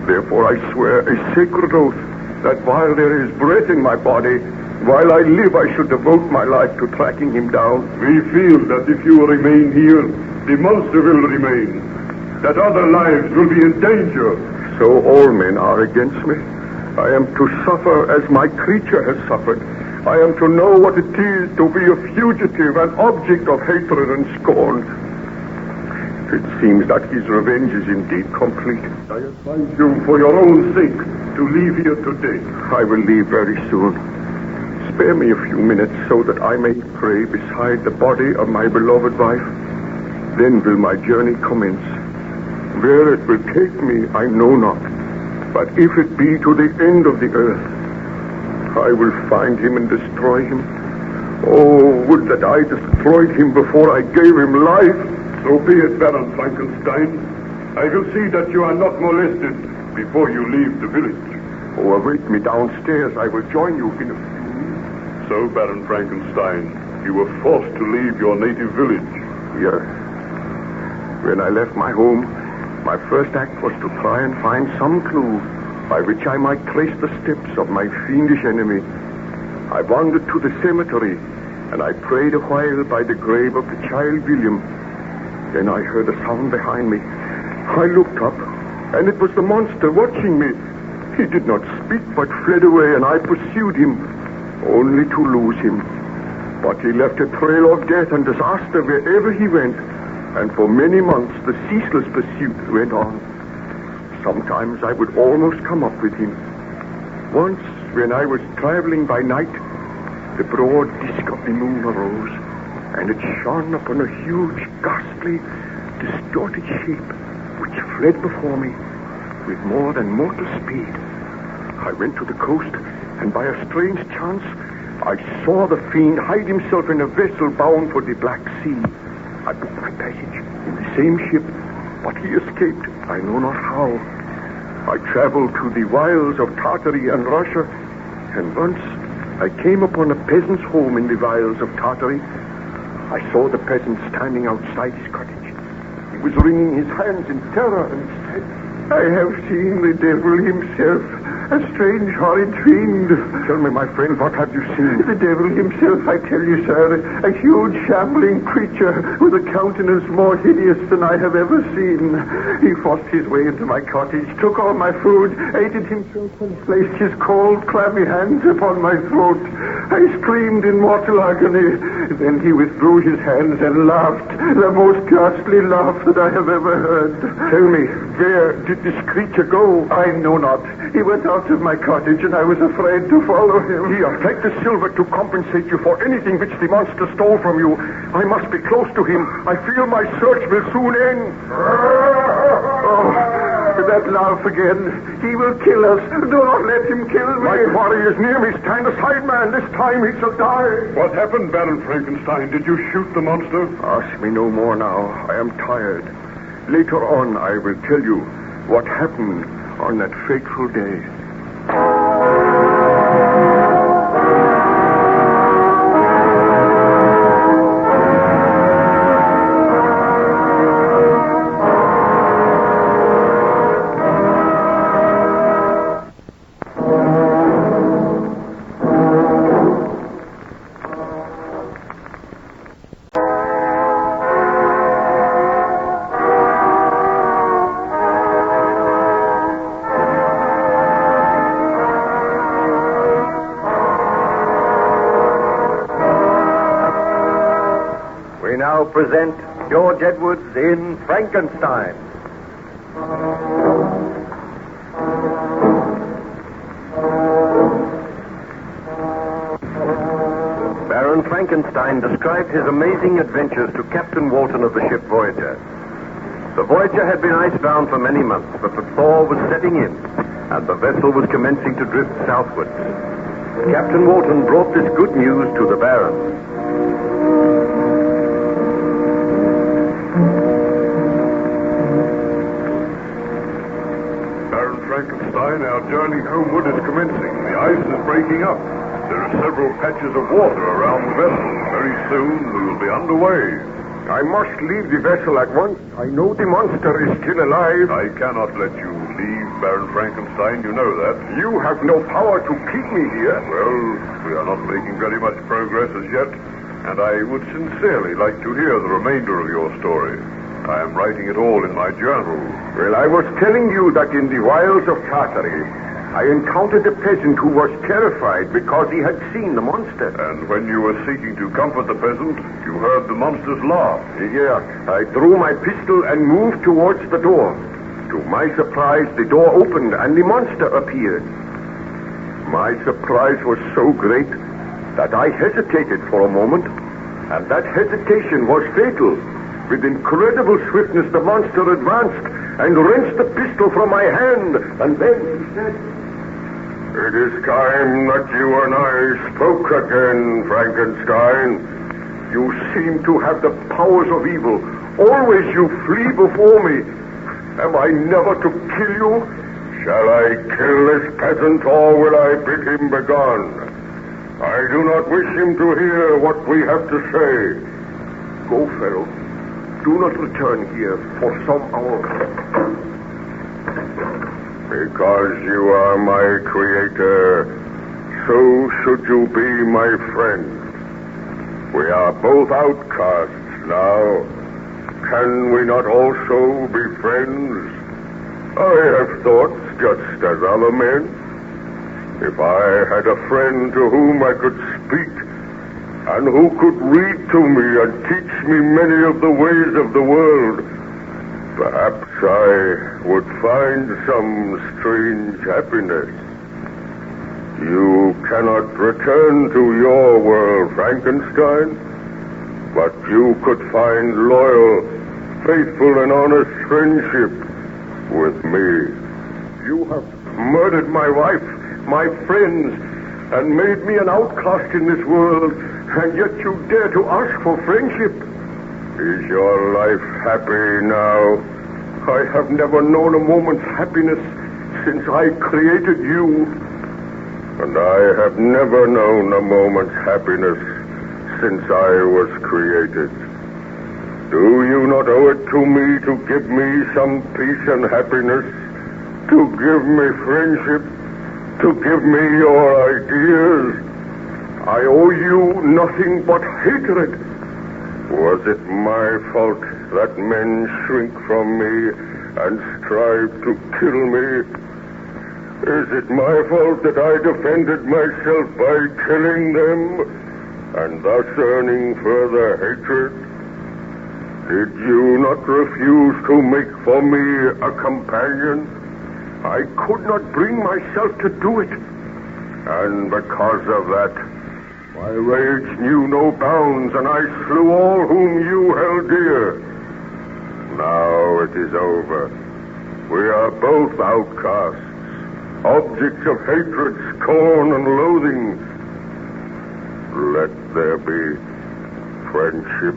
Therefore I swear a sacred oath that while there is breath in my body, while I live I shall devote my life to tracking him down. We feel that if you remain here, the monster will remain, that other lives will be in danger. So all men are against me. I am to suffer as my creature has suffered. I am to know what it is to be a fugitive, an object of hatred and scorn. It seems that his revenge is indeed complete. I advise you, for your own sake, to leave here today. I will leave very soon. Spare me a few minutes so that I may pray beside the body of my beloved wife. Then will my journey commence. Where it will take me, I know not. But if it be to the end of the earth, I will find him and destroy him. Oh, would that I destroyed him before I gave him life. So be it, Baron Frankenstein. I will see that you are not molested before you leave the village. Oh, await me downstairs. I will join you in a few minutes. So, Baron Frankenstein, you were forced to leave your native village. Yes. When I left my home, my first act was to try and find some clue by which I might trace the steps of my fiendish enemy. I wandered to the cemetery, and I prayed a while by the grave of the child William. Then I heard a sound behind me. I looked up, and it was the monster watching me, He did not speak, but fled away, and I pursued him, only to lose him. But he left a trail of death and disaster wherever he went, and for many months the ceaseless pursuit went on. Sometimes I would almost come up with him. Once, when I was traveling by night, the broad disk of the moon arose, and it shone upon a huge, ghastly, distorted shape which fled before me with more than mortal speed. I went to the coast, and by a strange chance, I saw the fiend hide himself in a vessel bound for the Black Sea. I booked my passage in the same ship, but he escaped, I know not how. I traveled to the wilds of Tartary and Russia, and once I came upon a peasant's home in the wilds of Tartary. I saw the peasant standing outside his cottage. He was wringing his hands in terror and said, "I have seen the devil himself, a strange, horrid fiend." Tell me, my friend, what have you seen? The devil himself, I tell you, sir. A huge, shambling creature with a countenance more hideous than I have ever seen. He forced his way into my cottage, took all my food, ate it himself, and placed his cold, clammy hands upon my throat. I screamed in mortal agony. Then he withdrew his hands and laughed, the most ghastly laugh that I have ever heard. Tell me, where did this creature go? I know not. He went out of my cottage, and I was afraid to follow him. Here, take the silver to compensate you for anything which the monster stole from you. I must be close to him. I feel my search will soon end. Oh, that laugh again. He will kill us. Do not let him kill me. My quarry is near me. Stand aside, man. This time he shall die. What happened, Baron Frankenstein? Did you shoot the monster? Ask me no more now. I am tired. Later on, I will tell you what happened on that fateful day. Present George Edwards in Frankenstein. Baron Frankenstein described his amazing adventures to Captain Walton of the ship Voyager. The Voyager had been icebound for many months, but the thaw was setting in, and the vessel was commencing to drift southwards. Captain Walton brought this good news to the Baron. Frankenstein, our journey homeward is commencing. The ice is breaking up. There are several patches of water around the vessel. Very soon we will be underway. I must leave the vessel at once. I know the monster is still alive. I cannot let you leave, Baron Frankenstein. You know that. You have no power to keep me here. Well, we are not making very much progress as yet, and I would sincerely like to hear the remainder of your story. I am writing it all in my journal. Well, I was telling you that in the wilds of Tartary, I encountered a peasant who was terrified because he had seen the monster. And when you were seeking to comfort the peasant, you heard the monster's laugh. Yeah, I drew my pistol and moved towards the door. To my surprise, the door opened and the monster appeared. My surprise was so great that I hesitated for a moment, and that hesitation was fatal. With incredible swiftness, the monster advanced and wrenched the pistol from my hand. And then he said, "It is time that you and I spoke again, Frankenstein. You seem to have the powers of evil. Always you flee before me. Am I never to kill you? Shall I kill this peasant, or will I bid him begone? I do not wish him to hear what we have to say. Go, fellow. Do not return here for some hours." Because you are my creator, so should you be my friend. We are both outcasts now. Can we not also be friends? I have thoughts just as other men. If I had a friend to whom I could speak, and who could read to me and teach me many of the ways of the world, perhaps I would find some strange happiness. You cannot return to your world, Frankenstein, but you could find loyal, faithful, and honest friendship with me. You have murdered my wife, my friends, and made me an outcast in this world, and yet you dare to ask for friendship. Is your life happy now? I have never known a moment's happiness since I created you. And I have never known a moment's happiness since I was created. Do you not owe it to me to give me some peace and happiness? To give me friendship? To give me your ideas? I owe you nothing but hatred. Was it my fault that men shrink from me and strive to kill me? Is it my fault that I defended myself by killing them and thus earning further hatred? Did you not refuse to make for me a companion? I could not bring myself to do it. And because of that, my rage knew no bounds, and I slew all whom you held dear. Now it is over. We are both outcasts, objects of hatred, scorn, and loathing. Let there be friendship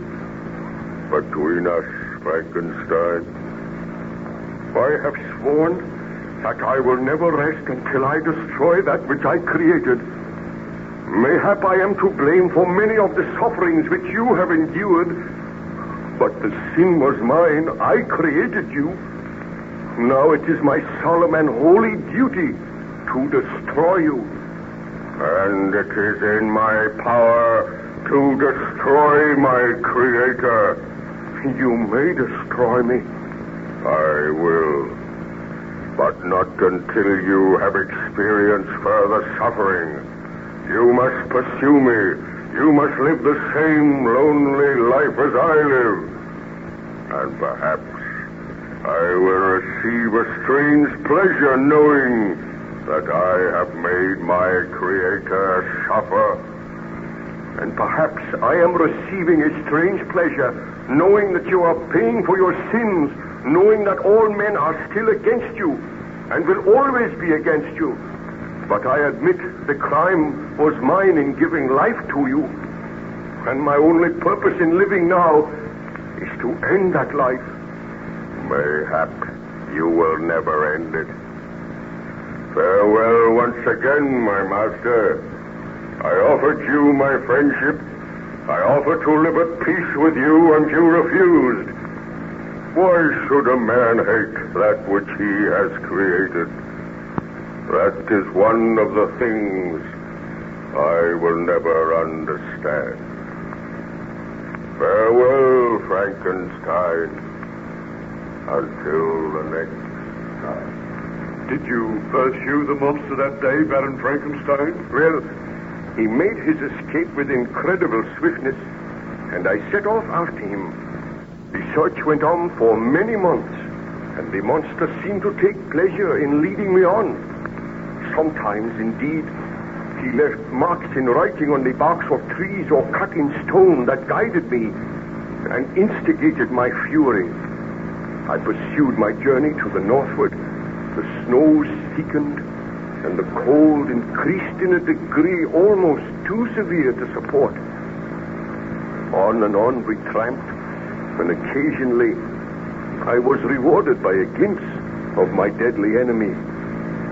between us, Frankenstein. I have sworn that I will never rest until I destroy that which I created. Mayhap I am to blame for many of the sufferings which you have endured, but the sin was mine. I created you. Now it is my solemn and holy duty to destroy you. And it is in my power to destroy my creator. You may destroy me. I will. But not until you have experienced further suffering. You must pursue me. You must live the same lonely life as I live. And perhaps I will receive a strange pleasure knowing that I have made my Creator suffer. And perhaps I am receiving a strange pleasure knowing that you are paying for your sins, knowing that all men are still against you and will always be against you. But I admit the crime was mine in giving life to you. And my only purpose in living now is to end that life. Mayhap you will never end it. Farewell once again, my master. I offered you my friendship. I offered to live at peace with you, and you refused. Why should a man hate that which he has created? That is one of the things I will never understand. Farewell, Frankenstein, until the next time. Did you pursue the monster that day, Baron Frankenstein? Well, he made his escape with incredible swiftness, and I set off after him. The search went on for many months, and the monster seemed to take pleasure in leading me on. Sometimes, indeed, he left marks in writing on the barks of trees or cut in stone that guided me and instigated my fury. I pursued my journey to the northward. The snows thickened, and the cold increased in a degree almost too severe to support. On and on we tramped, and occasionally I was rewarded by a glimpse of my deadly enemy.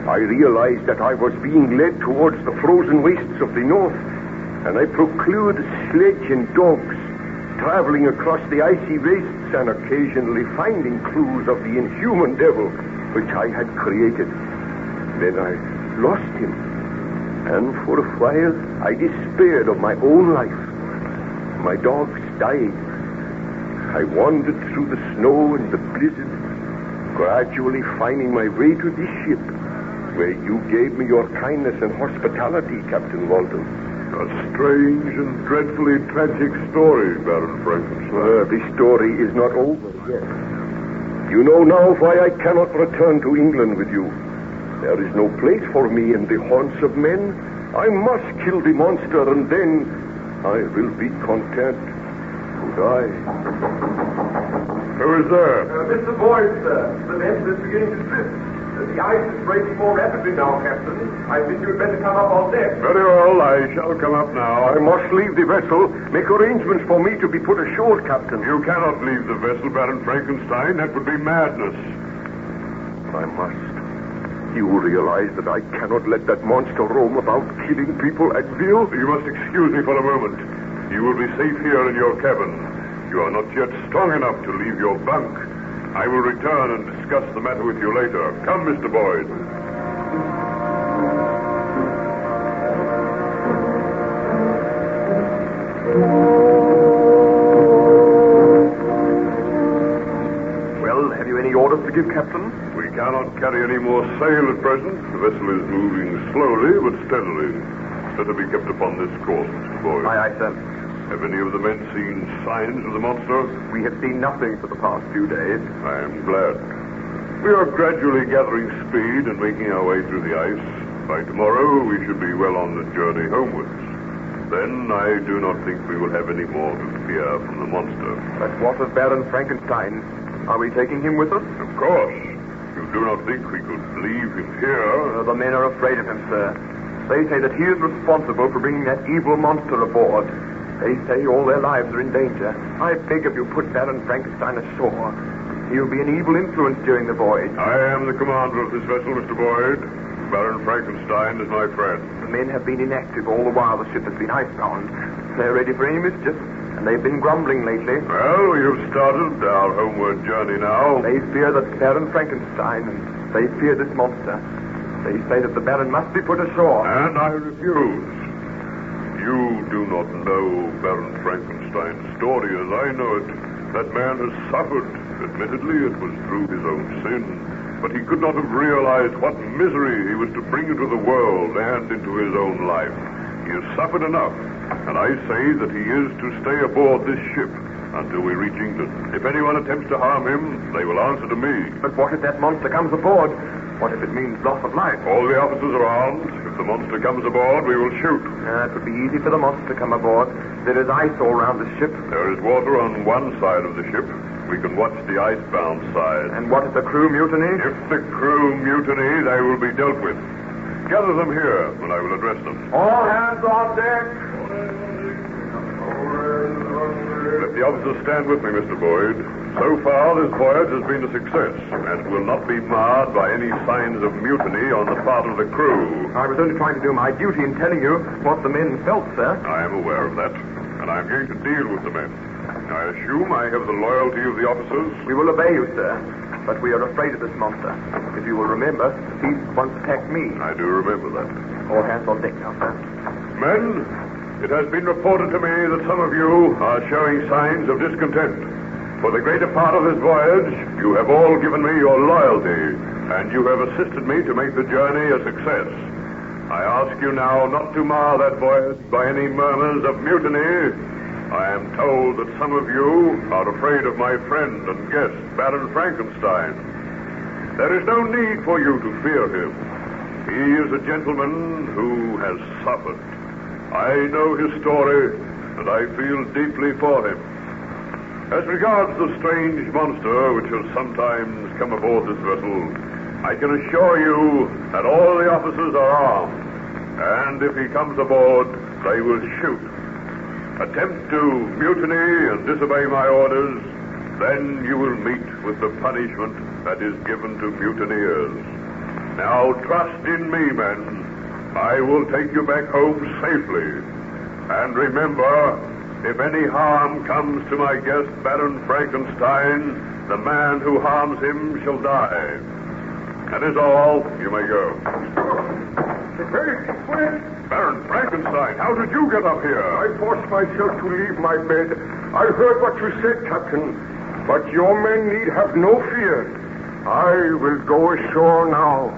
I realized that I was being led towards the frozen wastes of the north, and I procured sledge and dogs, traveling across the icy wastes and occasionally finding clues of the inhuman devil which I had created. Then I lost him, and for a while I despaired of my own life. My dogs died. I wandered through the snow and the blizzard, gradually finding my way to this ship, where you gave me your kindness and hospitality, Captain Walton. A strange and dreadfully tragic story, Baron Frankenstein. This story is not over yet. You know now why I cannot return to England with you. There is no place for me in the haunts of men. I must kill the monster, and then I will be content to die. Who is there? Mr. Boyd, sir. The vessel is beginning to drift. The ice is breaking more rapidly now, Captain. I think you'd better come up on deck. Very well, I shall come up now. I must leave the vessel. Make arrangements for me to be put ashore, Captain. You cannot leave the vessel, Baron Frankenstein. That would be madness. I must. You realize that I cannot let that monster roam about killing people at will? You must excuse me for a moment. You will be safe here in your cabin. You are not yet strong enough to leave your bunk. I will return and discuss the matter with you later. Come, Mr. Boyd. Well, have you any orders to give, Captain? We cannot carry any more sail at present. The vessel is moving slowly but steadily. Let her be kept upon this course, Mr. Boyd. Aye, sir. Have any of the men seen signs of the monster? We have seen nothing for the past few days. I am glad. We are gradually gathering speed and making our way through the ice. By tomorrow, we should be well on the journey homewards. Then I do not think we will have any more to fear from the monster. But what of Baron Frankenstein? Are we taking him with us? Of course. You do not think we could leave him here? The men are afraid of him, sir. They say that he is responsible for bringing that evil monster aboard. They say all their lives are in danger. I beg of you, put Baron Frankenstein ashore. He'll be an evil influence during the voyage. I am the commander of this vessel, Mr. Boyd. Baron Frankenstein is my friend. The men have been inactive all the while the ship has been icebound. They're ready for any mischief, and they've been grumbling lately. Well, we have started our homeward journey now. They fear that Baron Frankenstein, and they fear this monster. They say that the Baron must be put ashore. And I refuse. You do not know Baron Frankenstein's story as I know it. That man has suffered. Admittedly, it was through his own sin. But he could not have realized what misery he was to bring into the world and into his own life. He has suffered enough. And I say that he is to stay aboard this ship until we reach England. If anyone attempts to harm him, they will answer to me. But what if that monster comes aboard? What if it means loss of life? All the officers are armed. If the monster comes aboard, we will shoot. It would be easy for the monster to come aboard. There is ice all around the ship. There is water on one side of the ship. We can watch the icebound side. And what if the crew mutiny? If the crew mutiny, they will be dealt with. Gather them here, and I will address them. All hands on deck. Let the officers stand with me, Mr. Boyd. So far, this voyage has been a success, and will not be marred by any signs of mutiny on the part of the crew. I was only trying to do my duty in telling you what the men felt, sir. I am aware of that, and I am going to deal with the men. I assume I have the loyalty of the officers. We will obey you, sir, but we are afraid of this monster. If you will remember, he once attacked me. I do remember that. All hands on deck now, sir. Men, it has been reported to me that some of you are showing signs of discontent. For the greater part of this voyage, you have all given me your loyalty, and you have assisted me to make the journey a success. I ask you now not to mar that voyage by any murmurs of mutiny. I am told that some of you are afraid of my friend and guest, Baron Frankenstein. There is no need for you to fear him. He is a gentleman who has suffered. I know his story, and I feel deeply for him. As regards the strange monster which has sometimes come aboard this vessel, I can assure you that all the officers are armed, and if he comes aboard, they will shoot. Attempt to mutiny and disobey my orders, then you will meet with the punishment that is given to mutineers. Now trust in me, men. I will take you back home safely. And remember, if any harm comes to my guest, Baron Frankenstein, the man who harms him shall die. That is all. You may go. Baron Frankenstein, how did you get up here? I forced myself to leave my bed. I heard what you said, Captain. But your men need have no fear. I will go ashore now.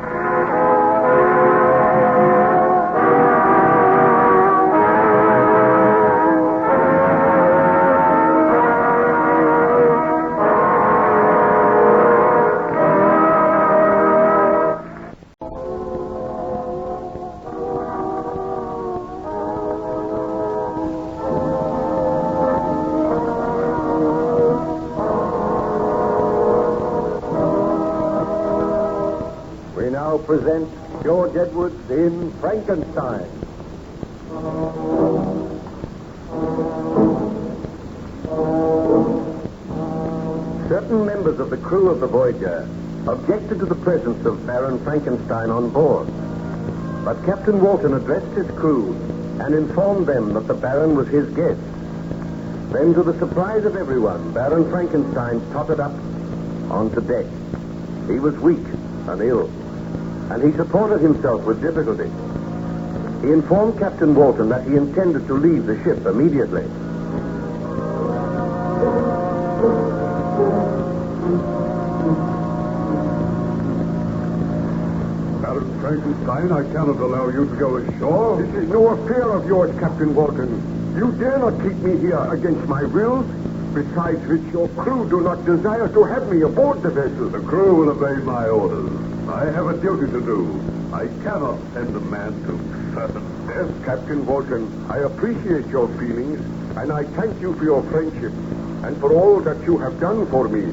We now present George Edwards in Frankenstein. Certain members of the crew of the Voyager objected to the presence of Baron Frankenstein on board. But Captain Walton addressed his crew and informed them that the Baron was his guest. Then, to the surprise of everyone, Baron Frankenstein tottered up onto deck. He was weak and ill, and he supported himself with difficulty. He informed Captain Walton that he intended to leave the ship immediately. Baron Frankenstein, I cannot allow you to go ashore. This is no affair of yours, Captain Walton. You dare not keep me here against my will. Besides which, your crew do not desire to have me aboard the vessel. The crew will obey my orders. I have a duty to do. I cannot send a man to certain death. Captain Walton, I appreciate your feelings, and I thank you for your friendship and for all that you have done for me.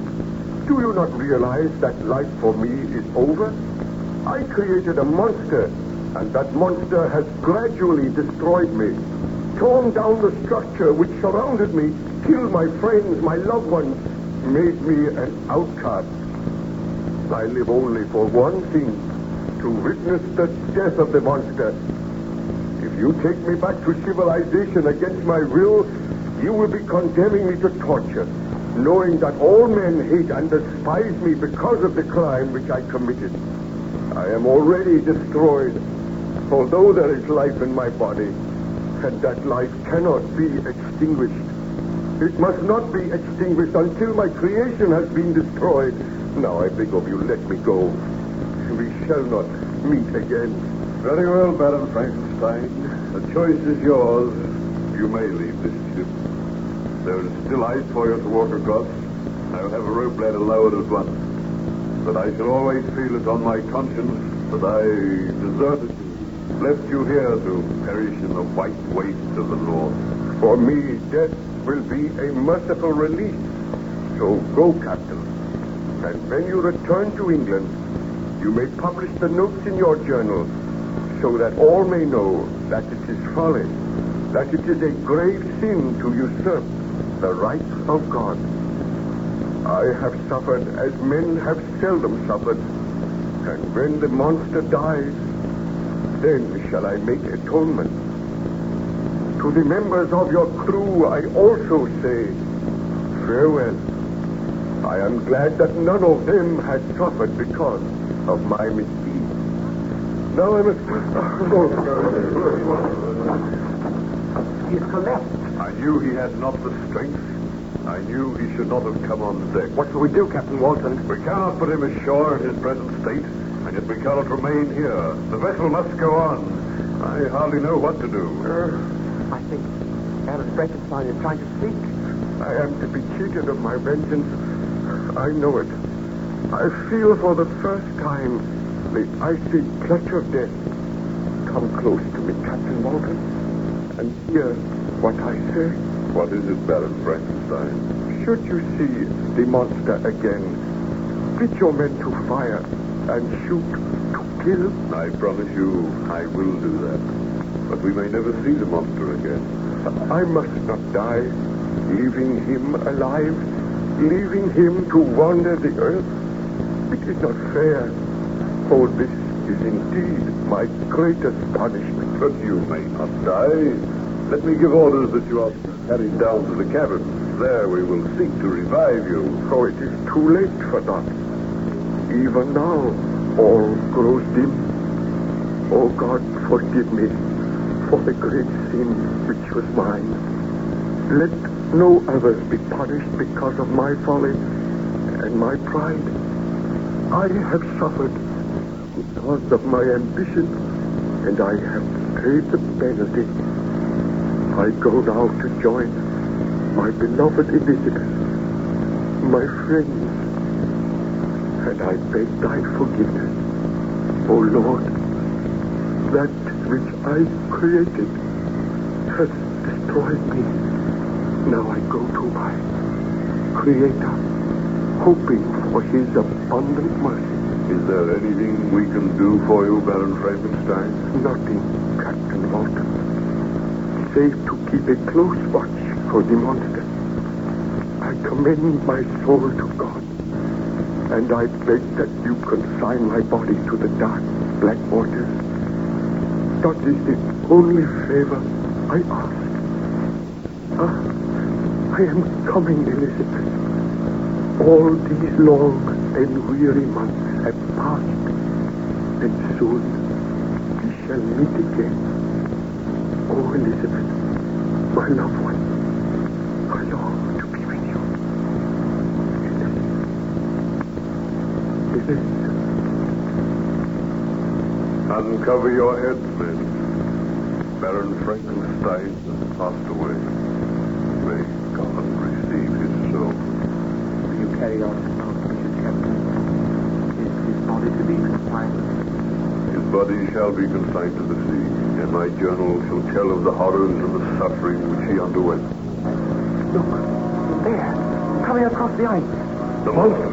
Do you not realize that life for me is over? I created a monster, and that monster has gradually destroyed me, torn down the structure which surrounded me, killed my friends, my loved ones, made me an outcast. I live only for one thing, to witness the death of the monster. If you take me back to civilization against my will, you will be condemning me to torture, knowing that all men hate and despise me because of the crime which I committed. I am already destroyed, although there is life in my body, and that life cannot be extinguished. It must not be extinguished until my creation has been destroyed. Now, I beg of you, let me go. We shall not meet again. Very well, Baron Frankenstein. The choice is yours. You may leave this ship. There is still ice for you to walk across. I'll have a rope ladder lowered at once. But I shall always feel it on my conscience that I deserted you, left you here to perish in the white waste of the North. For me, death will be a merciful release. So go, Captain. And when you return to England, you may publish the notes in your journal so that all may know that it is folly, that it is a grave sin to usurp the rights of God. I have suffered as men have seldom suffered, and when the monster dies, then shall I make atonement. To the members of your crew, I also say farewell. I am glad that none of them has suffered because of my misdeeds. Now I must... He's collapsed. I knew he had not the strength. I knew he should not have come on deck. What shall we do, Captain Walton? We cannot put him ashore in his present state, and yet we cannot remain here. The vessel must go on. I hardly know what to do. I think Baron Frankenstein is trying to speak. I am to be cheated of my vengeance. I know it. I feel for the first time the icy clutch of death. Come close to me, Captain Walton, and hear what I say. What is it, Baron Frankenstein? Should you see the monster again, bid your men to fire and shoot to kill. I promise you I will do that. But we may never see the monster again. I must not die, leaving him alive, leaving him to wander the earth. It is not fair. Oh, this is indeed my greatest punishment. But you may not die. Let me give orders that you are carried down to the cabin. There we will seek to revive you. Oh, it is too late for that. Even now, all grows dim. Oh, God, forgive me for the great sin which was mine. Let no others be punished because of my folly and my pride. I have suffered because of my ambition, and I have paid the penalty. I go now to join my beloved Elizabeth, my friends, and I beg thy forgiveness. O Lord, that which I created has destroyed me. Now I go to my Creator, hoping for his abundant mercy. Is there anything we can do for you, Baron Frankenstein? Nothing, Captain Walton. Save to keep a close watch for the monster. I commend my soul to God, and I beg that you consign my body to the dark, black waters. That is the only favor I ask. I am coming, Elizabeth. All these long and weary months have passed, and soon we shall meet again. Oh, Elizabeth, my loved one, I long to be with you. Elizabeth. Uncover your heads, men. Baron Frankenstein has passed away. May God receive his soul. Will you carry on his auspicious Captain? Is his body to be consigned? His body shall be consigned to the sea, and my journal shall tell of the horrors and the suffering which he underwent. Look, there, coming across the ice. The monster!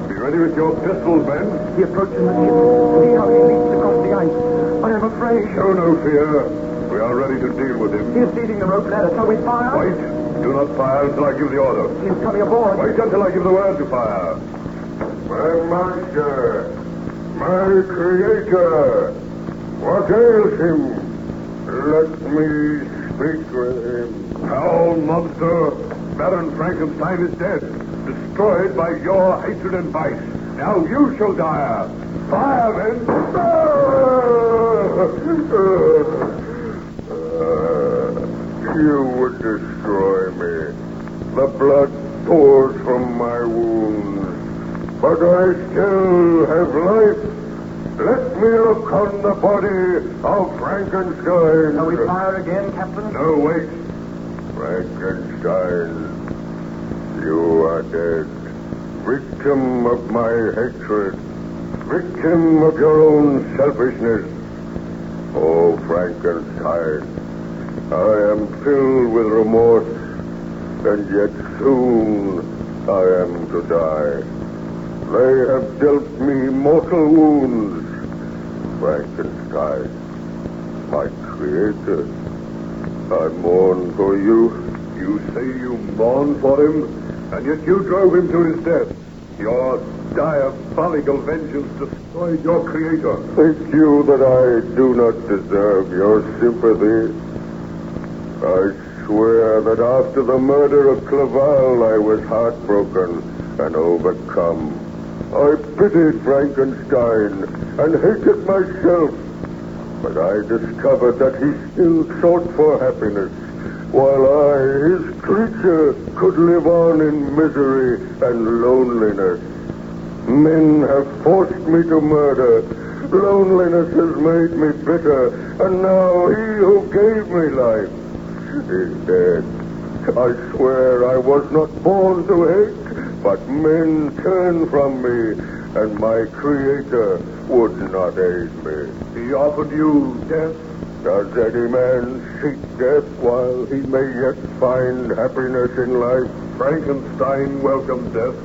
Be ready with your pistols, men. He approaches the ship. See how he leaps across the ice. I am afraid. Show no fear. We are ready to deal with him. He is leading the rope ladder. Shall we fire? Wait. Do not fire until I give the order. He is coming aboard. Wait until I give the word to fire. My master, my creator, what ails him? Let me speak with him. Foul monster! Baron Frankenstein is dead, destroyed by your hatred and vice. Now you shall die. Fire, men! You would destroy me. The blood pours from my wounds, but I still have life. Let me look on the body of Frankenstein. Shall we fire again, Captain? No, wait. Frankenstein, you are dead. Victim of my hatred. Victim of your own selfishness. Oh, Frankenstein, I am filled with remorse, and yet soon I am to die. They have dealt me mortal wounds. Frankenstein, my creator, I mourn for you. You say you mourn for him, and yet you drove him to his death. Your diabolical vengeance destroyed your creator. Think you that I do not deserve your sympathy? I swear that after the murder of Clerval, I was heartbroken and overcome. I pitied Frankenstein and hated myself, but I discovered that he still sought for happiness, while I, his creature, could live on in misery and loneliness. Men have forced me to murder. Loneliness has made me bitter, and now he who gave me life is dead. I swear I was not born to hate, but men turned from me, and my creator would not aid me. He offered you death. Does any man seek death while he may yet find happiness in life? Frankenstein welcomed death.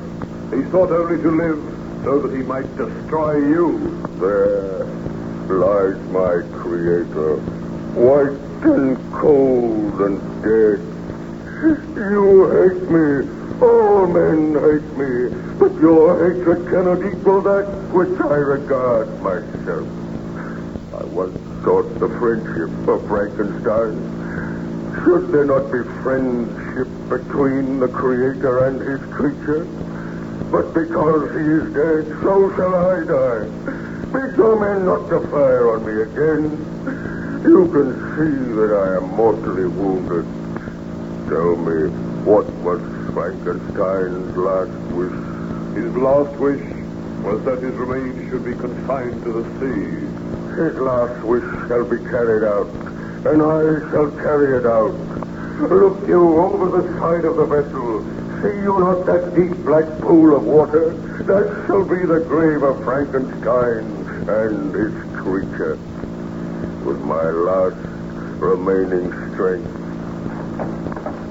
He sought only to live so that he might destroy you. There lies my creator, white and cold and dead. You hate me. All men hate me, but your hatred cannot equal that which I regard myself. I once sought the friendship of Frankenstein. Should there not be friendship between the creator and his creature? But because he is dead, so shall I die. Be so men not to fire on me again. You can see that I am mortally wounded. Tell me, what was Frankenstein's last wish? His last wish was that his remains should be confined to the sea. His last wish shall be carried out, and I shall carry it out. Look you over the side of the vessel. See you not that deep black pool of water? That shall be the grave of Frankenstein and his creature. With my last remaining strength,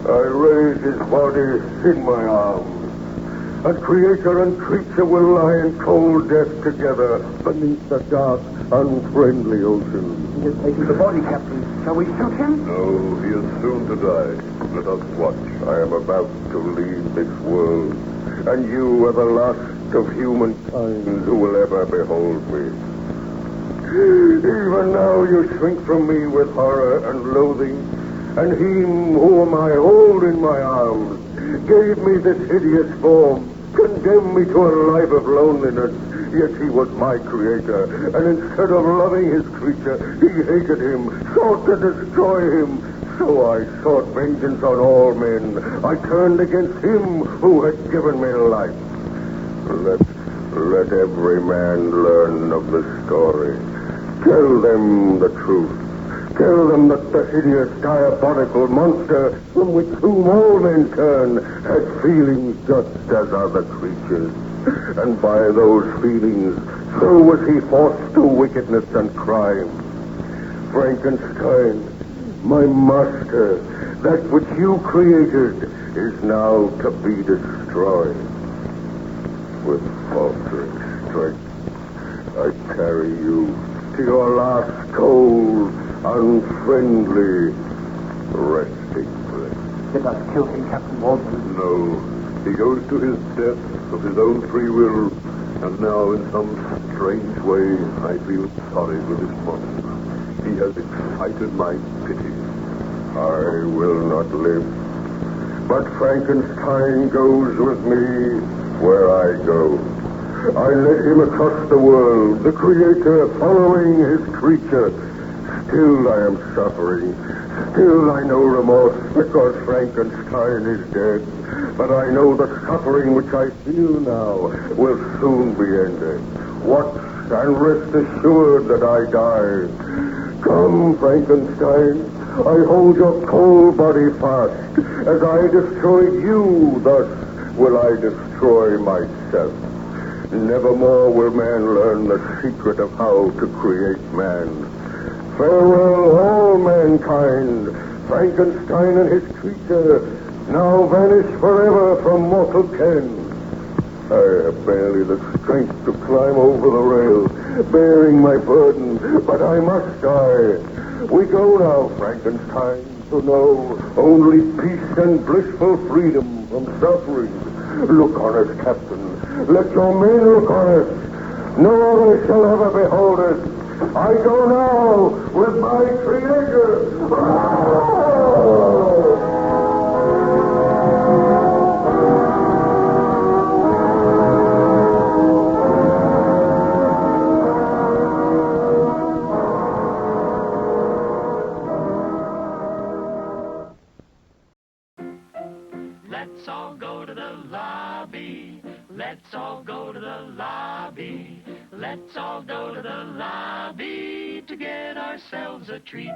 I raise his body in my arms. And creator and creature will lie in cold death together beneath the dark, unfriendly ocean. He is taking the body, Captain. Shall we shoot him? No, he is soon to die. Let us watch. I am about to leave this world, and you are the last of humankind who will ever behold me. Even now you shrink from me with horror and loathing, and him whom I hold in my arms gave me this hideous form, condemned me to a life of loneliness, yet he was my creator, and instead of loving his creature, he hated him, sought to destroy him. So I sought vengeance on all men. I turned against him who had given me life. Let every man learn of the story. Tell them the truth. Tell them that the hideous, diabolical monster from which whom all men turn had feelings just as other creatures. And by those feelings, so was he forced to wickedness and crime. Frankenstein, my master, that which you created, is now to be destroyed. With faltering strength, I carry you to your last cold, unfriendly resting place. Let us kill him, Captain Walton. No, he goes to his death of his own free will, and now in some strange way I feel sorry for this monster. He has excited my pity. I will not live, but Frankenstein goes with me where I go. I led him across the world, the creator following his creature. Still I am suffering. Still I know remorse because Frankenstein is dead. But I know the suffering which I feel now will soon be ended. Watch and rest assured that I die. Come, Frankenstein. I hold your cold body fast. As I destroyed you, thus will I destroy myself. Nevermore will man learn the secret of how to create man. Farewell, all mankind. Frankenstein and his creature now vanish forever from mortal ken. I have barely the strength to climb over the rail, bearing my burden, but I must die. We go now, Frankenstein, to know only peace and blissful freedom from suffering. Look on us, Captain. Let your men look on us. No other shall ever behold us. I go now with my Creator. Let's all go to the lobby. Let's all go to the lobby. Let's all go to the lobby to get ourselves a treat.